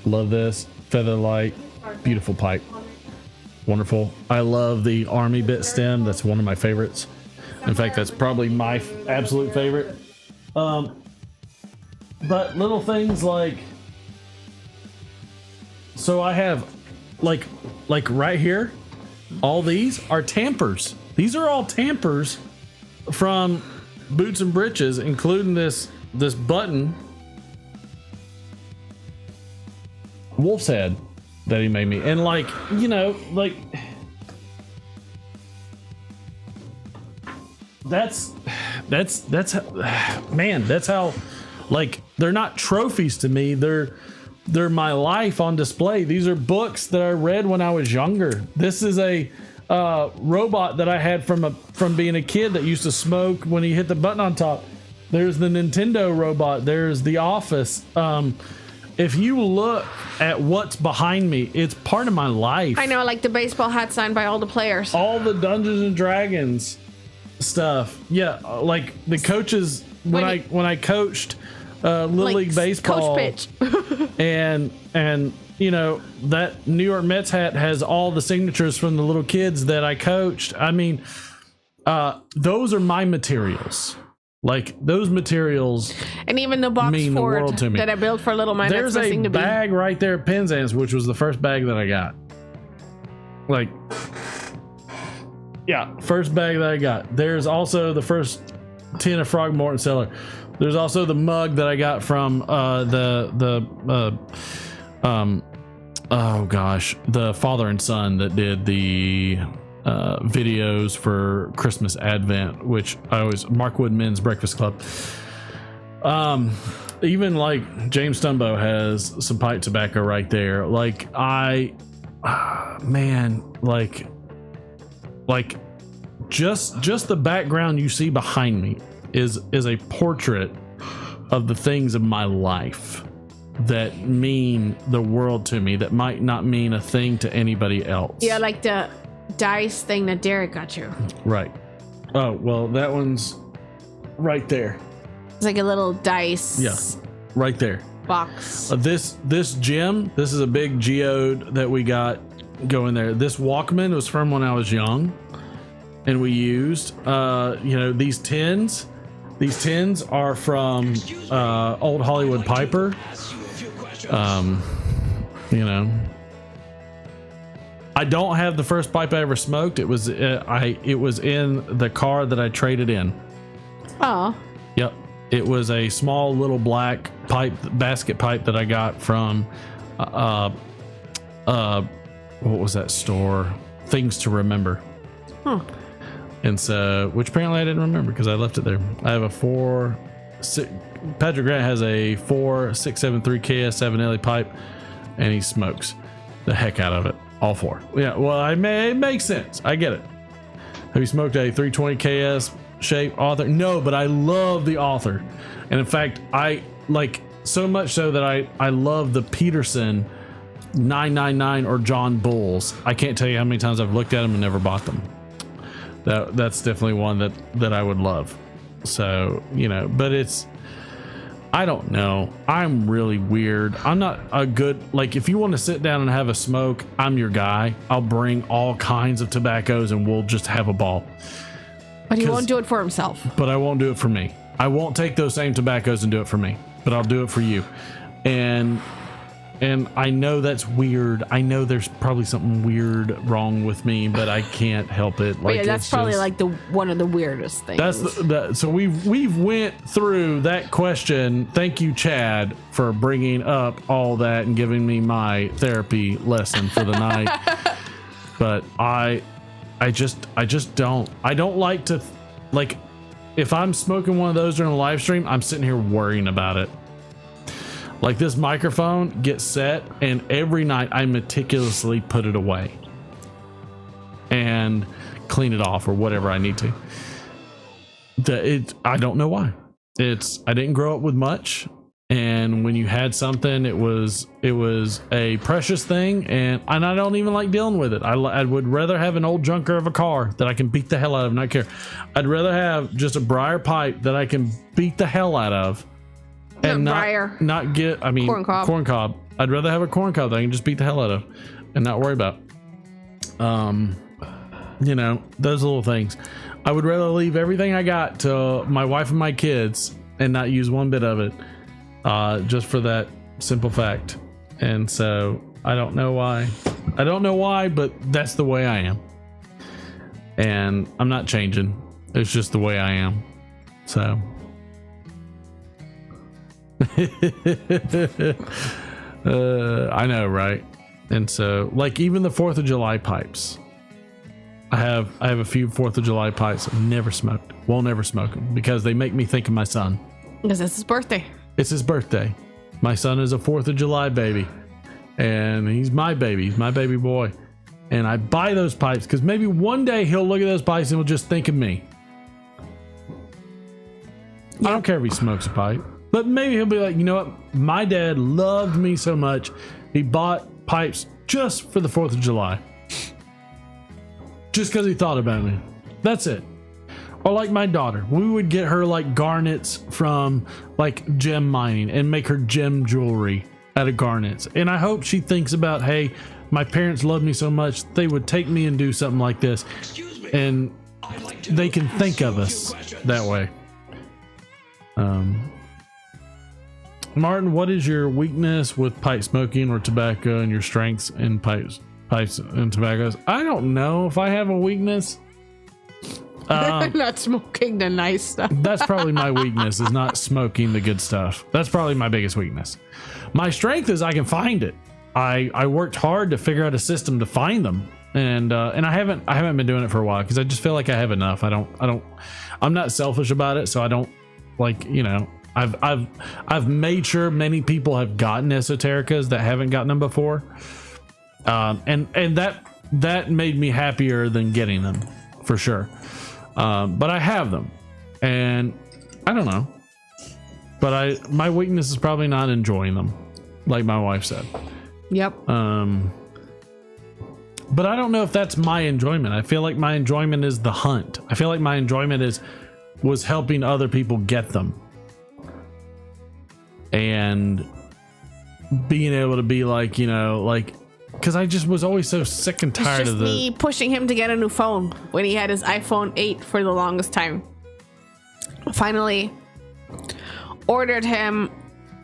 Love this. Featherlight. Beautiful pipe. Wonderful. I love the Army bit stem. That's one of my favorites. In fact, that's probably my absolute favorite. But little things like... So I have, like right here, all these are tampers. These are all tampers from Boots and Britches, including this button wolf's head that he made me. And like, you know, like that's man, that's how, like, they're not trophies to me. They're my life on display. These are books that I read when I was younger. This is a robot that I had from being a kid that used to smoke when he hit the button on top. There's the Nintendo robot. There's The Office. If you look at what's behind me, it's part of my life. I know, like the baseball hat signed by all the players. All the Dungeons and Dragons stuff. Yeah, like the coaches when I coached Little League baseball. Coach pitch. and you know, that New York Mets hat has all the signatures from the little kids that I coached. I mean, those are my materials. Like, those materials, and even the box mean the fort world to me. that I built for Little Man. There's that's a missing to bag right there at Penzance, which was the first bag that I got. Like, yeah, first bag that I got. There's also the first tin of Frogmorton Cellar. There's also the mug that I got from the father and son that did the videos for Christmas Advent, which Mark Woodman's Breakfast Club. Even like James Stumbo has some pipe tobacco right there. Like, man, like just the background you see behind me is a portrait of the things of my life that mean the world to me, that might not mean a thing to anybody else. Yeah, like the dice thing that Derek got you. Right. Oh, well, that one's right there. It's like a little dice. Yeah, right there. Box. This gem, this is a big geode that we got going there. This Walkman was from when I was young, and we used, you know, these tins. These tins are from Old Hollywood Piper. You know, I don't have the first pipe I ever smoked. It was in the car that I traded in. Oh. Yep. It was a small little black pipe, basket pipe that I got from what was that store? Things to Remember. Huh. And so, which apparently I didn't remember because I left it there. I have a Patrick Grant has a 4673 KS7 LE pipe, and he smokes the heck out of it. All four. Yeah, well, it makes sense. I get it. Have you smoked a 320 KS shape Author? No, but I love the Author. And in fact, I like so much so that I love the Peterson 999 or John Bulls. I can't tell you how many times I've looked at them and never bought them. That's definitely one that I would love. So, you know, but I don't know. I'm really weird. I'm not a good, like, if you want to sit down and have a smoke, I'm your guy. I'll bring all kinds of tobaccos and we'll just have a ball. But he won't do it for himself. But I won't do it for me. I won't take those same tobaccos and do it for me, but I'll do it for you. And And I know that's weird. I know there's probably something weird wrong with me, but I can't help it. Like, yeah, that's probably like one of the weirdest things. That's so we've went through that question. Thank you, Chad, for bringing up all that and giving me my therapy lesson for the night. But I just don't like to, like, if I'm smoking one of those during a live stream, I'm sitting here worrying about it. Like, this microphone gets set, and every night I meticulously put it away and clean it off or whatever I need to. I don't know why. I didn't grow up with much, and when you had something, it was a precious thing, and I don't even like dealing with it. I would rather have an old junker of a car that I can beat the hell out of, not care. I'd rather have just a briar pipe that I can beat the hell out of. And not get, I mean, corn cob. I'd rather have a corn cob that I can just beat the hell out of and not worry about. You know, those little things. I would rather leave everything I got to my wife and my kids and not use one bit of it, just for that simple fact. And so I don't know why. But that's the way I am. And I'm not changing. It's just the way I am. So. I know, right? And so, like, even the 4th of July pipes, I have a few 4th of July pipes I've never smoked. Will never smoke them because they make me think of my son. Because it's his birthday. It's his birthday. My son is a 4th of July baby, and he's my baby. He's my baby boy. And I buy those pipes because maybe one day he'll look at those pipes and will just think of me. I don't care if he smokes a pipe. But maybe he'll be like, you know what? My dad loved me so much, he bought pipes just for the 4th of July. Just because he thought about me. That's it. Or like my daughter. We would get her like garnets from like gem mining and make her gem jewelry out of garnets. And I hope she thinks about, hey, my parents loved me so much, they would take me and do something like this. And they can think of us that way. Martin, what is your weakness with pipe smoking or tobacco and your strengths in pipes and tobaccos? I don't know if I have a weakness. Not smoking the nice stuff. That's probably my weakness, is not smoking the good stuff. That's probably my biggest weakness. My strength is I can find it. I worked hard to figure out a system to find them. And I haven't been doing it for a while because I just feel like I have enough. I'm not selfish about it, so I don't, like, you know, I've made sure many people have gotten esotericas that haven't gotten them before, and that made me happier than getting them, for sure. But I have them, and I don't know. But my weakness is probably not enjoying them, like my wife said. Yep. But I don't know if that's my enjoyment. I feel like my enjoyment is the hunt. I feel like my enjoyment was helping other people get them. And being able to be like, you know, like, because I just was always so sick and tired of me pushing him to get a new phone when he had his iPhone 8 for the longest time. Finally ordered him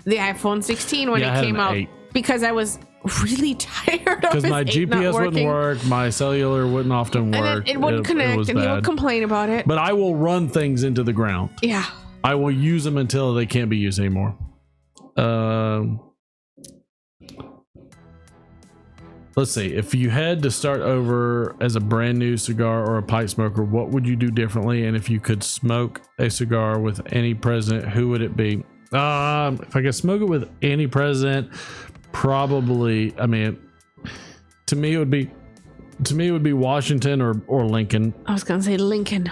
the iPhone 16 when it came out 8. because I was really tired of his 8 my GPS wouldn't work, my cellular wouldn't often work, and it wouldn't connect, and he would complain about it. But I will run things into the ground. Yeah, I will use them until they can't be used anymore. Let's see. If you had to start over as a brand new cigar or a pipe smoker, what would you do differently? And if you could smoke a cigar with any president, who would it be? If I could smoke it with any president, probably, I mean, to me it would be Washington or Lincoln. I was gonna say Lincoln.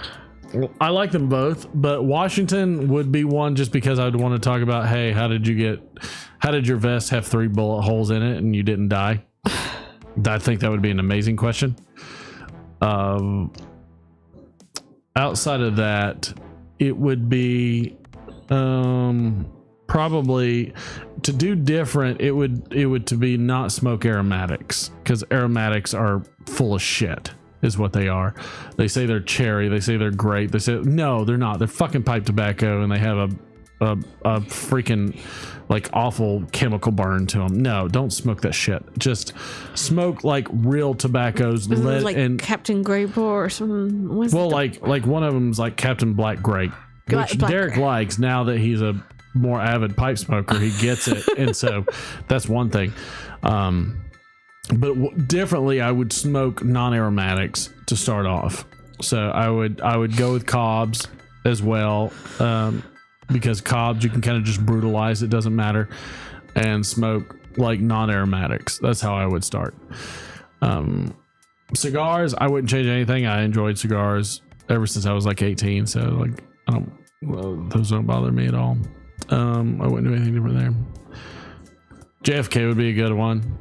I like them both, but Washington would be one just because I'd want to talk about, hey, how did your vest have 3 bullet holes in it and you didn't die? I think that would be an amazing question. Outside of that, it would be probably, to do different, it would to be not smoke aromatics, because aromatics are full of shit, is what they are. They say they're cherry, they say they're great, they say no, they're not. They're fucking pipe tobacco, and they have a freaking like awful chemical burn to them. No, don't smoke that shit. Just smoke like real tobaccos. Like Captain Grape or something. Like one of them's like Captain Black Grape, which Derek likes now that he's a more avid pipe smoker. He gets it, and so that's one thing. But differently, I would smoke non-aromatics to start off. So I would go with cobs as well, because cobs you can kind of just brutalize. It doesn't matter, and smoke like non-aromatics. That's how I would start. Cigars, I wouldn't change anything. I enjoyed cigars ever since I was like 18. So like those don't bother me at all. I wouldn't do anything different there. JFK would be a good one.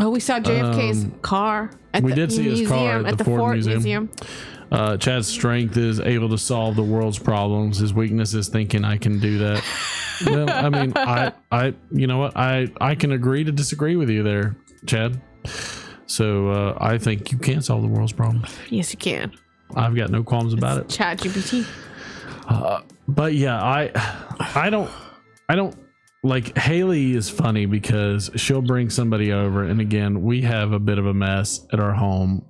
Oh, we saw JFK's car at we the did see museum, his car at the Ford Museum. Museum. Chad's strength is able to solve the world's problems. His weakness is thinking I can do that. Well, I mean, I you know what? I can agree to disagree with you there, Chad. So I think you can solve the world's problems. Yes, you can. I've got no qualms about it. Chat GPT. But yeah, I don't like Haley is funny because she'll bring somebody over, and again, we have a bit of a mess at our home,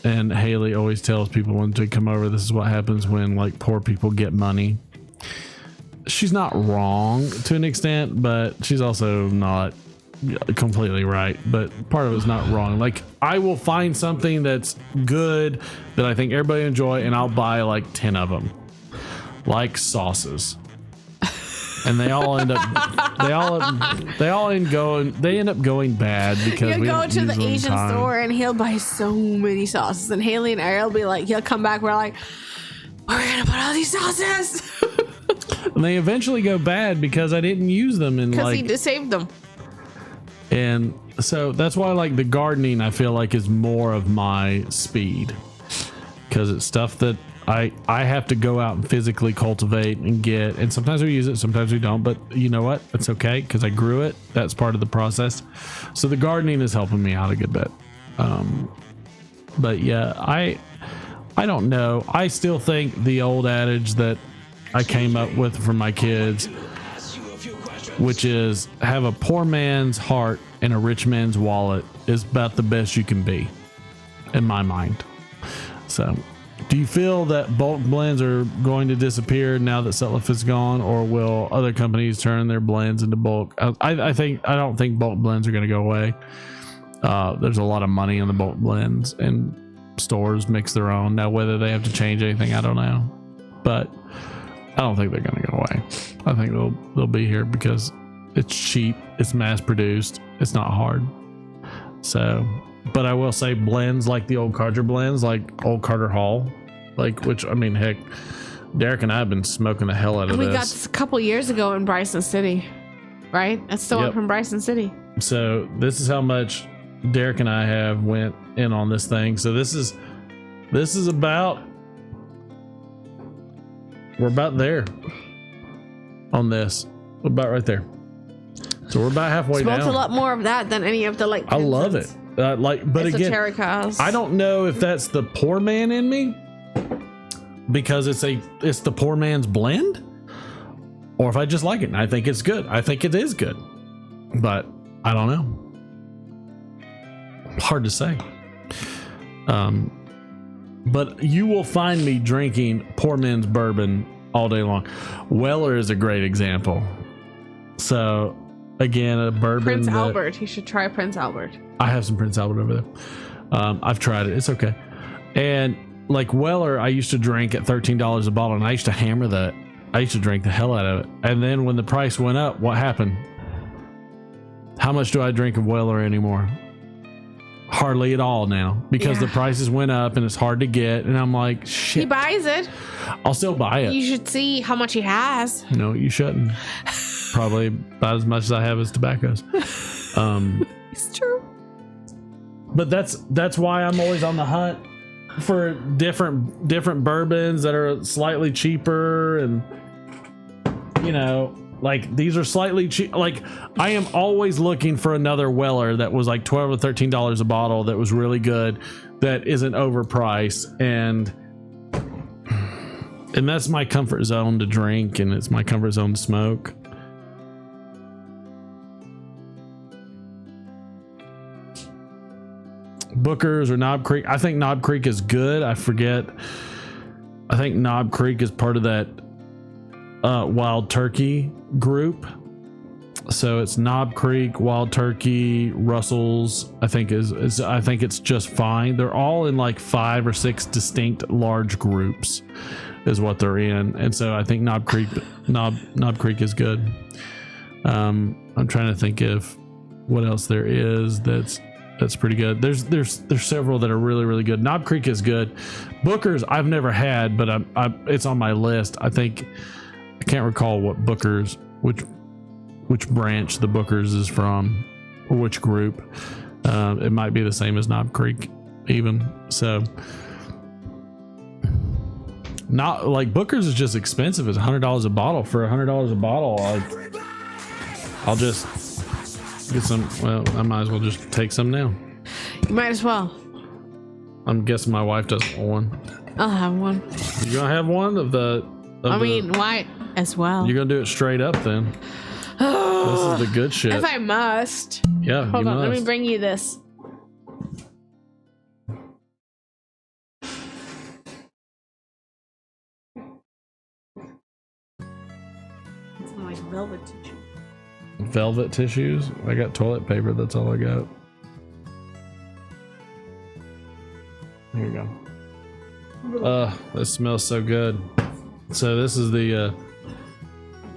and Haley always tells people when they come over, this is what happens when like poor people get money. She's not wrong to an extent, but she's also not completely right, but part of it's not wrong. Like I will find something that's good that I think everybody enjoy, and I'll buy like 10 of them, like sauces. And they all end up going bad because He'll go to the Asian store and he'll buy so many sauces, and Haley and Ariel will be like, he'll come back, we're like, we're gonna put all these sauces. And they eventually go bad because I didn't use them, and because he just saved them. And so that's why like the gardening I feel like is more of my speed, because it's stuff that I have to go out and physically cultivate and get, and sometimes we use it, sometimes we don't, but you know what? That's okay because I grew it. That's part of the process. So the gardening is helping me out a good bit. But yeah, I don't know. I still think the old adage that I came up with for my kids, which is have a poor man's heart and a rich man's wallet, is about the best you can be in my mind. So do you feel that bulk blends are going to disappear now that Sutliff is gone, or will other companies turn their blends into bulk? I don't think bulk blends are going to go away. There's a lot of money in the bulk blends, and stores mix their own. Now, whether they have to change anything, I don't know, but I don't think they're going to go away. I think they'll be here because it's cheap, it's mass produced, it's not hard. So, but I will say blends like the old Carter blends, like old Carter Hall, like, which, I mean, heck, Derek and I have been smoking the hell out of this. We got this a couple years ago in Bryson City, right? That's the one from Bryson City. So this is how much Derek and I have went in on this thing. So this is about, we're about there on this. We're about right there. So we're about halfway down. Smoked a lot more of that than any of the like. I love it. But again, I don't know if that's the poor man in me, because it's the poor man's blend, or if I just like it and I think it's good. I think it is good, but I don't know. Hard to say. But you will find me drinking poor man's bourbon all day long. Weller is a great example. So again, a bourbon. Prince Albert. You should try Prince Albert. I have some Prince Albert over there. I've tried it. It's okay. And like Weller, I used to drink at $13 a bottle, and I used to hammer that. I used to drink the hell out of it. And then when the price went up, what happened? How much do I drink of Weller anymore? Hardly at all now, because the prices went up and it's hard to get. And I'm like, shit. He buys it. I'll still buy it. You should see how much he has. No, you shouldn't. Probably about as much as I have as tobaccos. It's true. But that's why I'm always on the hunt for different bourbons that are slightly cheaper, and you know, like these are slightly cheap. Like I am always looking for another Weller that was like $12 or $13 a bottle that was really good, that isn't overpriced, and And that's my comfort zone to drink, and it's my comfort zone to smoke. Booker's or Knob Creek. I think Knob Creek is good. I think Knob Creek is part of that Wild Turkey group. So it's Knob Creek, Wild Turkey, Russell's. I think it's just fine. They're all in like 5 or 6 distinct large groups, is what they're in. And so I think Knob Creek is good. I'm trying to think of what else there is that's pretty good. There's several that are really, really good. Knob Creek is good. Booker's I've never had, but it's on my list. I can't recall what Booker's, which branch the Booker's is from, or which group. It might be the same as Knob Creek even. So not like Booker's is just expensive. It's $100 a bottle. For $100 a bottle, I'll just get some. Well, I might as well just take some now. You might as well. I'm guessing my wife doesn't want one. I'll have one. You're gonna have one of the. Why as well? You're gonna do it straight up then. This is the good shit. If I must. Yeah. Hold on. Let me bring you this. It's like velvet tissue. Velvet tissues. I got toilet paper. That's all I got. Here you go. This smells so good. So this is the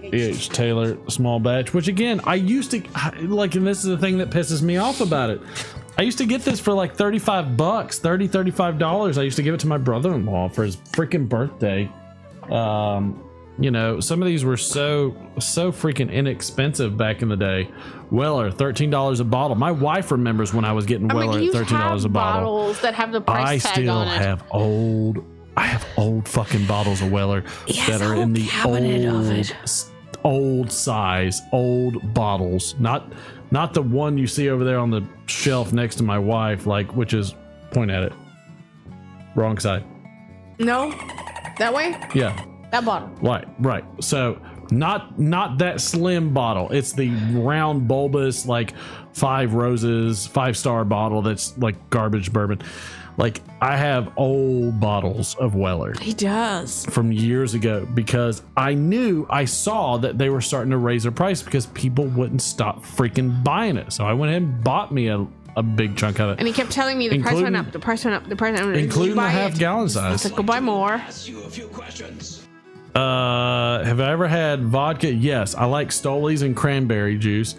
E.H. Taylor small batch, which again, I used to like, and this is the thing that pisses me off about it. I used to get this for like $35. I used to give it to my brother-in-law for his freaking birthday. You know, some of these were so freaking inexpensive back in the day. Weller, $13 a bottle. My wife remembers when I was getting Weller at $13 a bottle. Bottles that have the price tag on it. I have old fucking bottles of Weller that are in the old size, old bottles. Not the one you see over there on the shelf next to my wife, like, which is, point at it. Wrong side. No, that way. Yeah. That bottle. Right. So not that slim bottle. It's the round bulbous, like 5 roses, 5-star bottle that's like garbage bourbon. Like, I have old bottles of Weller. He does. From years ago, because I saw that they were starting to raise their price because people wouldn't stop freaking buying it. So I went ahead and bought me a big chunk of it. And he kept telling me the price went up, the price went up, the price went up. Including the half-gallon size. I was like, go buy more. Ask you a few questions. Have I ever had vodka? Yes, I like Stolies and cranberry juice,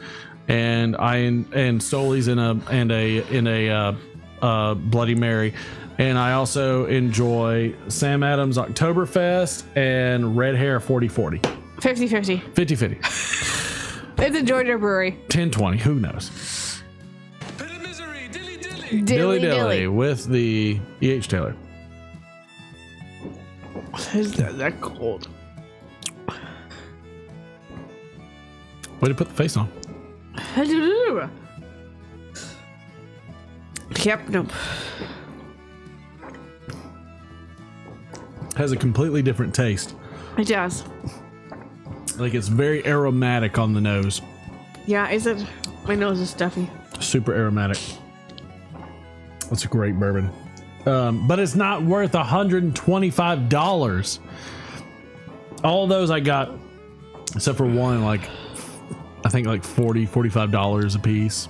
and Stolies in a Bloody Mary, and I also enjoy Sam Adams Oktoberfest and Red Hair 40-40. 50-50. 50-50. It's a Georgia brewery. 10-20. Who knows? Pit of misery, dilly dilly. Dilly with the E.H. Taylor. Is that cold? Way to put the face on. Yep, nope. Has a completely different taste. It does. Like, it's very aromatic on the nose. Yeah, is it? My nose is stuffy. Super aromatic. That's a great bourbon. But it's not worth $125. All of those I got, except for one, like, I think like $45 a piece.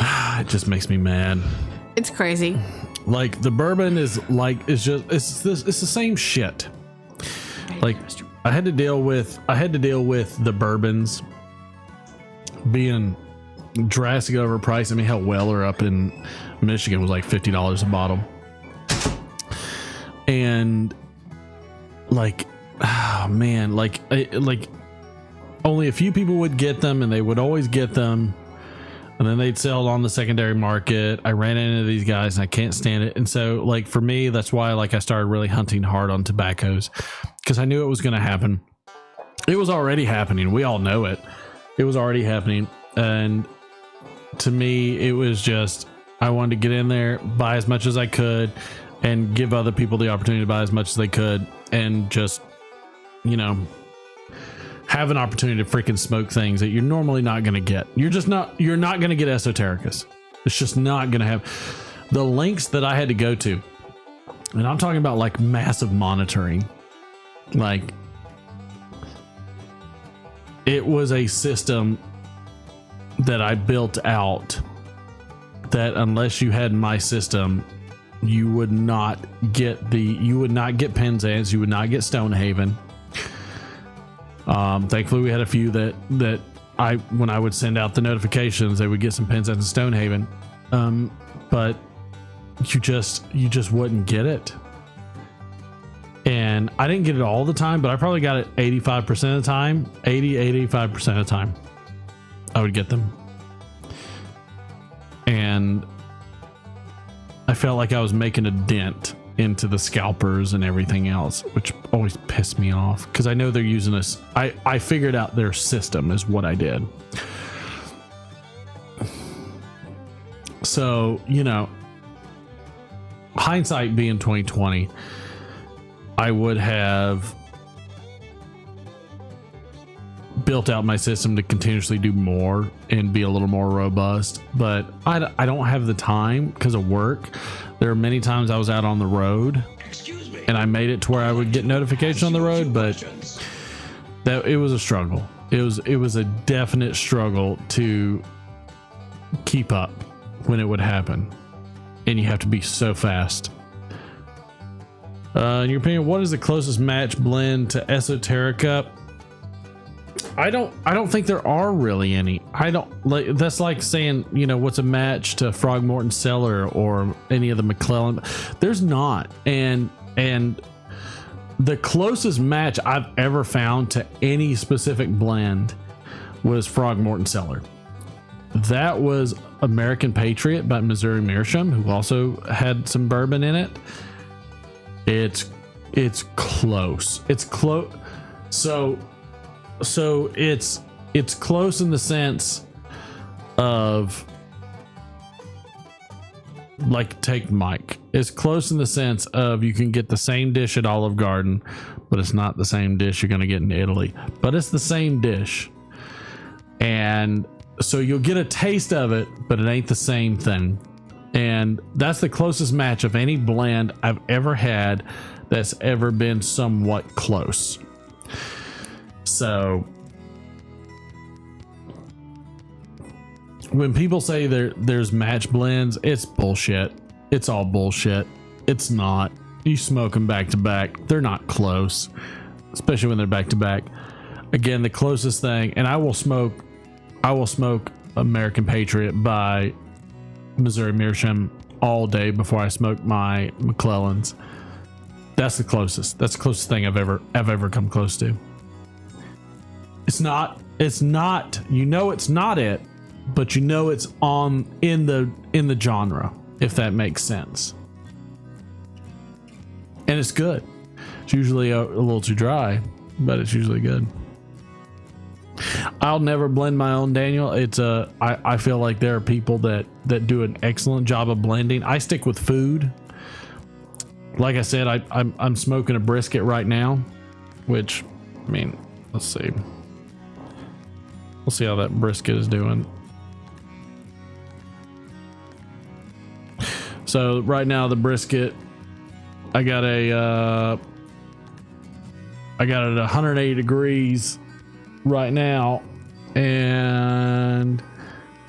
It just makes me mad. It's crazy. Like, the bourbon is like, it's the same shit. Like, I had to deal with the bourbons being drastically overpriced. I mean, hell, Weller up in Michigan was like $50 a bottle, and like, oh man, like only a few people would get them, and they would always get them, and then they'd sell it on the secondary market. I ran into these guys and I can't stand it. And so, like, for me, that's why, like, I started really hunting hard on tobaccos, because I knew it was going to happen. It was already happening. We all know it. It was already happening. And to me, it was just, I wanted to get in there, buy as much as I could. and give other people the opportunity to buy as much as they could, and just, you know, have an opportunity to freaking smoke things that you're normally not going to get. You're not going to get Esotericus. It's just not going to have the links that I had to go to. And I'm talking about like massive monitoring. Like, it was a system that I built out that unless you had my system, you would not get Penzance, you would not get Stonehaven. Thankfully we had a few that when I would send out the notifications, they would get some Penzance and Stonehaven. But you just wouldn't get it. And I didn't get it all the time, but I probably got it 85% of the time, 85% of the time I would get them. And I felt like I was making a dent into the scalpers and everything else, which always pissed me off because I know they're using this. I figured out their system is what I did. So, you know, hindsight being 2020, I would have built out my system to continuously do more and be a little more robust, but I don't have the time because of work. There are many times I was out on the road and I made it to where I would get notification on the road, but that it was a struggle. It was a definite struggle to keep up when it would happen, and you have to be so fast. In your opinion, what is the closest match blend to Esoterica? I don't think there are really any. I don't like, that's like saying, you know, what's a match to Frogmorton Cellar or any of the McClellan. There's not. And the closest match I've ever found to any specific blend was Frogmorton Cellar. That was American Patriot by Missouri Meerschaum, who also had some bourbon in it. It's close. It's close. So it's close in the sense of, like, take Mike. It's close in the sense of you can get the same dish at Olive Garden, but it's not the same dish you're going to get in Italy. But it's the same dish. And so you'll get a taste of it, but it ain't the same thing. And that's the closest match of any blend I've ever had that's ever been somewhat close. So when people say there's match blends, it's bullshit. It's all bullshit. It's not. You smoke them back to back, they're not close, especially when they're back to back. Again, the closest thing, and I will smoke American Patriot by Missouri Meerschaum all day before I smoke my McClellans. That's the closest. That's the closest thing I've ever come close to. It's not, you know, it's not it, but you know it's in the genre, if that makes sense. And it's good. It's usually a little too dry, but it's usually good. I'll never blend my own, Daniel. I feel like there are people that do an excellent job of blending. I stick with food. Like I said, I'm smoking a brisket right now, which, I mean, let's see. We'll see how that brisket is doing. So right now the brisket, I got it at 180 degrees right now, and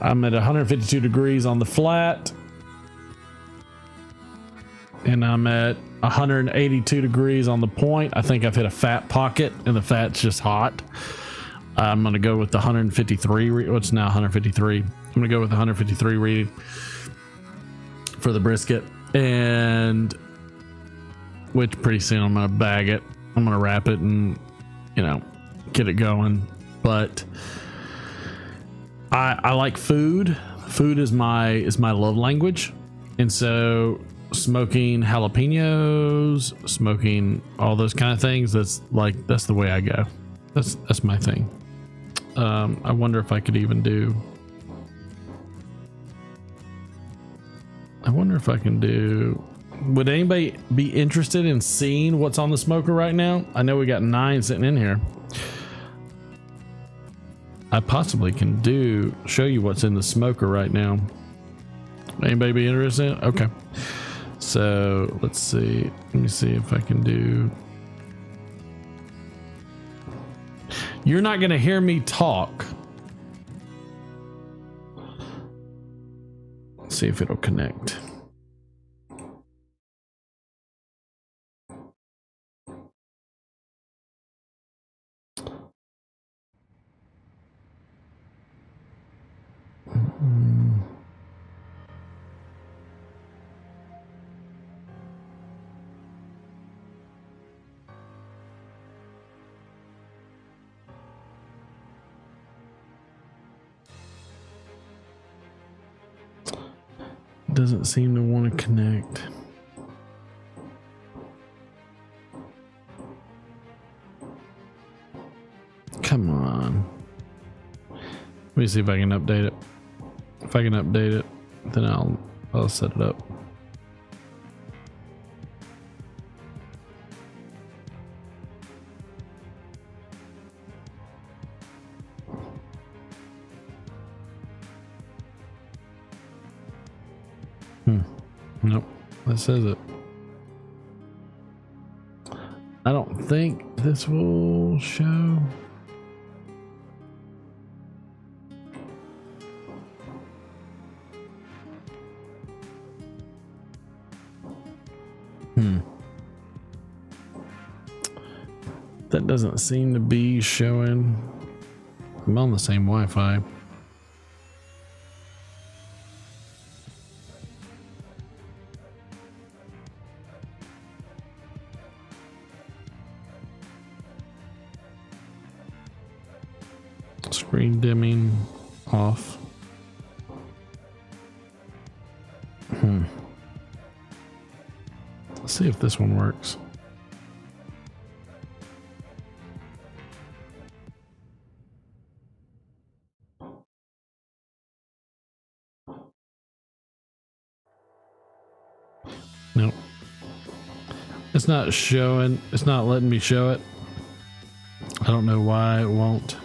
I'm at 152 degrees on the flat, and I'm at 182 degrees on the point. I think I've hit a fat pocket, and the fat's just hot. I'm going to go with the 153. What's now 153? I'm going to go with the 153 reading for the brisket, and which pretty soon I'm going to bag it. I'm going to wrap it and, you know, get it going. But I like food. Food is my love language, and so smoking jalapenos, smoking all those kind of things, that's the way I go. That's my thing. I wonder if I could even do. I wonder if I can do Would anybody be interested in seeing what's on the smoker right now? I know we got 9 sitting in here. I possibly can show you what's in the smoker right now. Anybody be interested? Okay. So let's see. Let me see if I can do. You're not going to hear me talk. Let's see if it'll connect. Doesn't seem to want to connect. Come on. Let me see if I can update it. If I can update it, then I'll set it up. Nope, that says it. I don't think this will show. That doesn't seem to be showing. I'm on the same Wi-Fi. Screen dimming off. Let's see if this one works. Nope. It's not showing. It's not letting me show it. I don't know why it won't.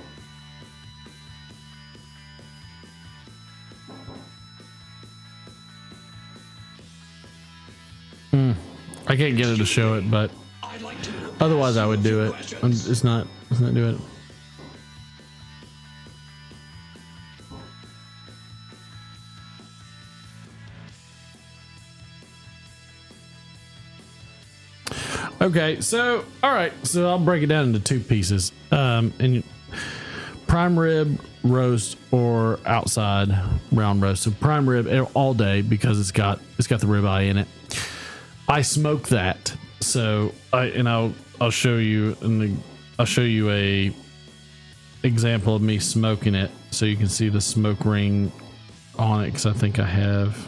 I can't get it to show it, but otherwise I would do it. It's not doing it. Okay, so all right, so I'll break it down into 2 pieces. And prime rib roast or outside round roast. So prime rib all day because it's got the ribeye in it. I smoke that, so I'll show you a example of me smoking it, so you can see the smoke ring on it. Because I think I have.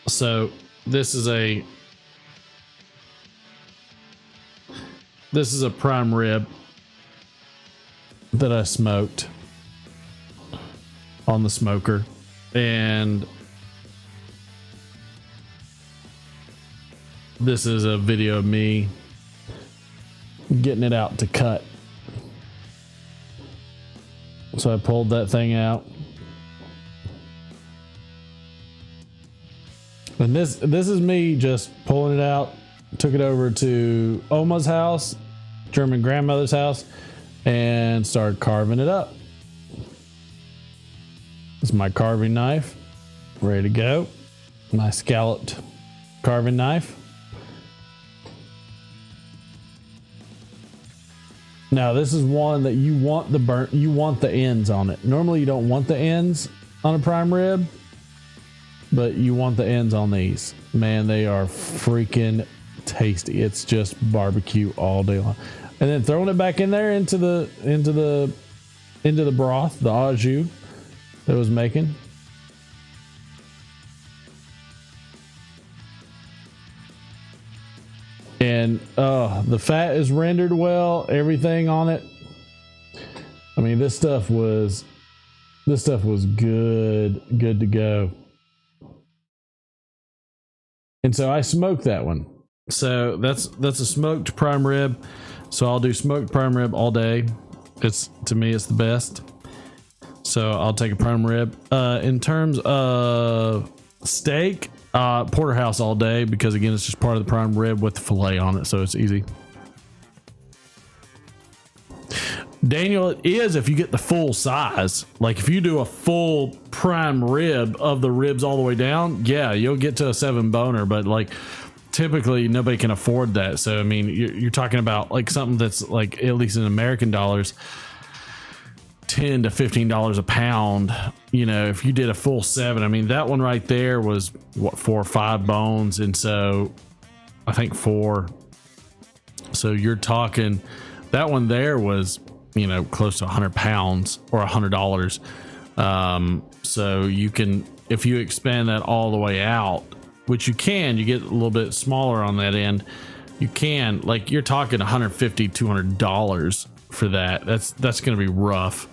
So this is a prime rib that I smoked on the smoker, and this is a video of me getting it out to cut. So I pulled that thing out. And this is me just pulling it out. Took it over to Oma's house, German grandmother's house, and started carving it up. This is my carving knife, ready to go. My scalloped carving knife. Now this is one that you want the ends on it. Normally you don't want the ends on a prime rib, but you want the ends on these. Man, they are freaking tasty. It's just barbecue all day long. And then throwing it back in there into the broth, the au jus that I was making. And the fat is rendered well, everything on it. I mean, this stuff was good to go. And so I smoked that one. So that's a smoked prime rib. So I'll do smoked prime rib all day. To me, it's the best. So I'll take a prime rib. In terms of steak, porterhouse all day, because again, it's just part of the prime rib with the fillet on it, so it's easy. Daniel, it is if you get the full size. Like if you do a full prime rib of the ribs all the way down, yeah, you'll get to a 7 boner, but like typically nobody can afford that. So I mean, you're talking about like something that's like, at least in American dollars, $10 to $15 a pound. You know, if you did a full 7, I mean, that one right there was what, 4 or 5 bones, and so I think 4. So you're talking, that one there was, you know, close to 100 pounds or $100. So you can, if you expand that all the way out, which you can, you get a little bit smaller on that end, you can, like, you're talking $150, $200 for that. That's going to be rough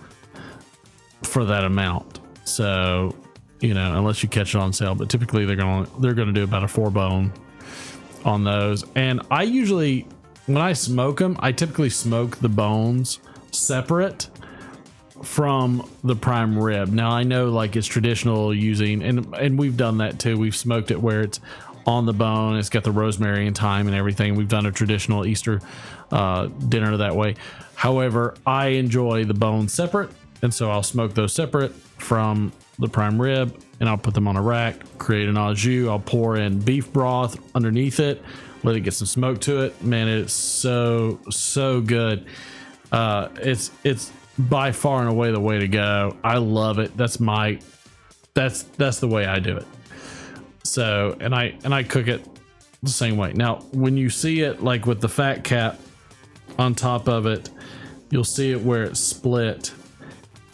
for that amount. So, you know, unless you catch it on sale, but typically they're going to do about a 4 bone on those. And I usually, when I smoke them, I typically smoke the bones separate from the prime rib. Now I know like it's traditional using, and we've done that too. We've smoked it where it's on the bone. It's got the rosemary and thyme and everything. We've done a traditional Easter dinner that way. However, I enjoy the bones separate, and so I'll smoke those separate from the prime rib, and I'll put them on a rack, create an au jus. I'll pour in beef broth underneath it, let it get some smoke to it. Man, it's so good. It's by far and away the way to go. I love it. That's the way I do it. So, and I cook it the same way. Now, when you see it like with the fat cap on top of it, you'll see it where it's split.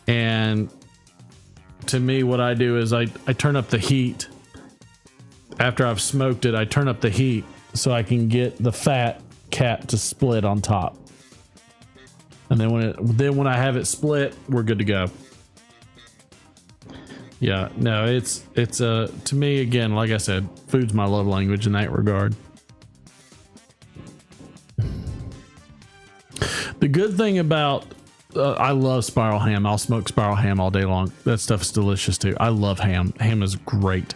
And to me, what I do is I turn up the heat. After I've smoked it, I turn up the heat so I can get the fat cap to split on top. And then when I have it split, we're good to go. Yeah, no, it's to me, again, like I said, food's my love language in that regard. The good thing about I love spiral ham. I'll smoke spiral ham all day long. That stuff is delicious too. I love ham. Ham is great.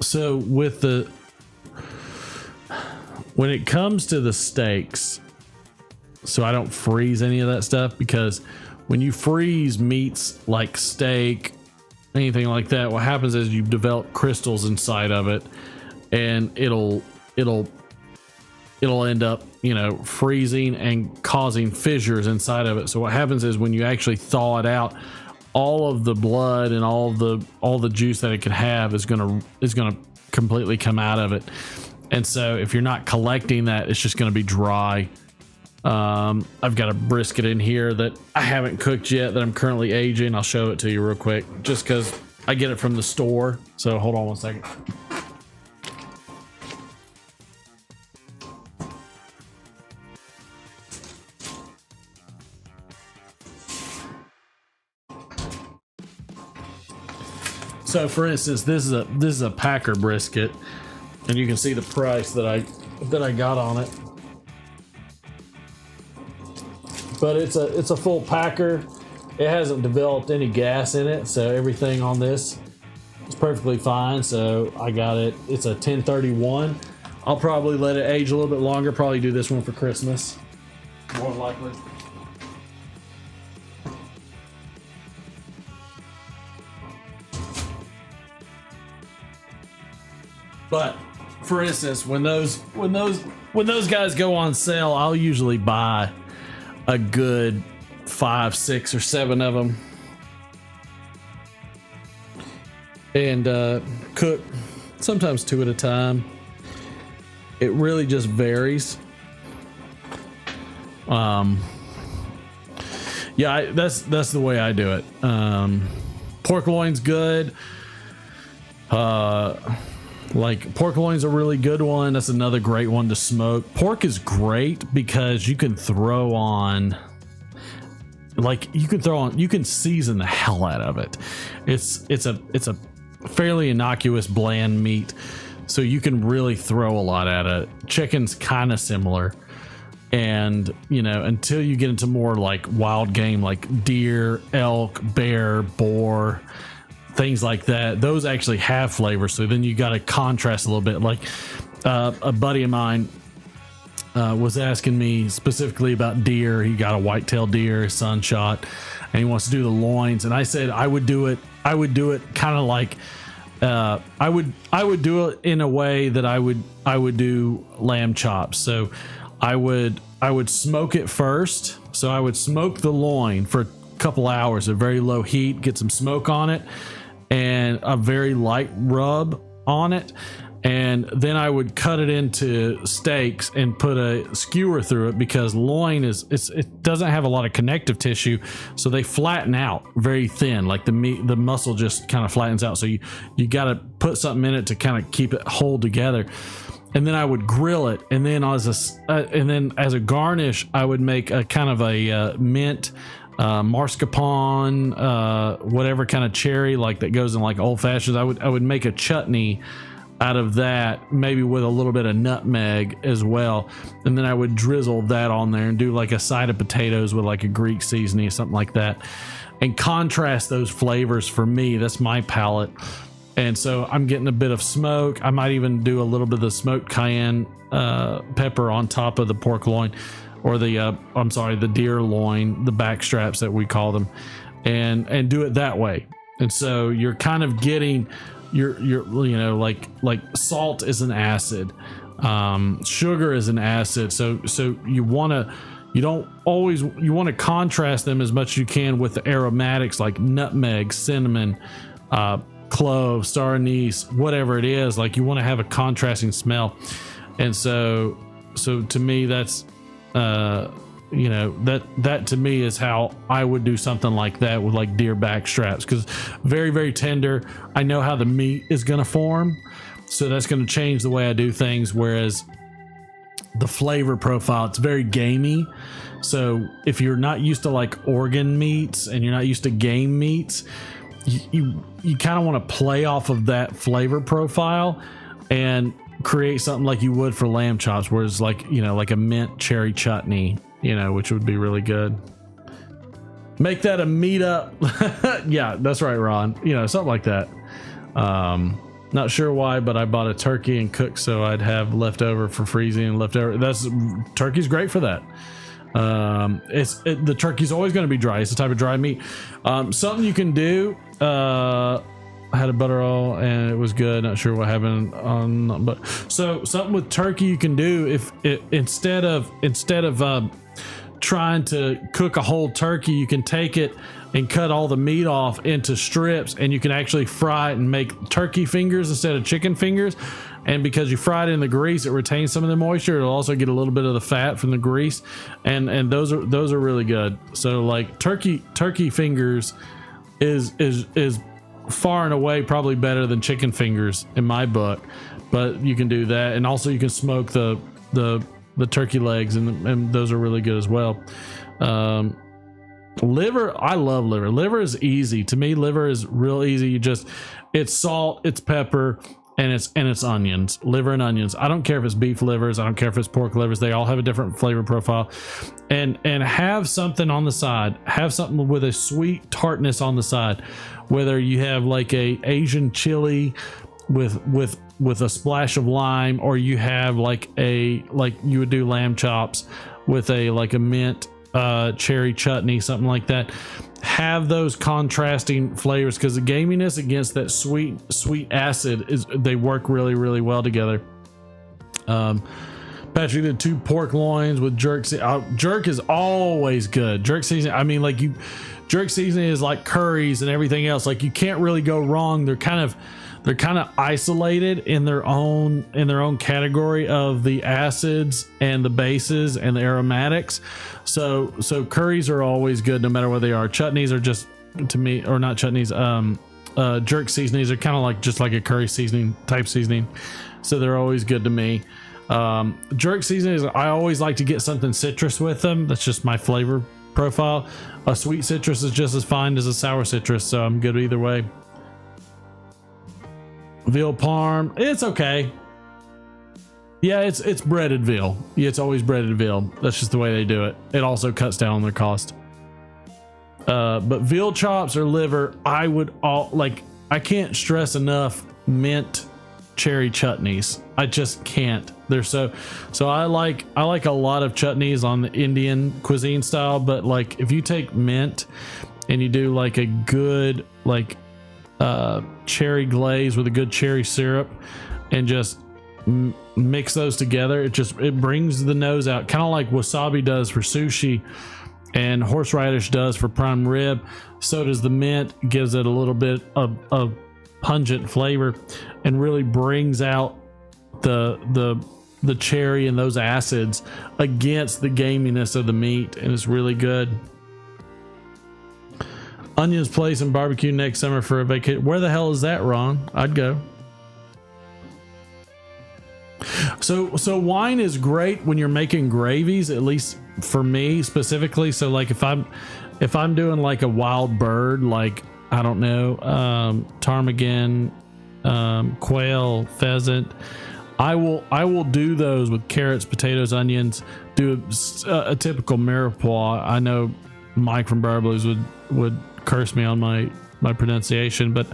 So when it comes to the steaks, so I don't freeze any of that stuff, because when you freeze meats like steak, anything like that, what happens is you develop crystals inside of it, and it'll end up, you know, freezing and causing fissures inside of it. So what happens is when you actually thaw it out, all of the blood and all the juice that it could have is gonna completely come out of it. And so if you're not collecting that, it's just gonna be dry. I've got a brisket in here that I haven't cooked yet that I'm currently aging. I'll show it to you real quick, just because I get it from the store. So hold on one second. So for instance, this is a Packer brisket, and you can see the price that I got on it. But it's a full Packer. It hasn't developed any gas in it, so everything on this is perfectly fine. So I got it. It's a 1031. I'll probably let it age a little bit longer. Probably do this one for Christmas, more than likely. But for instance, when those guys go on sale, I'll usually buy a good 5, 6, or 7 of them and cook sometimes 2 at a time. It really just varies. Yeah, that's the way I do it. Pork loin's good. Like pork loin's a really good one. That's another great one to smoke. Pork is great because you can throw on, you can season the hell out of it. It's a fairly innocuous, bland meat, so you can really throw a lot at it. Chicken's kind of similar, and until you get into more like wild game, like deer, elk, bear, boar, things like that, those actually have flavor. So then you got to contrast a little bit. Like a buddy of mine was asking me specifically about deer. He got a white-tailed deer, his son shot, and he wants to do the loins. And I said I would do it kind of like I would do it in a way that I would do lamb chops. So I would smoke it first. So I would smoke the loin for a couple hours at very low heat, get some smoke on it, and a very light rub on it. And then I would cut it into steaks and put a skewer through it, because loin it doesn't have a lot of connective tissue, so they flatten out very thin. Like the muscle just kind of flattens out. So you got to put something in it to kind of keep it hold together. And then I would grill it, and then as a garnish, I would make a kind of a mint, mascarpone, whatever kind of cherry like that goes in like old fashions. I would make a chutney out of that, maybe with a little bit of nutmeg as well, and then I would drizzle that on there and do like a side of potatoes with like a Greek seasoning or something like that, and contrast those flavors. For me, that's my palate. And so I'm getting a bit of smoke. I might even do a little bit of the smoked cayenne pepper on top of the pork loin, or the deer loin, the back straps that we call them, and do it that way. And so you're kind of getting your like salt is an acid, sugar is an acid. So you want to contrast them as much as you can with the aromatics like nutmeg, cinnamon, clove, star anise, whatever it is. Like you want to have a contrasting smell. And so to me, that's that to me is how I would do something like that with like deer back straps, because very, very tender. I know how the meat is going to form, so that's going to change the way I do things. Whereas the flavor profile, it's very gamey. So if you're not used to like organ meats and you're not used to game meats, you kind of want to play off of that flavor profile and create something like you would for lamb chops, where it's like, like a mint cherry chutney, which would be really good. Make that a meat up. Yeah, that's right, Ron. Something like that. Not sure why, but I bought a turkey and cooked so I'd have leftover for freezing and leftover. Turkey's great for that. The turkey's always going to be dry. It's a type of dry meat. Something you can do. I had a butter roll and it was good. Not sure what happened on, but so something with turkey you can do, if it, instead of trying to cook a whole turkey, you can take it and cut all the meat off into strips, and you can actually fry it and make turkey fingers instead of chicken fingers. And because you fry it in the grease, it retains some of the moisture. It'll also get a little bit of the fat from the grease, and those are really good. So like turkey fingers is far and away probably better than chicken fingers in my book, but you can do that. And also you can smoke the turkey legs, and those are really good as well. Liver, I love liver. Liver is easy to me. Liver is real easy. It's salt, it's pepper, and it's onions. Liver and onions. I don't care if it's beef livers, I don't care if it's pork livers, they all have a different flavor profile. And have something on the side, have something with a sweet tartness on the side, whether you have like a Asian chili with a splash of lime, or you have like you would do lamb chops with a mint cherry chutney, something like that. Have those contrasting flavors, because the gaminess against that sweet acid they work really, really well together. Patrick did 2 pork loins with jerk. Jerk is always good. Jerk seasoning. Jerk seasoning is like curries and everything else. Like you can't really go wrong. They're kind of isolated in their own category of the acids and the bases and the aromatics. So curries are always good no matter what they are. Chutneys are just, to me, or not chutneys, jerk seasonings are kind of like just like a curry seasoning type seasoning. So they're always good to me. Jerk seasonings, I always like to get something citrus with them. That's just my flavor profile. A sweet citrus is just as fine as a sour citrus, so I'm good either way. Veal parm, it's okay. Yeah, it's breaded veal. Yeah, it's always breaded veal. That's just the way they do it. It also cuts down on their cost. But veal chops or liver, I can't stress enough mint cherry chutneys. I just can't. They're so I like a lot of chutneys on the Indian cuisine style, but like if you take mint and you do like a good like cherry glaze with a good cherry syrup and just mix those together, it brings the nose out, kind of like wasabi does for sushi and horseradish does for prime rib. So does the mint, gives it a little bit of pungent flavor and really brings out the cherry and those acids against the gaminess of the meat, and it's really good. Onions place and barbecue next summer for a vacation. Where the hell is that, Ron? I'd go. So wine is great when you're making gravies, at least for me specifically. So like if I'm doing like a wild bird, like I don't know, ptarmigan, quail, pheasant, I will do those with carrots, potatoes, onions. Do a typical mirepoix. I know Mike from Barblues would curse me on my pronunciation, but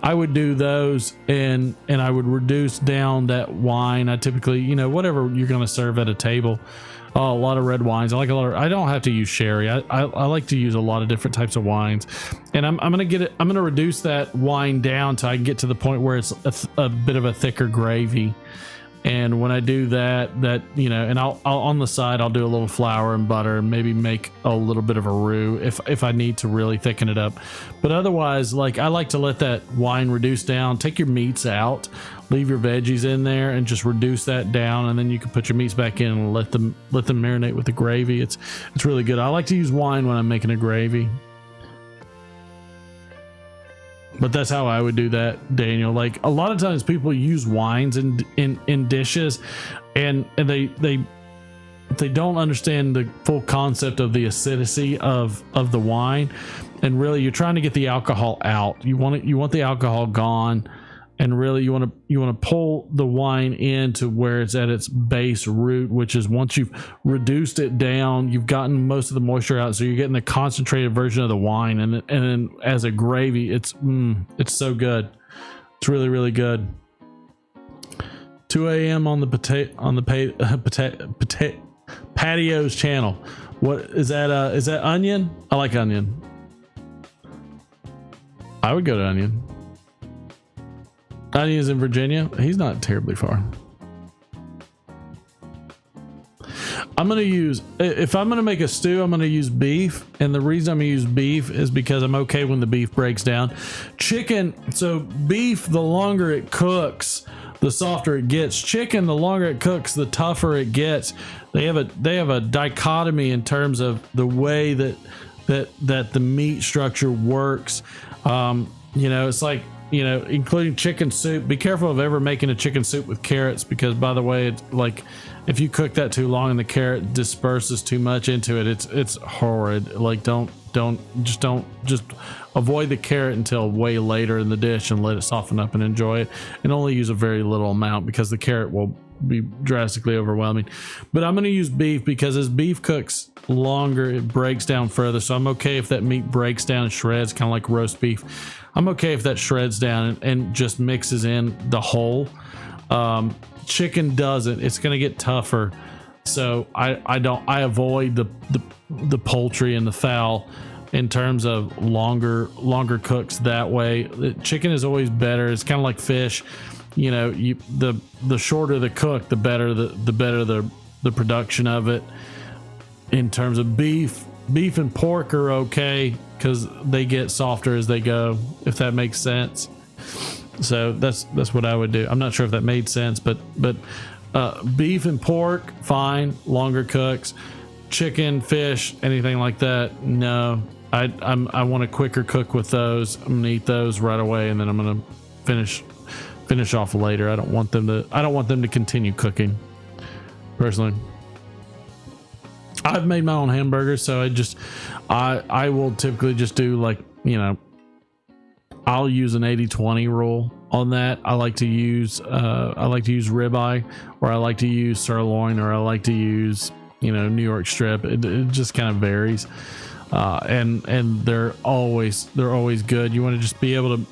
I would do those and I would reduce down that wine. I typically, whatever you're going to serve at a table, a lot of red wines. I don't have to use sherry. I like to use a lot of different types of wines, and I'm going to reduce that wine down till I get to the point where it's a bit of a thicker gravy. And when I do that, and I'll on the side, I'll do a little flour and butter and maybe make a little bit of a roux if I need to really thicken it up. But otherwise, like I like to let that wine reduce down, take your meats out, leave your veggies in there and just reduce that down. And then you can put your meats back in and let them marinate with the gravy. It's really good. I like to use wine when I'm making a gravy. But that's how I would do that, Daniel. Like a lot of times people use wines in dishes and they don't understand the full concept of the acidity of the wine. And really you're trying to get the alcohol out. You want the alcohol gone, and really you want to pull the wine into where it's at its base root, which is once you've reduced it down, you've gotten most of the moisture out, so you're getting the concentrated version of the wine, and then as a gravy, it's so good. It's really, really good. 2 a.m. on the patios channel. What is that? Is that onion? I like onion. I would go to onion. Onions in Virginia. He's not terribly far. I'm going to use, if I'm going to make a stew, I'm going to use beef. And the reason I'm going to use beef is because I'm okay when the beef breaks down. Chicken, so beef, the longer it cooks, the softer it gets. Chicken, the longer it cooks, the tougher it gets. They have a dichotomy in terms of the way that the meat structure works. It's like, including chicken soup. Be careful of ever making a chicken soup with carrots, because by the way, it's like if you cook that too long and the carrot disperses too much into it, it's horrid. Like just avoid the carrot until way later in the dish and let it soften up and enjoy it, and only use a very little amount because the carrot will be drastically overwhelming. But I'm going to use beef because as beef cooks longer, it breaks down further. So I'm okay if that meat breaks down and shreds, kind of like roast beef. I'm okay if that shreds down and just mixes in the whole. Chicken doesn't. It's going to get tougher. So I avoid the poultry and the fowl in terms of longer cooks that way. The chicken is always better. It's kind of like fish. The shorter the cook, the better the production of it. In terms of beef and pork are okay because they get softer as they go, if that makes sense. So that's what I would do. I'm not sure if that made sense, but beef and pork, fine, longer cooks. Chicken, fish, anything like that, no. I want a quicker cook with those. I'm gonna eat those right away, and then I'm gonna finish off later. I don't want them to continue cooking, personally. I've made my own hamburgers, so I will typically just do like, I'll use an 80-20 rule on that. I like to use ribeye, or I like to use sirloin, or I like to use New York strip. It just kind of varies, and they're always good. You want to just be able to.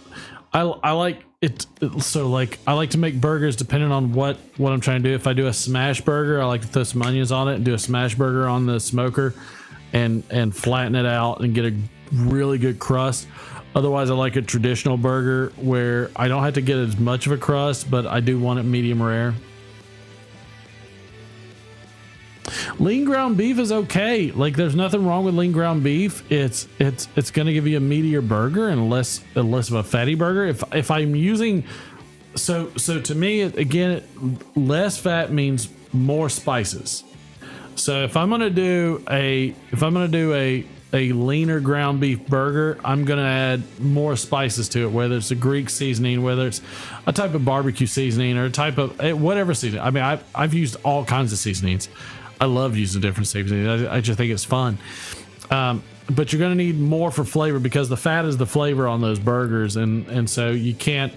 I like it. So like I like to make burgers depending on what I'm trying to do. If I do a smash burger, I like to throw some onions on it and do a smash burger on the smoker, and flatten it out and get a really good crust. Otherwise, I like a traditional burger where I don't have to get as much of a crust, but I do want it medium rare. Lean ground beef is okay. Like, there's nothing wrong with lean ground beef. It's going to give you a meatier burger and less of a fatty burger. If I'm using, so to me, again, less fat means more spices. So if I'm going to do a leaner ground beef burger, I'm going to add more spices to it, whether it's a Greek seasoning, whether it's a type of barbecue seasoning, or a type of whatever seasoning. I mean, I've used all kinds of seasonings. I love using different seasonings. I just think it's fun. But you're going to need more for flavor, because the fat is the flavor on those burgers. And so you can't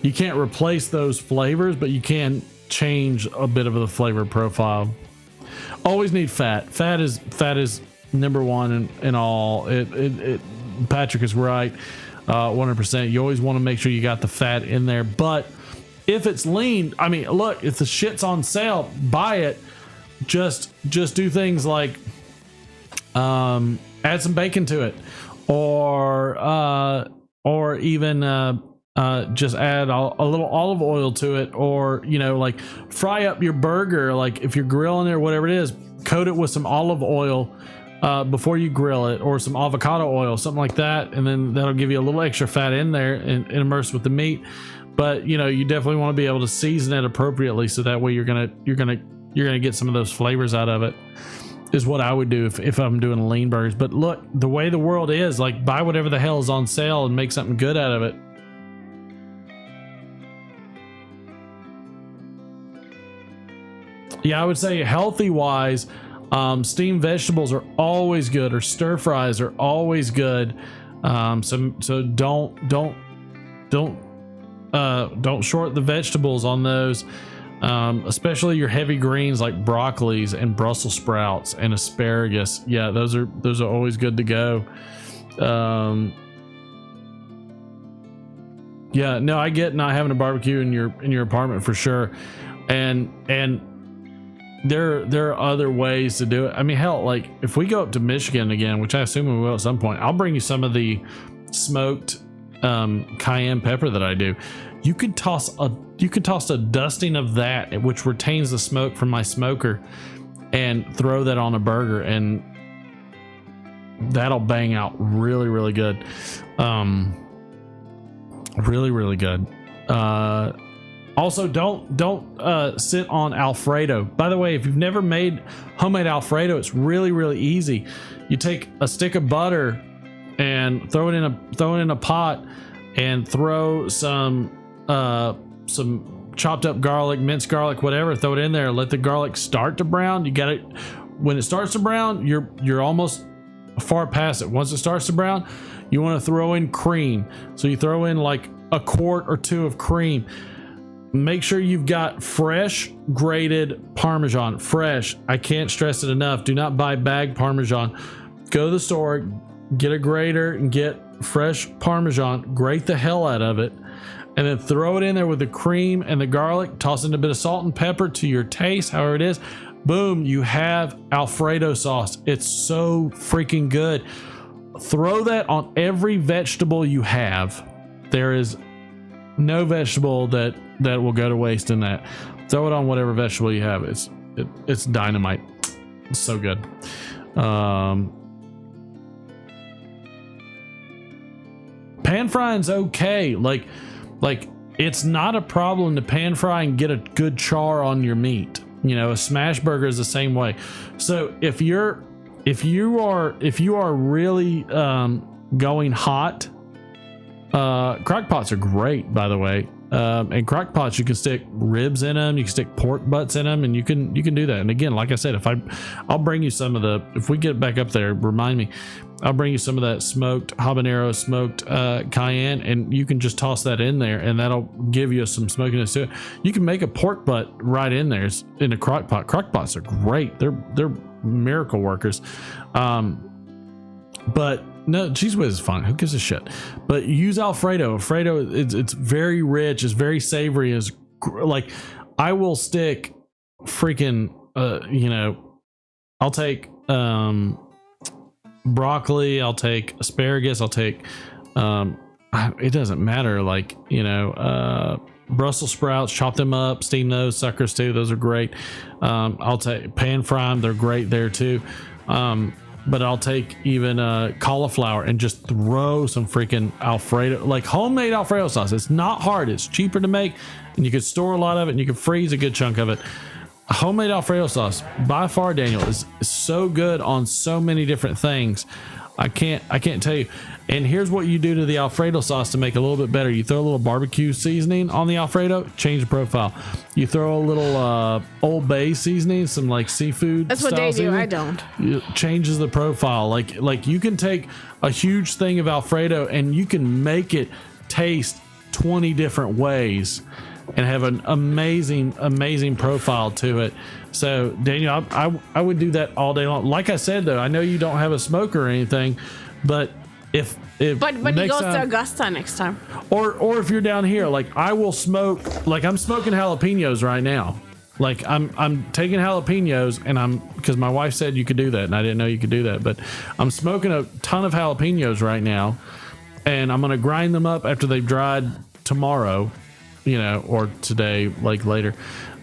replace those flavors, but you can change a bit of the flavor profile. Always need fat. Fat is number one in all. Patrick is right, 100%. You always want to make sure you got the fat in there. But if it's lean, I mean, look, if the shit's on sale, buy it. Just do things like add some bacon to it, or even just add a little olive oil to it, or like fry up your burger. Like if you're grilling it or whatever it is, coat it with some olive oil before you grill it, or some avocado oil, something like that, and then that'll give you a little extra fat in there and immersed with the meat. But you definitely want to be able to season it appropriately, so that way you're gonna get some of those flavors out of it, is what I would do if I'm doing lean burgers. But look, the way the world is, like, buy whatever the hell is on sale and make something good out of it. Yeah, I would say healthy wise, steamed vegetables are always good, or stir fries are always good. So don't short the vegetables on those. Especially your heavy greens like broccolis and Brussels sprouts and asparagus. Yeah, those are always good to go. Yeah, no, I get not having a barbecue in your apartment for sure, and there are other ways to do it. I mean, hell, like if we go up to Michigan again, which I assume we will at some point, I'll bring you some of the smoked cayenne pepper that I do. You could toss a dusting of that, which retains the smoke from my smoker, and throw that on a burger, and that'll bang out really, really good. Really, really good. Also, don't sit on Alfredo. By the way, if you've never made homemade Alfredo, it's really, really easy. You take a stick of butter and throw it in a pot, and throw some chopped up garlic, minced garlic, whatever. Throw it in there. Let the garlic start to brown. You got it. When it starts to brown, you're almost far past it. Once it starts to brown, you want to throw in cream. So you throw in like a quart or two of cream. Make sure you've got fresh grated Parmesan. Fresh. I can't stress it enough. Do not buy bagged Parmesan. Go to the store, get a grater, and get fresh Parmesan. Grate the hell out of it, and then throw it in there with the cream and the garlic. Toss in a bit of salt and pepper to your taste, however it is. Boom, you have Alfredo sauce. It's so freaking good. Throw that on every vegetable you have. There is no vegetable that will go to waste in that. Throw it on whatever vegetable you have. It's dynamite. It's so good. Pan frying's okay. Like it's not a problem to pan fry and get a good char on your meat. A smash burger is the same way. So if you are really going hot, crock pots are great, by the way. And crock pots, you can stick ribs in them, you can stick pork butts in them, and you can do that. And again, like I said, I'll bring you some of if we get back up there, remind me. I'll bring you some of that smoked habanero, smoked cayenne, and you can just toss that in there, and that'll give you some smokiness to it. You can make a pork butt right in there in a crock pot. Crock pots are great. They're miracle workers. But no, cheese whiz is fine. Who gives a shit? But use Alfredo. Alfredo, it's very rich. It's very savory. It's like, I will stick freaking, I'll take broccoli. I'll take asparagus. I'll take, it doesn't matter. Like, Brussels sprouts, chop them up, steam those suckers too. Those are great. I'll take pan fry them. They're great there too. But I'll take even cauliflower and just throw some freaking Alfredo, like homemade Alfredo sauce. It's not hard. It's cheaper to make, and you can store a lot of it, and you can freeze a good chunk of it. Homemade Alfredo sauce, by far, Daniel, is so good on so many different things. I can't tell you. And here's what you do to the Alfredo sauce to make it a little bit better. You throw a little barbecue seasoning on the Alfredo, change the profile. You throw a little Old Bay seasoning, some like seafood. That's what they do. I don't. It changes the profile. Like you can take a huge thing of Alfredo and you can make it taste 20 different ways and have an amazing profile to it. So Daniel, I would do that all day long. Like I said though, I know you don't have a smoker or anything, but if but he goes to Augusta next time, or if you're down here, like I will smoke, like I'm smoking jalapenos right now. Like I'm taking jalapenos, and because my wife said you could do that, and I didn't know you could do that, but I'm smoking a ton of jalapenos right now, and I'm gonna grind them up after they've dried tomorrow, or today, like later.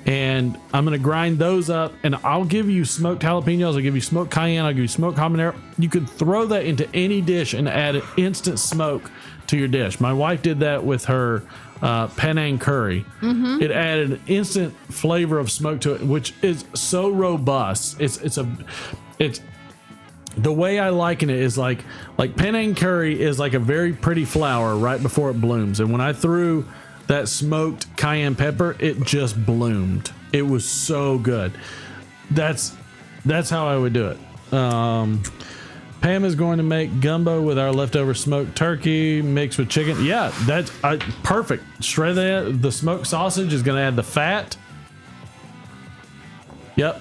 And I'm going to grind those up, and I'll give you smoked jalapenos. I'll give you smoked cayenne. I'll give you smoked habanero. You can throw that into any dish and add instant smoke to your dish. My wife did that with her Penang curry. Mm-hmm. It added an instant flavor of smoke to it, which is so robust. It's the way I liken it is like Penang curry is like a very pretty flower right before it blooms. And when I threw that smoked cayenne pepper, it just bloomed. It was so good. That's how I would do it. Pam is going to make gumbo with our leftover smoked turkey mixed with chicken. Yeah, that's perfect. Shred that. The smoked sausage is going to add the fat. Yep.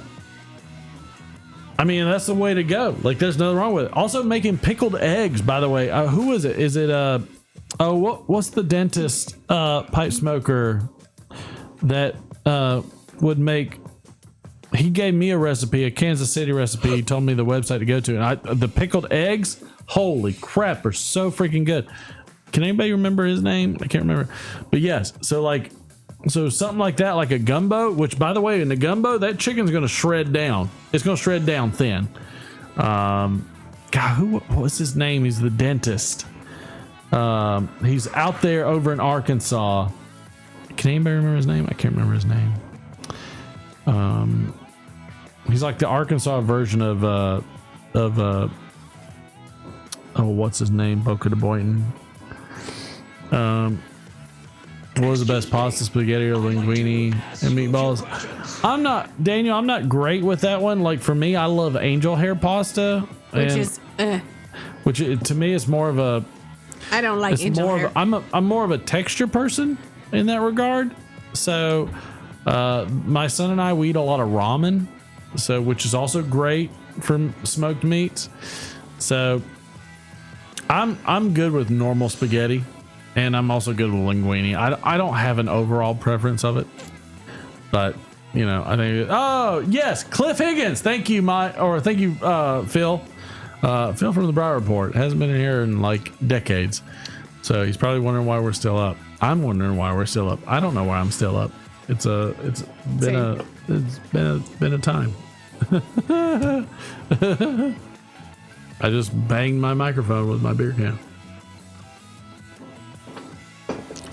I mean, that's the way to go. Like, there's nothing wrong with it. Also, making pickled eggs, by the way. Who is it? Is it what's the dentist pipe smoker that would make? He gave me a recipe, a Kansas City recipe. He told me the website to go to, and the pickled eggs, holy crap, are so freaking good. Can anybody remember his name? I can't remember, but yes. So something like that, like a gumbo. Which, by the way, in the gumbo, that chicken's going to shred down. It's going to shred down thin. God, what's his name? He's the dentist. He's out there over in Arkansas. Can anybody remember his name? I can't remember his name. He's like the Arkansas version of what's his name? Boca de Boynton. What was the best pasta, spaghetti or linguine and meatballs? I'm not great with that one. Like, for me, I love angel hair pasta, which to me is more of a. I don't like angel hair. I'm more of a texture person in that regard. So, my son and I, we eat a lot of ramen, which is also great for smoked meats. So, I'm good with normal spaghetti, and I'm also good with linguine. I don't have an overall preference of it, but I think. Oh yes, Cliff Higgins. Thank you, Phil. Phil from the Briar Report hasn't been in here in like decades, so he's probably wondering why we're still up. I'm wondering why we're still up. I don't know why I'm still up. It's been a time. I just banged my microphone with my beer can.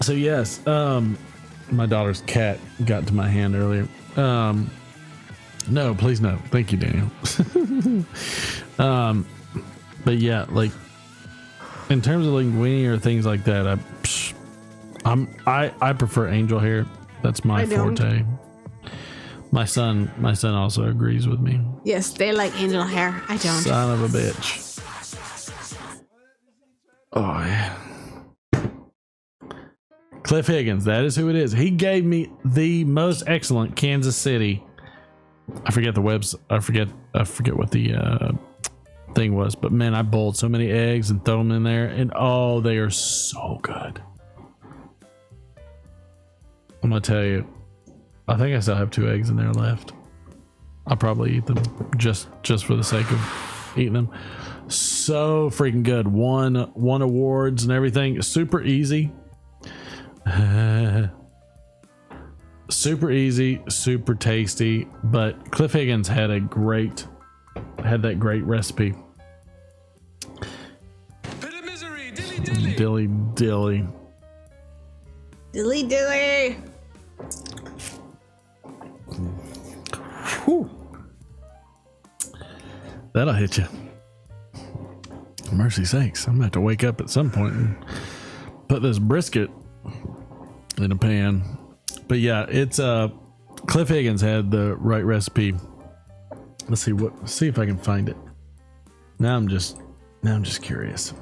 So yes, my daughter's cat got to my hand earlier. No, please no. Thank you, Daniel. But yeah, like in terms of linguine or things like that, I prefer angel hair. That's my forte. My son also agrees with me. Yes, they like angel hair. I don't. Son of a bitch. Oh, yeah. Cliff Higgins, that is who it is. He gave me the most excellent Kansas City. I forget the webs. I forget what the thing was, but man, I boiled so many eggs and throw them in there, and oh, they are so good. I'm gonna tell you, I think I still have 2 eggs in there left. I'll probably eat them just for the sake of eating them. So freaking good. Won awards and everything. Super easy. Super easy, super tasty. But Cliff Higgins had that great recipe. Bit of misery, dilly dilly. Dilly dilly. Dilly dilly. Whew. That'll hit you. Mercy sakes, I'm gonna have to wake up at some point and put this brisket in a pan. But yeah, it's Cliff Higgins had the right recipe. Let's see if I can find it. Now I'm just curious.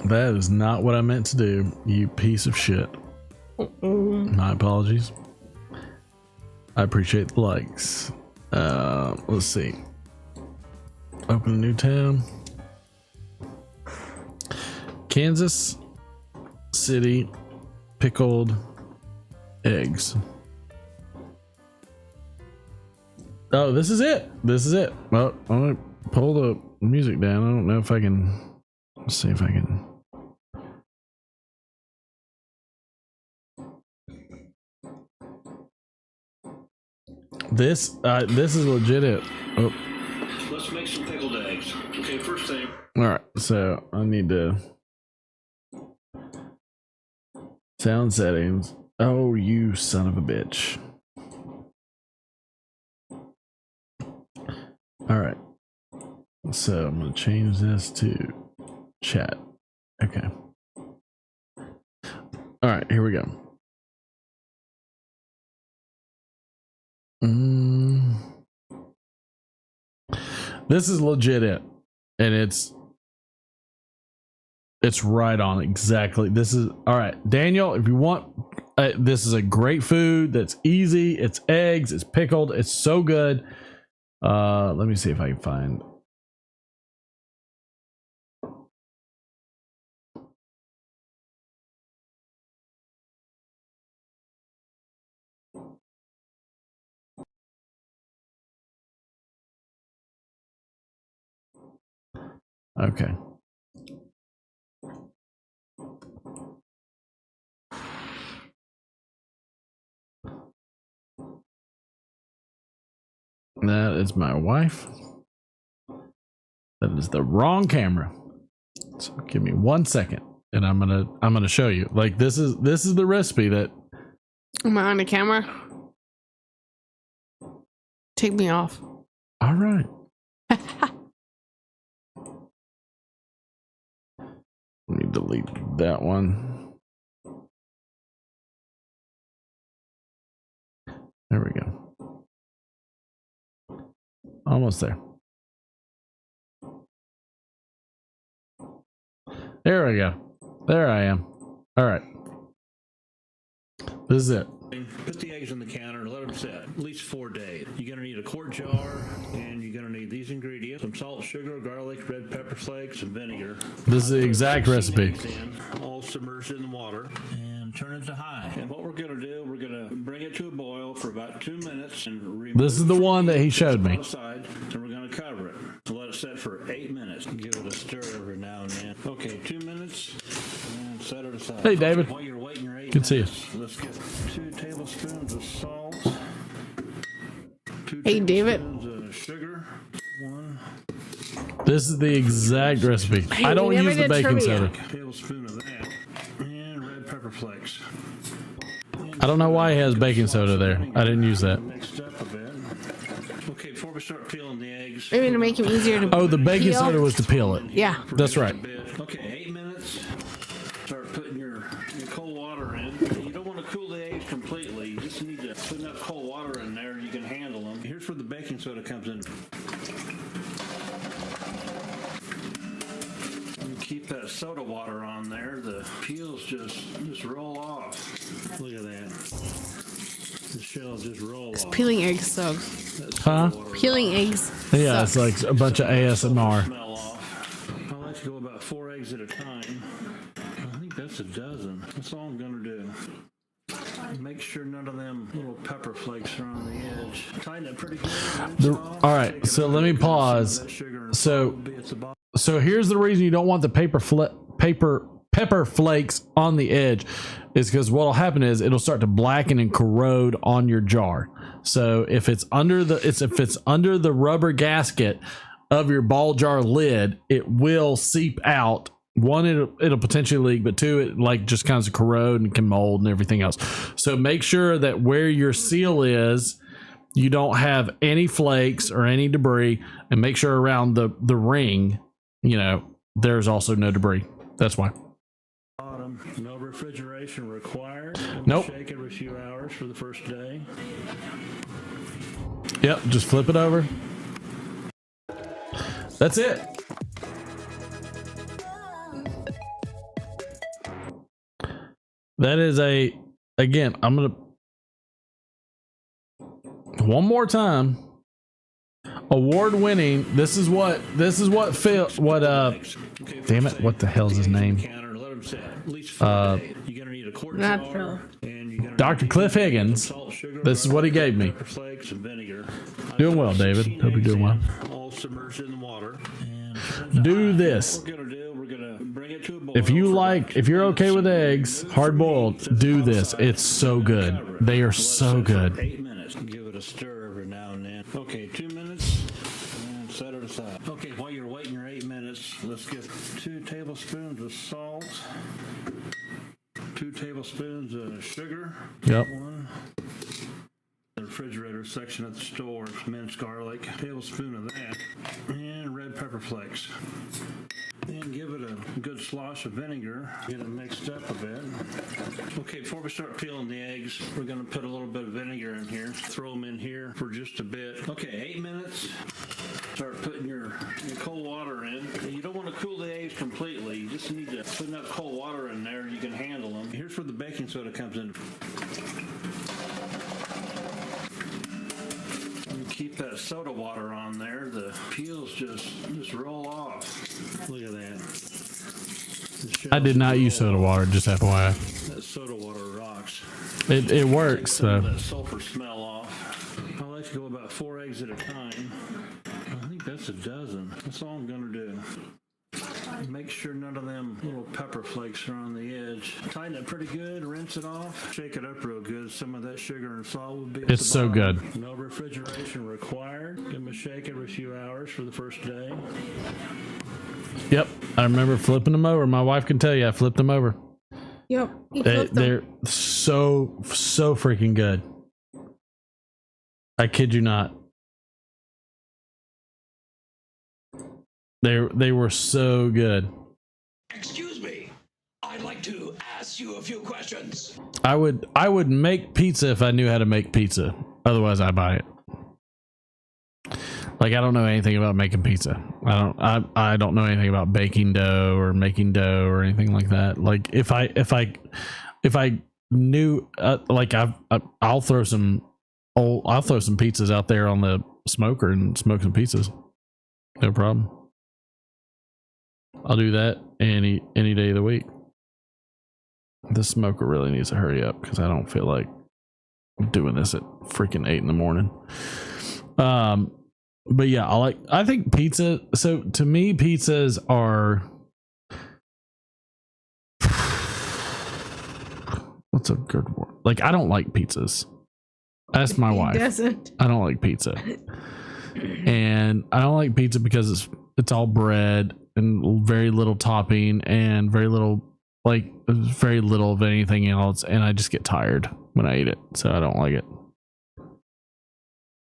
That is not what I meant to do, you piece of shit. My apologies. I appreciate the likes. Let's see. Open a new tab. Kansas City pickled eggs. Oh, this is it. Well, I'm gonna pull the music down. I don't know if I can. Let's see if I can. This is legit it. Oh. Let's make some pickled eggs. Okay, first thing. All right, so I need to sound settings. Oh, you son of a bitch. All right, so I'm gonna change this to chat. Okay. All right, here we go. This is legit it, and it's right on exactly. This is all right, Daniel. If you want, this is a great food that's easy. It's eggs. It's pickled. It's so good. Let me see if I can find. Okay. That is my wife. That is the wrong camera. So give me 1 second, and I'm gonna show you. Like this is the recipe that. Am I on the camera? Take me off. All right. Let me delete that one. There we go. Almost there. There we go. There I am. All right. This is it. Put the eggs on the counter and let them set at least 4 days. You're going to need a quart jar, and you're going to need these ingredients: some salt, sugar, garlic, red pepper flakes, and vinegar. This is the exact recipe. All submerged in the water, and turn it to high. And what we're going to do, we're going to bring it to a boil for about 2 minutes. And This is the one that he showed me. Aside, and we're going to cover it. So let it set for 8 minutes. Give it a stir every now and then. Okay, 2 minutes, and set it aside. Hey, David. While you're waiting your 8 Good to see you. minutes, let's get 2 tablespoons of salt. 2 Hey, David. tablespoons of sugar. 1 This is the exact recipe. Hey, I don't we never use the did baking trivia. soda. tablespoon of that, and red pepper flakes. I don't know why he has baking soda there. I didn't use that. Mixed up a bit. Okay, before we start peeling the eggs. Maybe to make him easier to. Oh, the baking peel. soda was to peel it. Yeah. That's right. Okay, 8 minutes. Start putting your cold water in. You don't want to cool the eggs completely. You just need to put enough cold water in there and you can handle them. Here's where the baking soda comes in. just roll off. Look at that. The shells just roll off. Peeling eggs suck. Huh? Peeling eggs. Yeah, suck. it's like a bunch of ASMR. Smell off. I like to go about 4 eggs at a time. I think that's a dozen. That's all I'm gonna do. Make sure none of them little pepper flakes are on the edge. Tighten it pretty good. All right, so let me pause. So here's the reason you don't want the pepper flakes on the edge, is because what'll happen is it'll start to blacken and corrode on your jar. So if it's under the rubber gasket of your ball jar lid, it will seep out. One, it'll potentially leak, but two, it like just kind of corrode and can mold and everything else. So make sure that where your seal is, you don't have any flakes or any debris, and make sure around the ring, there's also no debris. That's why. Bottom, no refrigeration required. Nope. Shake every few hours for the first day. Yep, just flip it over. That's it. That is again, I'm going to one more time. Award-winning. This is what Phil, damn it, what the hell's his name? Not Phil. Dr. Cliff Higgins. This is what he gave me. Doing well, David. Hope you're doing well. All submerged in the water. Do this. If you're okay with eggs, hard boiled, do this. It's so good. They are so good. 8 minutes. Give it a stir every now and then. Okay, 2 minutes. And set it aside. Okay, while you're waiting your 8 minutes, let's get 2 tablespoons of salt. 2 tablespoons of sugar. Yep. 1. The refrigerator section at the store, minced garlic, a tablespoon of that, and red pepper flakes. And give it a good slosh of vinegar. Get it mixed up a bit. Okay, before we start peeling the eggs, we're going to put a little bit of vinegar in here. Throw them in here for just a bit. Okay, 8 minutes. Start putting your cold water in. And you don't want to cool the eggs completely. You just need to put enough cold water in there you can handle them. Here's where the baking soda comes in. Keep that soda water on there. The peels just roll off. Look at that. I did not use soda water, just FYI. That soda water rocks. It works. So. That sulfur smell off. I like to go about 4 eggs at a time. I think that's a dozen. That's all I'm gonna do. Make sure none of them little pepper flakes are on the edge. Tighten it pretty good, rinse it off, shake it up real good. Some of that sugar and salt will be at It's the so bottom. good. No refrigeration required. Give them a shake every few hours for the first day. Yep, I remember flipping them over. My wife can tell you I flipped them over. Yep. They're so freaking good. I kid you not. They were so good. Excuse me. I'd like to ask you a few questions. I would make pizza if I knew how to make pizza. Otherwise, I buy it. Like, I don't know anything about making pizza. I don't know anything about baking dough or making dough or anything like that. Like, if I knew, like, I'll throw some pizzas out there on the smoker and smoke some pizzas. No problem. I'll do that any day of the week. The smoker really needs to hurry up because I don't feel like doing this at freaking 8 in the morning. But yeah, I think pizza. So to me, pizzas are, what's a good word? Like, I don't like pizzas. Ask my wife. Doesn't. I don't like pizza. And I don't like pizza because it's all bread and very little topping and very little of anything else, and I just get tired when I eat it, so I don't like it.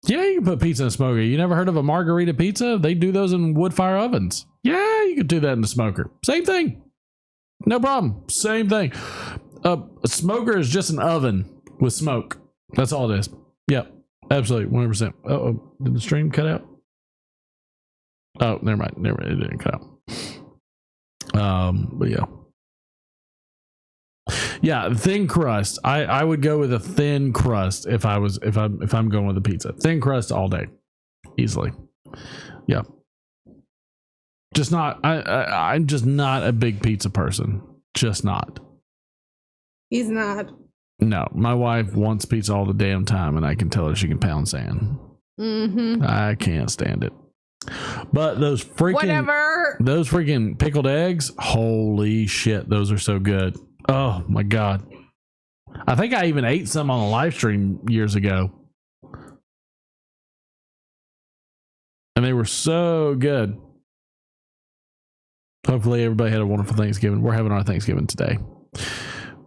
Yeah, you can put pizza in a smoker. You never heard of a margarita pizza? They do those in wood fire ovens. Yeah, you could do that in the smoker. Same thing. No problem. Same thing. A smoker is just an oven with smoke. That's all it is. Yep, absolutely, 100%. Uh-oh, did the stream cut out? Oh, never mind. It didn't cut out. But yeah. Yeah, thin crust. I would go with a thin crust if I'm going with a pizza. Thin crust all day, easily. Yeah. Just not. I'm just not a big pizza person. Just not. He's not. No, my wife wants pizza all the damn time, and I can tell her she can pound sand. Mm-hmm. I can't stand it. But those freaking pickled eggs, holy shit, those are so good. Oh my god. I think I even ate some on a live stream years ago. And they were so good. Hopefully everybody had a wonderful Thanksgiving. We're having our Thanksgiving today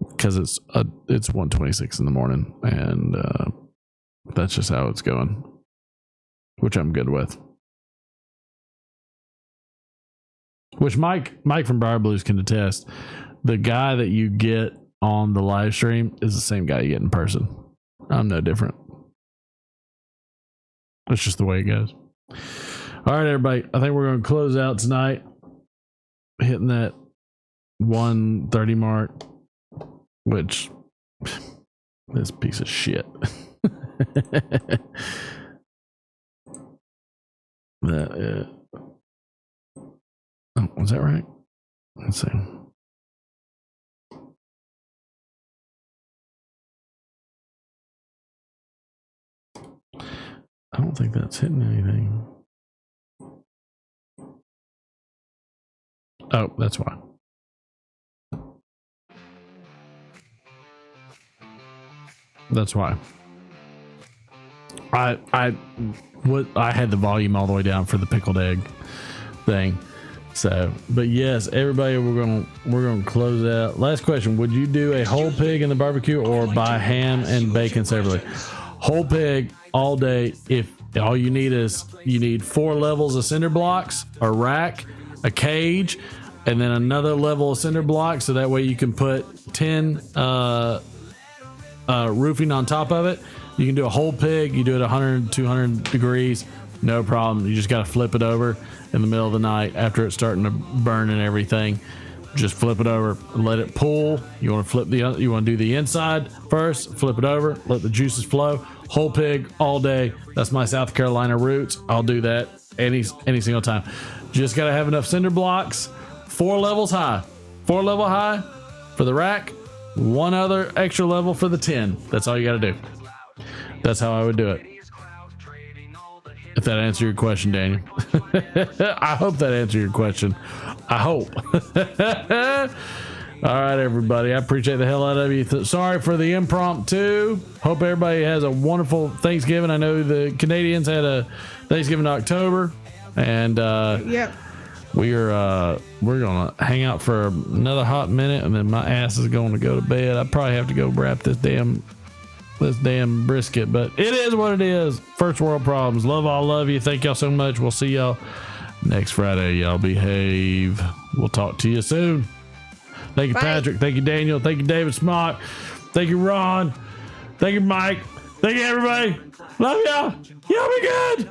because it's 1:26 in the morning, and that's just how it's going, which I'm good with. Which Mike from Briar Blues can attest. The guy that you get on the live stream is the same guy you get in person. I'm no different. That's just the way it goes. All right, everybody. I think we're going to close out tonight, hitting that 1:30 mark, which this piece of shit. Oh, was that right? Let's see. I don't think that's hitting anything. Oh, that's why. That's why. I had the volume all the way down for the pickled egg thing. So, but yes, everybody, we're gonna close out. Last question: would you do a whole pig in the barbecue or buy ham and bacon separately? Whole pig all day. If all you need 4 levels of cinder blocks, a rack, a cage, and then another level of cinder blocks, so that way you can put 10 roofing on top of it. You can do a whole pig. You do it 100, 200 degrees, no problem. You just got to flip it over in the middle of the night after it's starting to burn and everything. Just flip it over, let it pull. You want to you want to do the inside first, flip it over, let the juices flow. Whole pig all day. That's my South Carolina roots. I'll do that any single time. Just got to have enough cinder blocks, 4 levels high. 4 level high for the rack, 1 other extra level for the 10. That's all you got to do. That's how I would do it. If that answered your question, Daniel. I hope that answered your question. I hope. All right, everybody. I appreciate the hell out of you. Sorry for the impromptu. Hope everybody has a wonderful Thanksgiving. I know the Canadians had a Thanksgiving in October, and we're gonna hang out for another hot minute, and then my ass is going to go to bed. I probably have to go wrap this damn brisket, but it is what it is. First world problems. Love you. Thank y'all so much. We'll see y'all next Friday. Y'all behave. We'll talk to you soon. Thank you, Bye. Patrick. Thank you, Daniel. Thank you, David Smock. Thank you, Ron. Thank you, Mike. Thank you, everybody. Love y'all. Y'all be good.